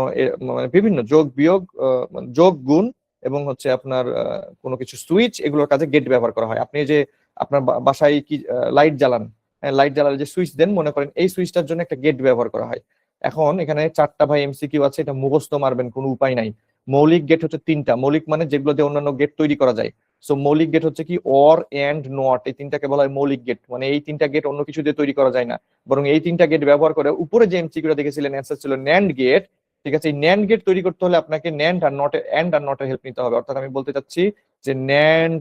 মানে বিভিন্ন যোগ বিয়োগ, মানে যোগ গুণ, এবং হচ্ছে আপনার কোনো কিছু সুইচ, এগুলোর কাজে গেট ব্যবহার করা হয়। আপনি যে আপনার বাসায় কি লাইট জ্বালান, লাইট জ্বালালে যে সুইচ দেন, মনে করেন এই সুইচটার জন্য একটা গেট ব্যবহার করা হয়। এখন এখানে 4টা ভাই এমসিকিউ আছে, এটা মুখস্থ মারবেন, কোনো উপায় নাই। মৌলিক গেট হচ্ছে 3টা, মৌলিক মানে যেগুলো দিয়ে অন্যান্য গেট তৈরি করা যায়। সো মৌলিক গেট হচ্ছে কি অর এন্ড নট, এই তিনটাকে বলা হয় মৌলিক গেট। মানে এই 3টা গেট অন্য কিছু দিয়ে তৈরি করা যায় না, বরং এই 3টা গেট ব্যবহার করে উপরে যে এমসিকিউটা দেখেছিলেন অ্যান্সার ছিল ন্যান্ড গেট। ঠিক আছে, এই ন্যান্ড গেট তৈরি করতে হলে আপনাকে ন্যান্ড আর নট, এন্ড আর নটের হেল্প নিতে হবে। অর্থাৎ আমি বলতে চাচ্ছি যে NAND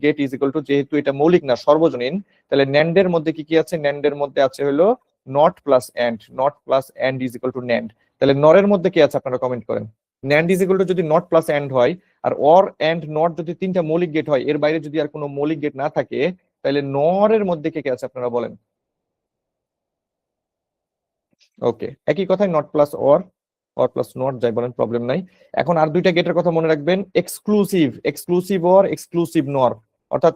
gate is equal to, যেহেতু এটা মৌলিক না সর্বজনীন, তাহলে ন্যান্ডের মধ্যে কি কি আছে? ন্যান্ডের মধ্যে আছে হলো not plus and, not plus and is equal to NAND. তাহলে নরের মধ্যে কি আছে আপনারা কমেন্ট করেন। ন্যান্ড ইজ ইকুয়াল টু যদি নট প্লাস এন্ড হয়, আর অর এন্ড নট যদি 3টা মৌলিক গেট হয়, এর বাইরে যদি আর কোনো মৌলিক গেট না থাকে, তাহলে নরের মধ্যে কে কে আছে আপনারা বলেন। ওকে, একই কথাই, not plus or plus not, যাই বলেন, প্রবলেম নাই। এখন আর দুইটা গেটের কথা মনে রাখবেন, এক্সক্লুসিভ, এক্সক্লুসিভ অর, এক্সক্লুসিভ নর। অর্থাৎ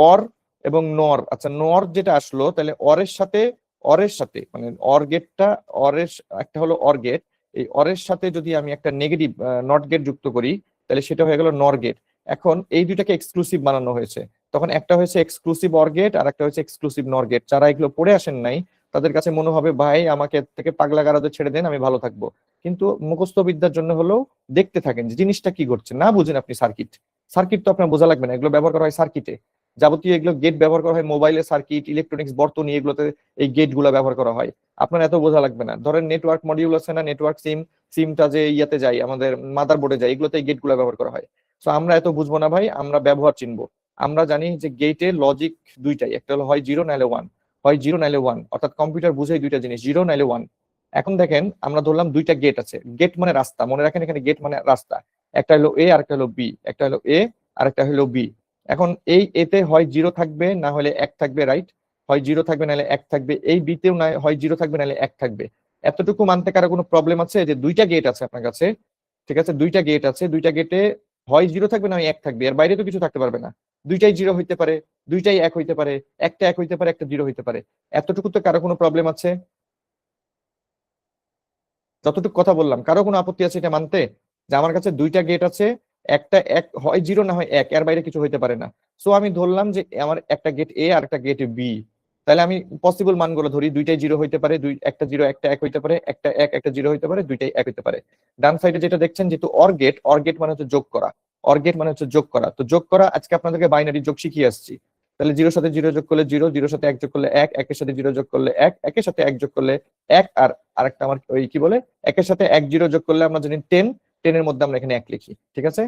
অর এবং নর, আচ্ছা নর যেটা আসলো, তাহলে অরের সাথে মানে অর গেটটা, অরের একটা হলো অর গেট, এই অরের সাথে যদি আমি একটা নেগেটিভ নট গেট যুক্ত করি, তাহলে সেটা হয়ে গেল নর গেট। এখন এই দুইটাকে এক্সক্লুসিভ বানানো হয়েছে, তখন একটা হয়েছে এক্সক্লুসিভ অর গেট আর একটা হচ্ছে এক্সক্লুসিভ নর গেট। যারা এগুলো পড়ে আসেন নাই তাদের কাছে মনে হবে ভাই আমাকে থেকে পাগলা গারদে ছেড়ে দেন, আমি ভালো থাকবো। কিন্তু মুখস্থ বিদ্যার জন্য হলেও দেখতে থাকেন যে জিনিসটা কি ঘটছে। না বুঝেন আপনি সার্কিট, সার্কিট তো আপনার বোঝা লাগবে না, এগুলো ব্যবহার করা হয় সার্কিটে। যাবতীয় এগুলো গেট ব্যবহার করা হয় মোবাইলের সার্কিট, ইলেকট্রনিক্স বর্তনী, এগুলোতে এই গেট গুলো ব্যবহার করা হয়। আপনার এত বোঝা লাগবে না। ধরেন নেটওয়ার্ক মডিউল আছে না, নেটওয়ার্ক সিমটা যে ইয়াতে যায়, আমাদের মাদার বোর্ডে যায়, এগুলোতে এই গেট গুলো ব্যবহার করা হয়। তো আমরা এত বুঝবো না ভাই, আমরা ব্যবহার চিনবো। আমরা জানি যে গেটে লজিক দুইটাই, একটা হলো হয় জিরো নাইলে ওয়ান, হয় জিরো নাইলে ওয়ান, অর্থাৎ কম্পিউটার বুঝে দুইটা জিনিস, জিরো নাইলে ওয়ান। এখন দেখেন আমরা ধরলাম দুইটা গেট আছে, গেট মানে রাস্তা, মনে রাখেন এখানে গেট মানে রাস্তা। একটা হলো এ আর একটা হলো বি, একটা হলো এ আর একটা হলো বি। এখন এই এতে হয় জিরো থাকবে না হলে এক থাকবে, রাইট? হয় 0 থাকবে নাহলে 1 থাকবে, এই বিতেও না হয় 0 থাকবে নাহলে 1 থাকবে। এতটুকু মানতে কারো কোনো প্রবলেম আছে? যে দুইটা গেট আছে আপনার কাছে, ঠিক আছে, দুইটা গেট আছে, দুইটা গেটে হয় 0 থাকবে না হয় 1 থাকবে, এর বাইরে তো কিছু থাকতে পারবে না। দুইটাই 0 হইতে পারে, দুইটাই 1 হইতে পারে, একটা 1 হইতে পারে, একটা 0 হইতে পারে। এতটুকু তো কারো কোনো প্রবলেম আছে? যতটুকু কথা বললাম কারো কোনো আপত্তি আছে এটা মানতে, যে আমার কাছে দুইটা গেট আছে, একটা 1 হয় 0 না হয় 1, এর বাইরে কিছু হইতে পারে না। সো আমি ধরলাম যে আমার একটা গেট এ আর একটা গেট বি, তাহলে আমি পসিবল মানগুলো ধরি, দুইটাই 0 হইতে পারে, একটা 0 একটা 1 হইতে পারে, একটা 1 একটা 0 হইতে পারে, দুইটাই 1 হইতে পারে। ডান সাইডে যেটা দেখছেন যেহেতু অর গেট মানে হচ্ছে যোগ করা, অর গেট মানে হচ্ছে যোগ করা, তো যোগ করা আজকে আপনাদেরকে বাইনারি যোগ শিখিয়ে আসছি। তাহলে 0 সাথে 0 যোগ করলে 0, 0 সাথে 1 যোগ করলে 1, 1 এর সাথে 0 যোগ করলে 1, 1 এর সাথে 1 যোগ করলে 1, আর আরেকটা আমার ওই কি বলে, 1 এর সাথে 1 0 যোগ করলে আমরা জানি 10, 10 এর মধ্যে আমরা এখানে 1 লিখি, ঠিক আছে।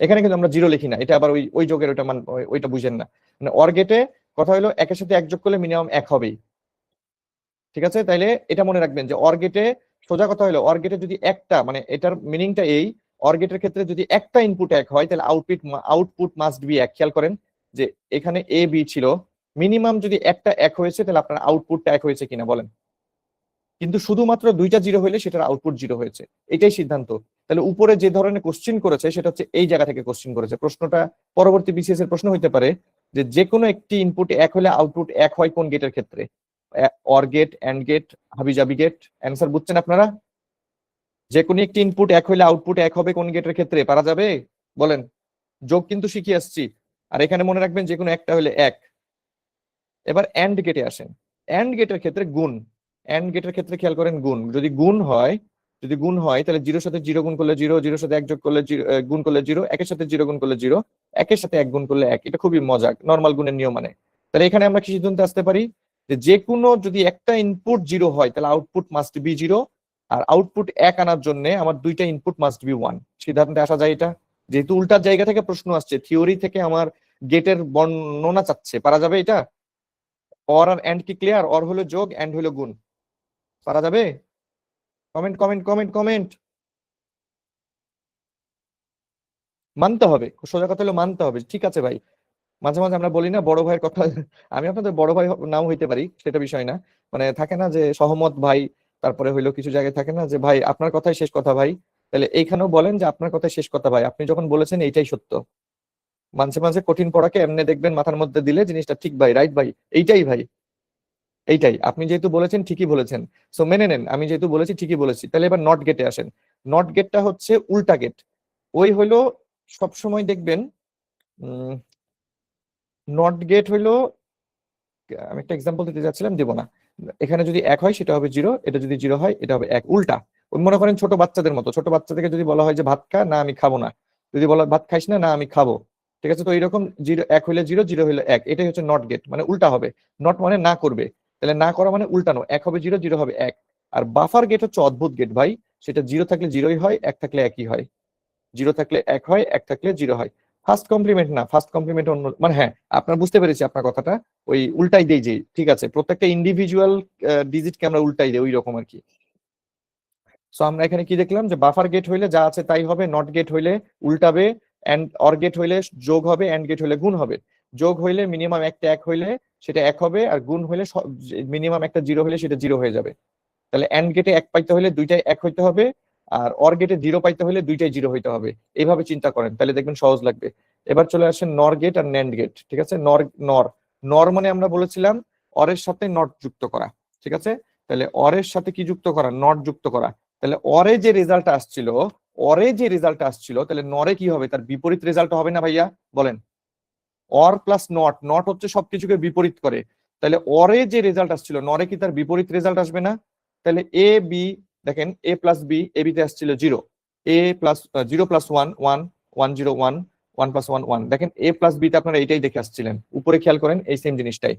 এখানে কিন্তু আমরা 0 লিখি না, এটা আবার ওই ওই যোগের ওইটা ওইটা বুঝেন না। মানে অর গেটে কথা হলো 1 এর সাথে 1 যোগ করলে মিনিমাম 1 হবেই, ঠিক আছে। তাইলে এটা মনে রাখবেন যে অর গেটে সোজা কথা হলো অর গেটে যদি একটা, মানে এটার মিনিংটা এই, অর গেটের ক্ষেত্রে যদি একটা ইনপুট 1 হয় তাহলে আউটপুট মাস্ট বি 1। খেয়াল করেন যে এখানে এ বি ছিল, মিনিমাম যদি একটা 1 হয়েছে তাহলে আপনার আউটপুটটা 1 হয়েছে কিনা বলেন। কিন্তু শুধুমাত্র দুইটা 0 হলে সেটার আউটপুট 0 হয়েছে, এটাই সিদ্ধান্ত। তাহলে উপরে যে ধরনের কোশ্চিন করেছে সেটা হচ্ছে এই জায়গা থেকে কোশ্চিন করেছে। প্রশ্নটা পরবর্তী বিসিএস এর প্রশ্ন হইতে পারে যে যে কোনো একটি ইনপুট 1 হলে আউটপুট 1 হয় কোন গেটের ক্ষেত্রে, অর গেট, এন্ড গেট, হাবিজাবি গেট। অ্যান্সার বুঝছেন আপনারা? যে কোনো একটি ইনপুট 1 হলে আউটপুট 1 হবে কোন গেটের ক্ষেত্রে, পারা যাবে বলেন? যোগ কিন্তু শিখিয়ে আসছি, আর এখানে মনে রাখবেন যে কোনো একটা হলে 1। এবার এন্ড গেটে আসেন, এন্ড গেটের ক্ষেত্রে গুণ, এন্ড গেটের ক্ষেত্রে খেয়াল করেন গুণ, যদি গুণ হয়, যদি গুণ হয় তাহলে 0 সাথে 0 গুণ করলে 0, 0 সাথে 1 যোগ করলে 0, গুণ করলে 0, 1 এর সাথে 0 গুণ করলে 0, 1 এর সাথে 1 গুণ করলে 1। এটা খুবই মজা, নরমাল গুণের নিয়ম মানে। তাহলে এখানে আমরা কি সিদ্ধান্তে আসতে পারি যে যে কোনো যদি একটা ইনপুট 0 হয় তাহলে আউটপুট মাস্ট বি 0, আর আউটপুট 1 আনার জন্য আমার দুইটা ইনপুট মাস্ট বি 1। সিদ্ধান্তে আসা যায় এটা, যেহেতু উল্টার জায়গা থেকে প্রশ্ন আসছে, থিওরি থেকে আমার গেটের বর্ণনা চাচ্ছে, পারা যাবে এটা? অর আর এন্ড কি ক্লিয়ার? অর হলো যোগ, এন্ড হলো গুণ, পারা যাবে? Comment comment comment comment. মানতে হবে, সোজা কথা হলো মানতে হবে, ঠিক আছে ভাই। মাঝে মাঝে আমরা বলি না বড় ভাইয়ের কথা, আমি আপনাদের বড় ভাই নাও হইতে পারি, সেটা বিষয় না। মানে থাকে না যে সহমত ভাই, তারপরে হইলো কিছু জায়গায় থাকে না যে ভাই আপনার কথাই শেষ কথা ভাই, তাহলে এইখানেও বলেন যে আপনার কথাই শেষ কথা ভাই, আপনি যখন বলেছেন এইটাই সত্য। মাঝে মাঝে কঠিন পড়াকে এমনি দেখবেন মাথার মধ্যে দিলে জিনিসটা ঠিক ভাই, রাইট ভাই, এইটাই ভাই, এইটাই। আপনি যেহেতু বলেছেন ঠিকই বলেছেন, সো মেনে নেন, আমি যেহেতু বলেছি ঠিকই বলেছি। তাহলে এবার নট গেটে আসেন। নট গেটটা হচ্ছে উল্টা গেট। ওই হইলো সবসময় দেখবেন নট গেট হইলো, আমি একটা এক্সাম্পল দিতে যাচ্ছিলাম, দিব না। এখানে যদি 1 হয় সেটা হবে 0, এটা যদি 0 হয় এটা হবে 1, উল্টা। ওই মনে করেন ছোট বাচ্চাদের মতো, ছোট বাচ্চাদেরকে যদি বলা হয় যে ভাত খা, না আমি খাবো না। যদি বলা হয় ভাত খাইস না, না আমি খাবো। ঠিক আছে, তো এইরকম 0 1 হইলে 0, 0 হইলে 1, এটাই হচ্ছে নট গেট, মানে উল্টা হবে। নট মানে না করবে, তাহলে না করা মানে উল্টানো, 1 হবে 0, 0 হবে 1। আর বাফার গেট হচ্ছে অদ্ভুত গেট ভাই, সেটা 0 থাকলে 0ই হয়, 1 থাকলে 1ই হয়। 0 থাকলে 1 হয়, 1 থাকলে 0 হয়। ফার্স্ট কমপ্লিমেন্ট না, ফার্স্ট কমপ্লিমেন্ট অন্য, মানে হ্যাঁ আপনার বুঝতে পেরেছি আপনার কথাটা। ওই উল্টাই দেই যে, ঠিক আছে, প্রত্যেকটা ইন্ডিভিজুয়াল ডিজিটকে আমরা উল্টাই দেই ওই রকম আর কি। সো আমরা এখানে কি দেখলাম যে বাফার গেট হইলে যা আছে তাই হবে, নট গেট হইলে উল্টাবে, এন্ড অর গেট হইলে যোগ হবে, এন্ড গেট হইলে গুণ হবে। যোগ হইলে মিনিমাম একটা 1 হইলে সেটা 1 হবে, আর গুণ হইলে মিনিমাম একটা 0 হইলে সেটা 0 হয়ে যাবে। তাহলে এন্ড গেটে 1 পাইতে হলে দুইটাই 1 হইতে হবে, আর অর গেটে 0 পাইতে হলে দুইটাই 0 হইতে হবে। এইভাবে চিন্তা করেন, তাহলে দেখবেন সহজ লাগবে। এবার চলে আসেন নর গেট আর ন্যান্ড গেট, ঠিক আছে। নর নর নর মানে আমরা বলেছিলাম অরের সাথে নট যুক্ত করা, ঠিক আছে। তাহলে অরের সাথে কি যুক্ত করা? নট যুক্ত করা। তাহলে অরে যে রেজাল্ট আসছিল, অরে যে রেজাল্ট আসছিল, তাহলে নরে কি হবে? তার বিপরীত রেজাল্ট হবে না ভাইয়া, বলেন? অর প্লাস নট, নট হচ্ছে সবকিছুকে বিপরীত করে। তাহলে অরে যে রেজাল্ট আসছিল, নরে কি তার বিপরীত রেজাল্ট আসবে না? তাহলে এ বি, দেখেন এ প্লাস বি, এ বিতে আসছিল 0, এ প্লাস 0 প্লাস 1 1 1 0 1 1 প্লাস 1 1। দেখেন এ প্লাস বি তে আপনারা এইটাই দেখে আসছিলেন, উপরে খেয়াল করেন এই সেম জিনিসটাই।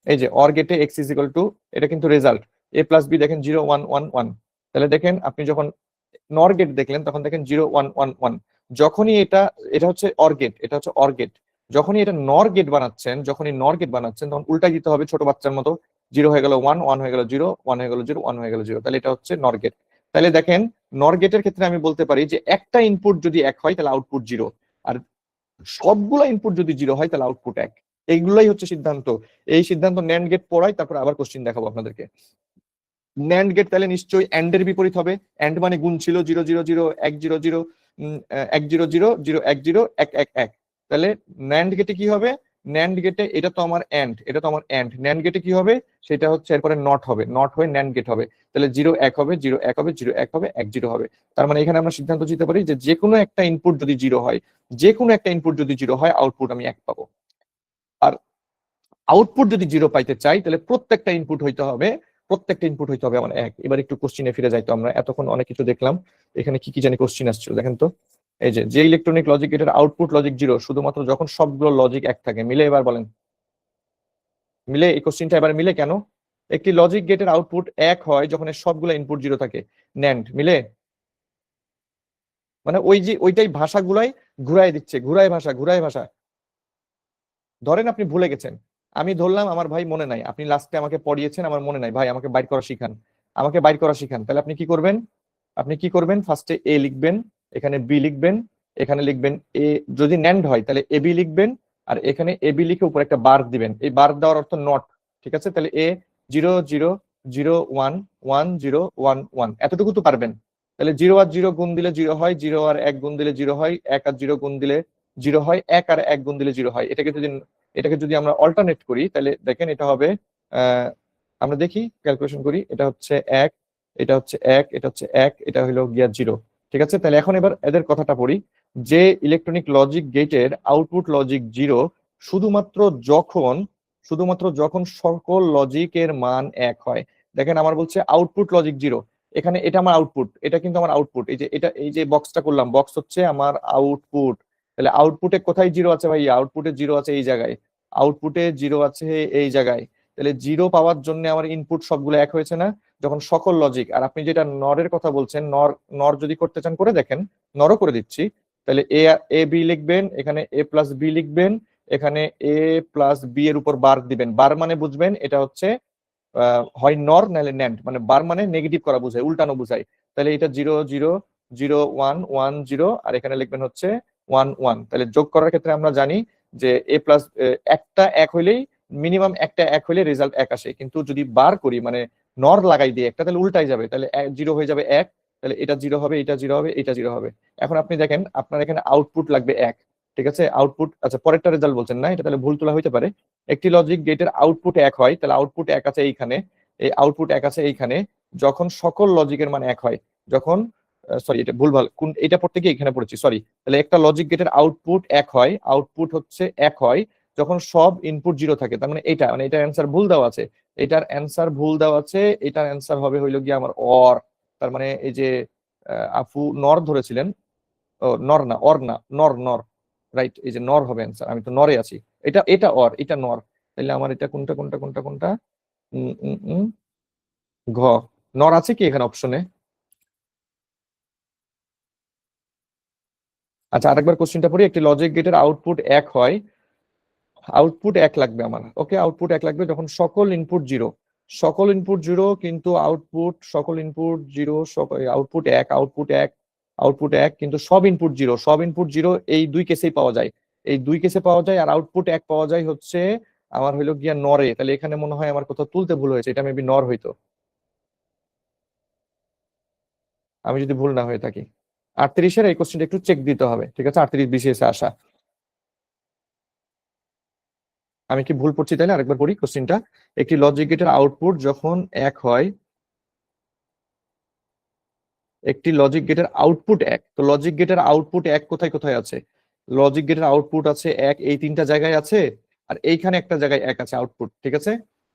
এই যে অর গেটে এক্স ইজ ইকুয়াল টু, এটা কিন্তু রেজাল্ট, এ প্লাস বি দেখেন 0 1 1 1। তাহলে দেখেন আপনি যখন নর গেট দেখলেন তখন দেখেন 0 1 1 1। যখনই এটা, এটা হচ্ছে অর গেট, এটা হচ্ছে অর গেট, যখনই এটা নর গেট বানাচ্ছেন, যখনই নর গেট বানাচ্ছেন তখন উল্টা দিতে হবে ছোট বাচ্চার মতো। 0 হয়ে গেল 1, 1 হয়ে গেল 0, 1 হয়ে গেল 0, 1 হয়ে গেল 0। তাহলে এটা হচ্ছে নর গেট। তাহলে দেখেন নর গেটের ক্ষেত্রে আমি বলতে পারি যে একটা ইনপুট যদি 1 হয় তাহলে আউটপুট 0, আর সবগুলো ইনপুট যদি 0 হয় তাহলে আউটপুট 1। এইগুলাই হচ্ছে সিদ্ধান্ত। এই সিদ্ধান্ত ন্যান্ড গেট পড়াই, তারপর আবার কোশ্চিন দেখাবো আপনাদেরকে। ন্যান্ড গেট তাহলে নিশ্চয়ই এন্ড এর বিপরীত হবে। এন্ড মানে গুণ ছিল 0 0 0 1 0 0 1 0 0 0 1 0 1 1 1। তাহলে ন্যান্ড গেটে কি হবে? ন্যান্ড গেটে এটা তো আমার এন্ড, এটা তো আমার এন্ড। ন্যান্ড গেটে কি হবে? সেটা হচ্ছে এরপরে নট হবে, নট হয়ে ন্যান্ড গেট হবে। তাহলে 0 1 হবে, 0 1 হবে, 0 1 হবে, 1 0 হবে। তার মানে এখানে আমরা সিদ্ধান্ত দিতে পারি যে যে কোনো একটা ইনপুট যদি 0 হয়, যে কোনো একটা ইনপুট যদি 0 হয়, আউটপুট আমি 1 পাবো। আর আউটপুট যদি 0 পাইতে চাই, তাহলে প্রত্যেকটা ইনপুট হইতে হবে, প্রত্যেকটা ইনপুট হইতে হবে আমার 1। এবার একটু কোশ্চিনে ফিরে যাই। তো আমরা এতক্ষণ অনেক কিছু দেখলাম, এখানে কি কি জানি কোশ্চিন আসছিল দেখেন তো। এই যে ইলেকট্রনিক লজিক গেটের আউটপুট লজিক 0 শুধুমাত্র যখন সবগুলো লজিক 1 থাকে। মিলে? এবার বলেন মিলে? এই কোশ্চিনটা এবার মিলে কেন? একটি লজিক গেটের আউটপুট 1 হয় যখন এর সবগুলো ইনপুট 0 থাকে। ন্যান্ড মিলে? মানে ওই যে ওইটাই ভাষাগুলাই ঘুরাই দিচ্ছে, ঘুরাই ভাষা, ঘুরাই ভাষা। ধরেন আপনি ভুলে গেছেন, আমি ধরলাম আমার ভাই মনে নাই, আপনি লাস্টে আমাকে পড়িয়েছেন, আমার মনে নাই, ভাই আমাকে বাইর করা শিখান, আমাকে বাইর করা শিখান। তাহলে আপনি কি করবেন? আপনি কি করবেন? ফার্স্টে এ লিখবেন, এখানে বি লিখবেন, এখানে লিখবেন এ। যদি ন্যান্ড হয় তাহলে এ বি লিখবেন, আর এখানে এ বি লিখে উপর একটা বার দিবেন। এই বার দেওয়ার অর্থ নট। ঠিক আছে? তাহলে এ 0 0 0 1 1 0 1 1, এতটুকু তো পারবেন। তাহলে 0 আর 0 গুণ দিলে 0 হয়, 0 আর 1 গুণ দিলে 0 হয়, 1 আর 0 গুণ দিলে 0 হয়, 1 আর 1 গুণ দিলে 0 হয়। এটাকে যদি আমরা অল্টারনেট করি, তাহলে দেখেন এটা হবে আমরা দেখি, ক্যালকুলেশন করি। এটা হচ্ছে 1, এটা হচ্ছে 1, এটা হচ্ছে 1, এটা হলো গিয়া 0। ঠিক আছে? তাহলে এখন এবার এদের কথাটা পড়ি। যে ইলেকট্রনিক লজিক গেটের আউটপুট লজিক 0 শুধুমাত্র যখন শুধুমাত্র যখন সকল লজিকের মান 1 হয়। দেখেন আমার বলছে আউটপুট লজিক 0, এখানে এটা আমার আউটপুট, এটা কিন্তু আমার আউটপুট। এই যে এটা, এই যে বক্সটা করলাম, বক্স হচ্ছে আমার আউটপুট। তাহলে আউটপুটে কোথায় 0 আছে ভাই? আউটপুটে 0 আছে এই জায়গায়, আউটপুটে 0 আছে এই জায়গায়। তাহলে 0 পাওয়ার জন্য আমার ইনপুট সবগুলো 1 হয়েছে না? যখন সকল লজিক। আর আপনি যেটা নরের কথা বলছেন, নর নর যদি করতে চান করে দেখেন, নরও করে দিচ্ছি। তাহলে এ এ বি লিখবেন, এখানে এ প্লাস বি লিখবেন, এখানে এ প্লাস বি এর উপর বার দিবেন। বার মানে বুঝবেন এটা হচ্ছে হয় নর নাহলে ন্যান্ড। মানে বার মানে নেগেটিভ করা বোঝায়, উল্টানো বোঝায়। তাহলে এটা 0 0 0 1 1 0, আর এখানে লিখবেন হচ্ছে 1 1। তাহলে যোগ করার ক্ষেত্রে আমরা জানি যে এ প্লাস একটা 1 হইলেই, মিনিমাম একটা 1 হইলে রেজাল্ট 1 আসে। কিন্তু যদি বার করি মানে নর লাগাই দিয়ে একটা, তাহলে উল্টাই যাবে। তাহলে 0 হয়ে যাবে 1। তাহলে এটা 0 হবে, এটা 0 হবে, এটা 0 হবে। এখন আপনি দেখেন আপনার এখানে আউটপুট লাগবে 1। ঠিক আছে? আউটপুট, আচ্ছা পরেরটা রেজাল্ট বলছেন না, এটা তাহলে ভুল তোলা হইতে পারে। একটি লজিক গেটের আউটপুট 1 হয়, তাহলে আউটপুট 1 আছে এইখানে, এই আউটপুট 1 আছে এইখানে যখন সকল লজিকের মান 1 হয়। যখন সরি, এটা ভুলভাল, কোন এটা পড়তে গিয়ে এখানে পড়েছি, সরি। তাহলে একটা লজিক গেটের আউটপুট 1 হয়, আউটপুট হচ্ছে 1 হয় যখন সব ইনপুট 0 থাকে। তার মানে এটা, মানে এটার অ্যান্সার ভুল দেওয়া আছে, এটার অ্যান্সার ভুল দেওয়া আছে। এটার অ্যান্সার হবে হইলো গিয়ে আমার অর। তার মানে এই যে আপু নর ধরেছিলেন, ও নর না, অর না, নর নর, রাইট। এই যে নর হবে অ্যান্সার, আমি তো নরে আছি। এটা এটা অর, এটা নর। তাহলে আমার এটা কোনটা কোনটা কোনটা কোনটা? উম, উম, উম, ঘ। নর আছে কি এখানে অপশনে? আচ্ছা আরেকবার কোশ্চেনটা পড়ি। একটি লজিক গেটের আউটপুট 1 হয়, আউটপুট 1 লাগবে আমার। ওকে, আউটপুট 1 লাগবে যখন সকল ইনপুট 0। সকল ইনপুট 0 কিন্তু আউটপুট, সকল ইনপুট 0, আউটপুট 1, আউটপুট 1, আউটপুট 1 কিন্তু সব ইনপুট 0, সব ইনপুট 0, এই দুই কেসেই পাওয়া যায়। এই দুই কেসে পাওয়া যায়। আর আউটপুট 1 পাওয়া যায় হচ্ছে আমার হইলো গিয়া নরে। তাহলে এখানে মনে হয় আমার কোথাও তুলতে ভুল হয়েছে, এটা মেবি নর হইতো, আমি যদি ভুল না হয়ে থাকি। 38-এর এই কোশ্চেনটা একটু চেক দিতে হবে। ঠিক আছে? 38 বিসিএস এ আসা। আমি কি ভুল পড়ছি? তাইলে আরেকবার পড়ি কোশ্চেনটা। একটি লজিক গেটের আউটপুট যখন 1 হয়, একটি লজিক গেটের আউটপুট 1, তো লজিক গেটের আউটপুট 1 কোথায় কোথায় আছে? লজিক গেটের আউটপুট আছে 1 এই তিনটা জায়গায় আছে, আর এইখানে একটা জায়গায় 1 আছে আউটপুট। ঠিক আছে?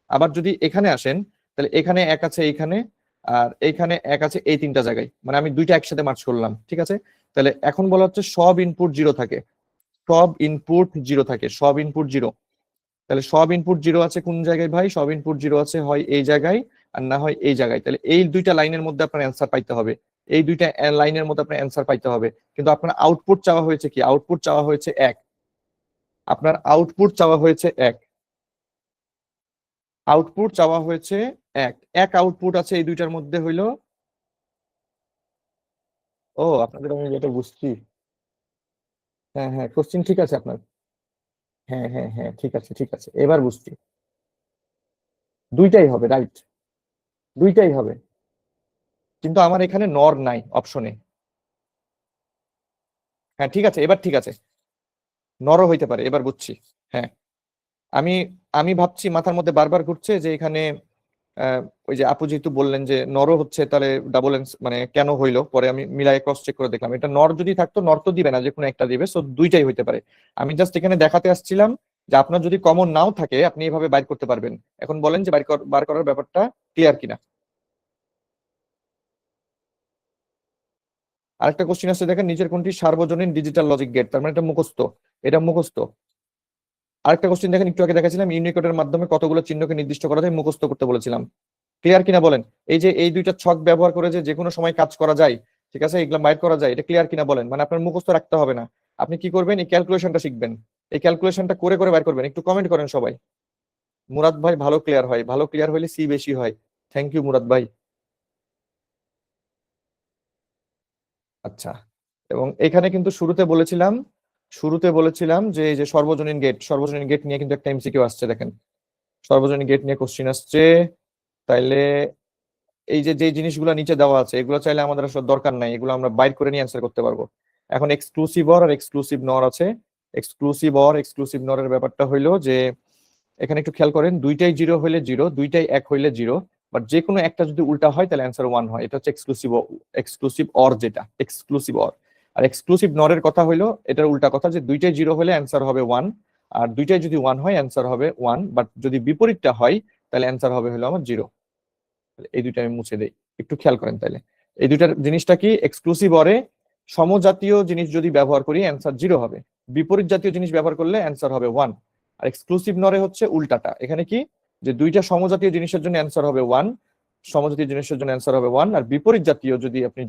আবার যদি এখানে আসেন, তাহলে এখানে 1 আছে এইখানে, আর এইখানে 1 আছে এই তিনটা জায়গায়। মানে আমি দুইটা একসাথে মার্চ করলাম। ঠিক আছে? তাহলে এখন বলা হচ্ছে সব ইনপুট 0 থাকে, সব ইনপুট 0 থাকে, সব ইনপুট 0। তাহলে সব ইনপুট 0 আছে কোন জায়গায় ভাই? সব ইনপুট 0 আছে হয় এই জায়গায়, আর না হয় এই জায়গায়। তাহলে এই দুইটা লাইনের মধ্যে আপনার অ্যান্সার পাইতে হবে, এই দুইটা লাইনের মধ্যে আপনার অ্যান্সার পাইতে হবে। কিন্তু আপনার আউটপুট চাওয়া হয়েছে কি? আউটপুট চাওয়া হয়েছে 1। আপনার আউটপুট চাওয়া হয়েছে 1, আউটপুট চাওয়া হয়েছে 1, এক আউটপুট আছে এই দুইটার মধ্যে হইলো। ও, আপনাদের আমি যেটা বুঝছি, হ্যাঁ হ্যাঁ, কোশ্চিন ঠিক আছে আপনার। হ্যাঁ হ্যাঁ হ্যাঁ, ঠিক আছে ঠিক আছে, এবার বুঝছি। দুইটাই হবে, রাইট, দুইটাই হবে। কিন্তু আমার এখানে নর নাই অপশনে। হ্যাঁ ঠিক আছে, এবার ঠিক আছে, নরও হইতে পারে, এবার বুঝছি। হ্যাঁ, আমি আমি ভাবছি, মাথার মধ্যে বারবার ঘুরছে যে এখানে আহ, ওই যে আপু যেহেতু বললেন যে নরও হচ্ছে, তাহলে ডাবল মানে কেন হইলো, পরে আমি মিলাই ক্রস চেক করে দেখলাম এটা নর যদি থাকতো, নর তো দিবে না, যে কোনো একটা দিবে, সো দুইটাই হইতে পারে। আমি জাস্ট এখানে দেখাতে আসছিলাম যে আপনার যদি কমন নাও থাকে আপনি এভাবে বাইর করতে পারবেন। এখন বলেন যে বার করার ব্যাপারটা ক্লিয়ার কিনা। আরেকটা কোশ্চেন আছে দেখেন, নিচের কোনটি সার্বজনীন ডিজিটাল লজিক গেট, তার মানে এটা মুখস্থ, এটা মুখস্থ। আরেকটা কোশ্চেন দেখেন, একটু আগে দেখাছিলাম ইউনিকোডের মাধ্যমে কতগুলো চিহ্নকে নির্দিষ্ট করা যায়, মুখস্থ করতে বলেছিলাম। ক্লিয়ার কিনা বলেন। এই যে এই দুইটা ছক ব্যবহার করে যে যে কোনো সময় কাজ করা যায়, ঠিক আছে, এগুলো বাইর করা যায়, এটা ক্লিয়ার কিনা বলেন। মানে আপনার মুখস্থ রাখতে হবে না, আপনি কি করবেন, এই ক্যালকুলেশনটা শিখবেন, এই ক্যালকুলেশনটা করে করে বাইর করবেন। একটু কমেন্ট করেন সবাই। মুরাদ ভাই ভালো ক্লিয়ার হয়, ভালো ক্লিয়ার হইলে সি বেশি হয়। থ্যাংক ইউ মুরাদ ভাই। আচ্ছা, এবং এখানে কিন্তু শুরুতে বলেছিলাম যে এই যে সর্বজনীন গেট নিয়ে কিন্তু একটা এমসিকিউ আসছে দেখেন, সর্বজনীন গেট নিয়ে কোশ্চিন আসছে। তাইলে এই যে যে জিনিসগুলো নিচে দেওয়া আছে এগুলো চাইলে আমাদের আসলে দরকার নাই, এগুলো আমরা বাইর করে নিয়ে অ্যান্সার করতে পারবো। এখন এক্সক্লুসিভ অর আর এক্সক্লুসিভ নর আছে। এক্সক্লুসিভ নরের ব্যাপারটা হইলো যে এখানে একটু খেয়াল করেন, দুইটাই জিরো হইলে জিরো, দুইটাই এক হইলে জিরো, বাট যে কোনো একটা যদি উল্টা হয় তাহলে অ্যান্সার ওয়ান হয়। এটা হচ্ছে এক্সক্লুসিভ অর, যেটা এক্সক্লুসিভ অর। আর এক্সক্লুসিভ নরের কথা হইলো এটার উল্টা কথা, যে দুইটাই জিরো হলে অ্যান্সার হবে ওয়ান, আর দুইটাই যদি ওয়ান হয় অ্যান্সার হবে ওয়ান, বাট যদি বিপরীতটা হয় তাহলে অ্যান্সার হবে হলো আমার জিরো। এই দুইটা আমি মুছে দেই, একটু খেয়াল করেন তাহলে। এই দুইটার জিনিসটা কি, এক্সক্লুসিভ অরে সমজাতীয় জিনিস যদি ব্যবহার করি অ্যান্সার জিরো হবে, বিপরীত জাতীয় জিনিস ব্যবহার করলে অ্যান্সার হবে ওয়ান। আর এক্সক্লুসিভ নরে হচ্ছে উল্টাটা, এখানে কি, যে দুইটা সমজাতীয় জিনিসের জন্য অ্যান্সার হবে ওয়ান, সমজাতীয় জিনিসের জন্য অ্যান্সার হবে ওয়ান, আর বিপরীত জাতীয় যদি আপনি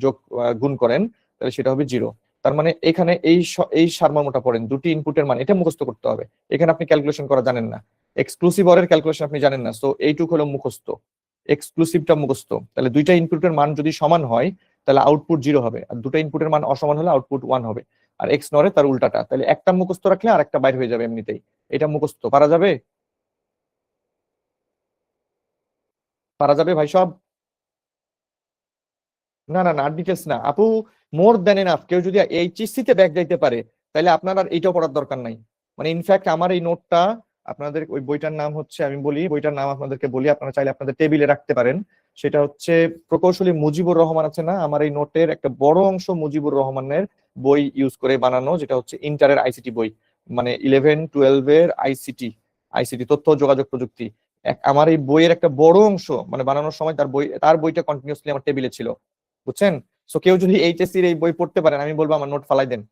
গুণ করেন তাহলে সেটা হবে জিরো। তার মানে এখানে এই সারমর্মটা পড়েন, দুটি ইনপুটের মান, এটা মুখস্থ করতে হবে। এখানে আপনি ক্যালকুলেশন করা জানেন না, এক্সক্লুসিভ অরের ক্যালকুলেশন আপনি জানেন না, সো এইটুক হলো মুখস্থ। এক্সক্লুসিভটা মুখস্থ, তাহলে দুইটা ইনপুটের মান যদি সমান হয় তাহলে আউটপুট জিরো হবে, আর দুটো ইনপুটের মান অসমান হলে আউটপুট ওয়ান হবে। আর এক্স নরে তার উল্টাটা, তাহলে একটা মুখস্থ রাখলে আর একটা বাইর হয়ে যাবে এমনিতেই। এটা মুখস্থ পারা যাবে, পারা যাবে ভাই সব। না না না, আর ডিটেলস না আপু, মোর দেন এনাফ। কেউ যদি এইচএসসি তে ব্যাক যাইতে পারে তাহলে আপনার আর এইটাও পড়ার দরকার নাই। মানে ইনফ্যাক্ট আমার এই নোটটা, আপনাদের ওই বইটার নাম হচ্ছে, আমি বলি বইটার নাম আপনাদেরকে বলি, আপনারা চাইলে আপনাদের টেবিলে রাখতে পারেন। সেটা হচ্ছে প্রকৌশলী মুজিবুর রহমান আছে না, আমার এই নোটের একটা বড় অংশ মুজিবুর রহমানের বই ইউজ করে বানানো, যেটা হচ্ছে ইন্টারের আইসিটি বই, মানে 11-12 এর আইসিটি, তথ্য ও যোগাযোগ প্রযুক্তি। আমার এই বইয়ের একটা বড় অংশ মানে বানানোর সময় তার বইটা কন্টিনিউসলি আমার টেবিলে ছিল, বুঝছেন। সো কেউ যদি এইচএসসি এর এই বই পড়তে পারেন, আমি বলবো আমার নোট ফালাই দেন,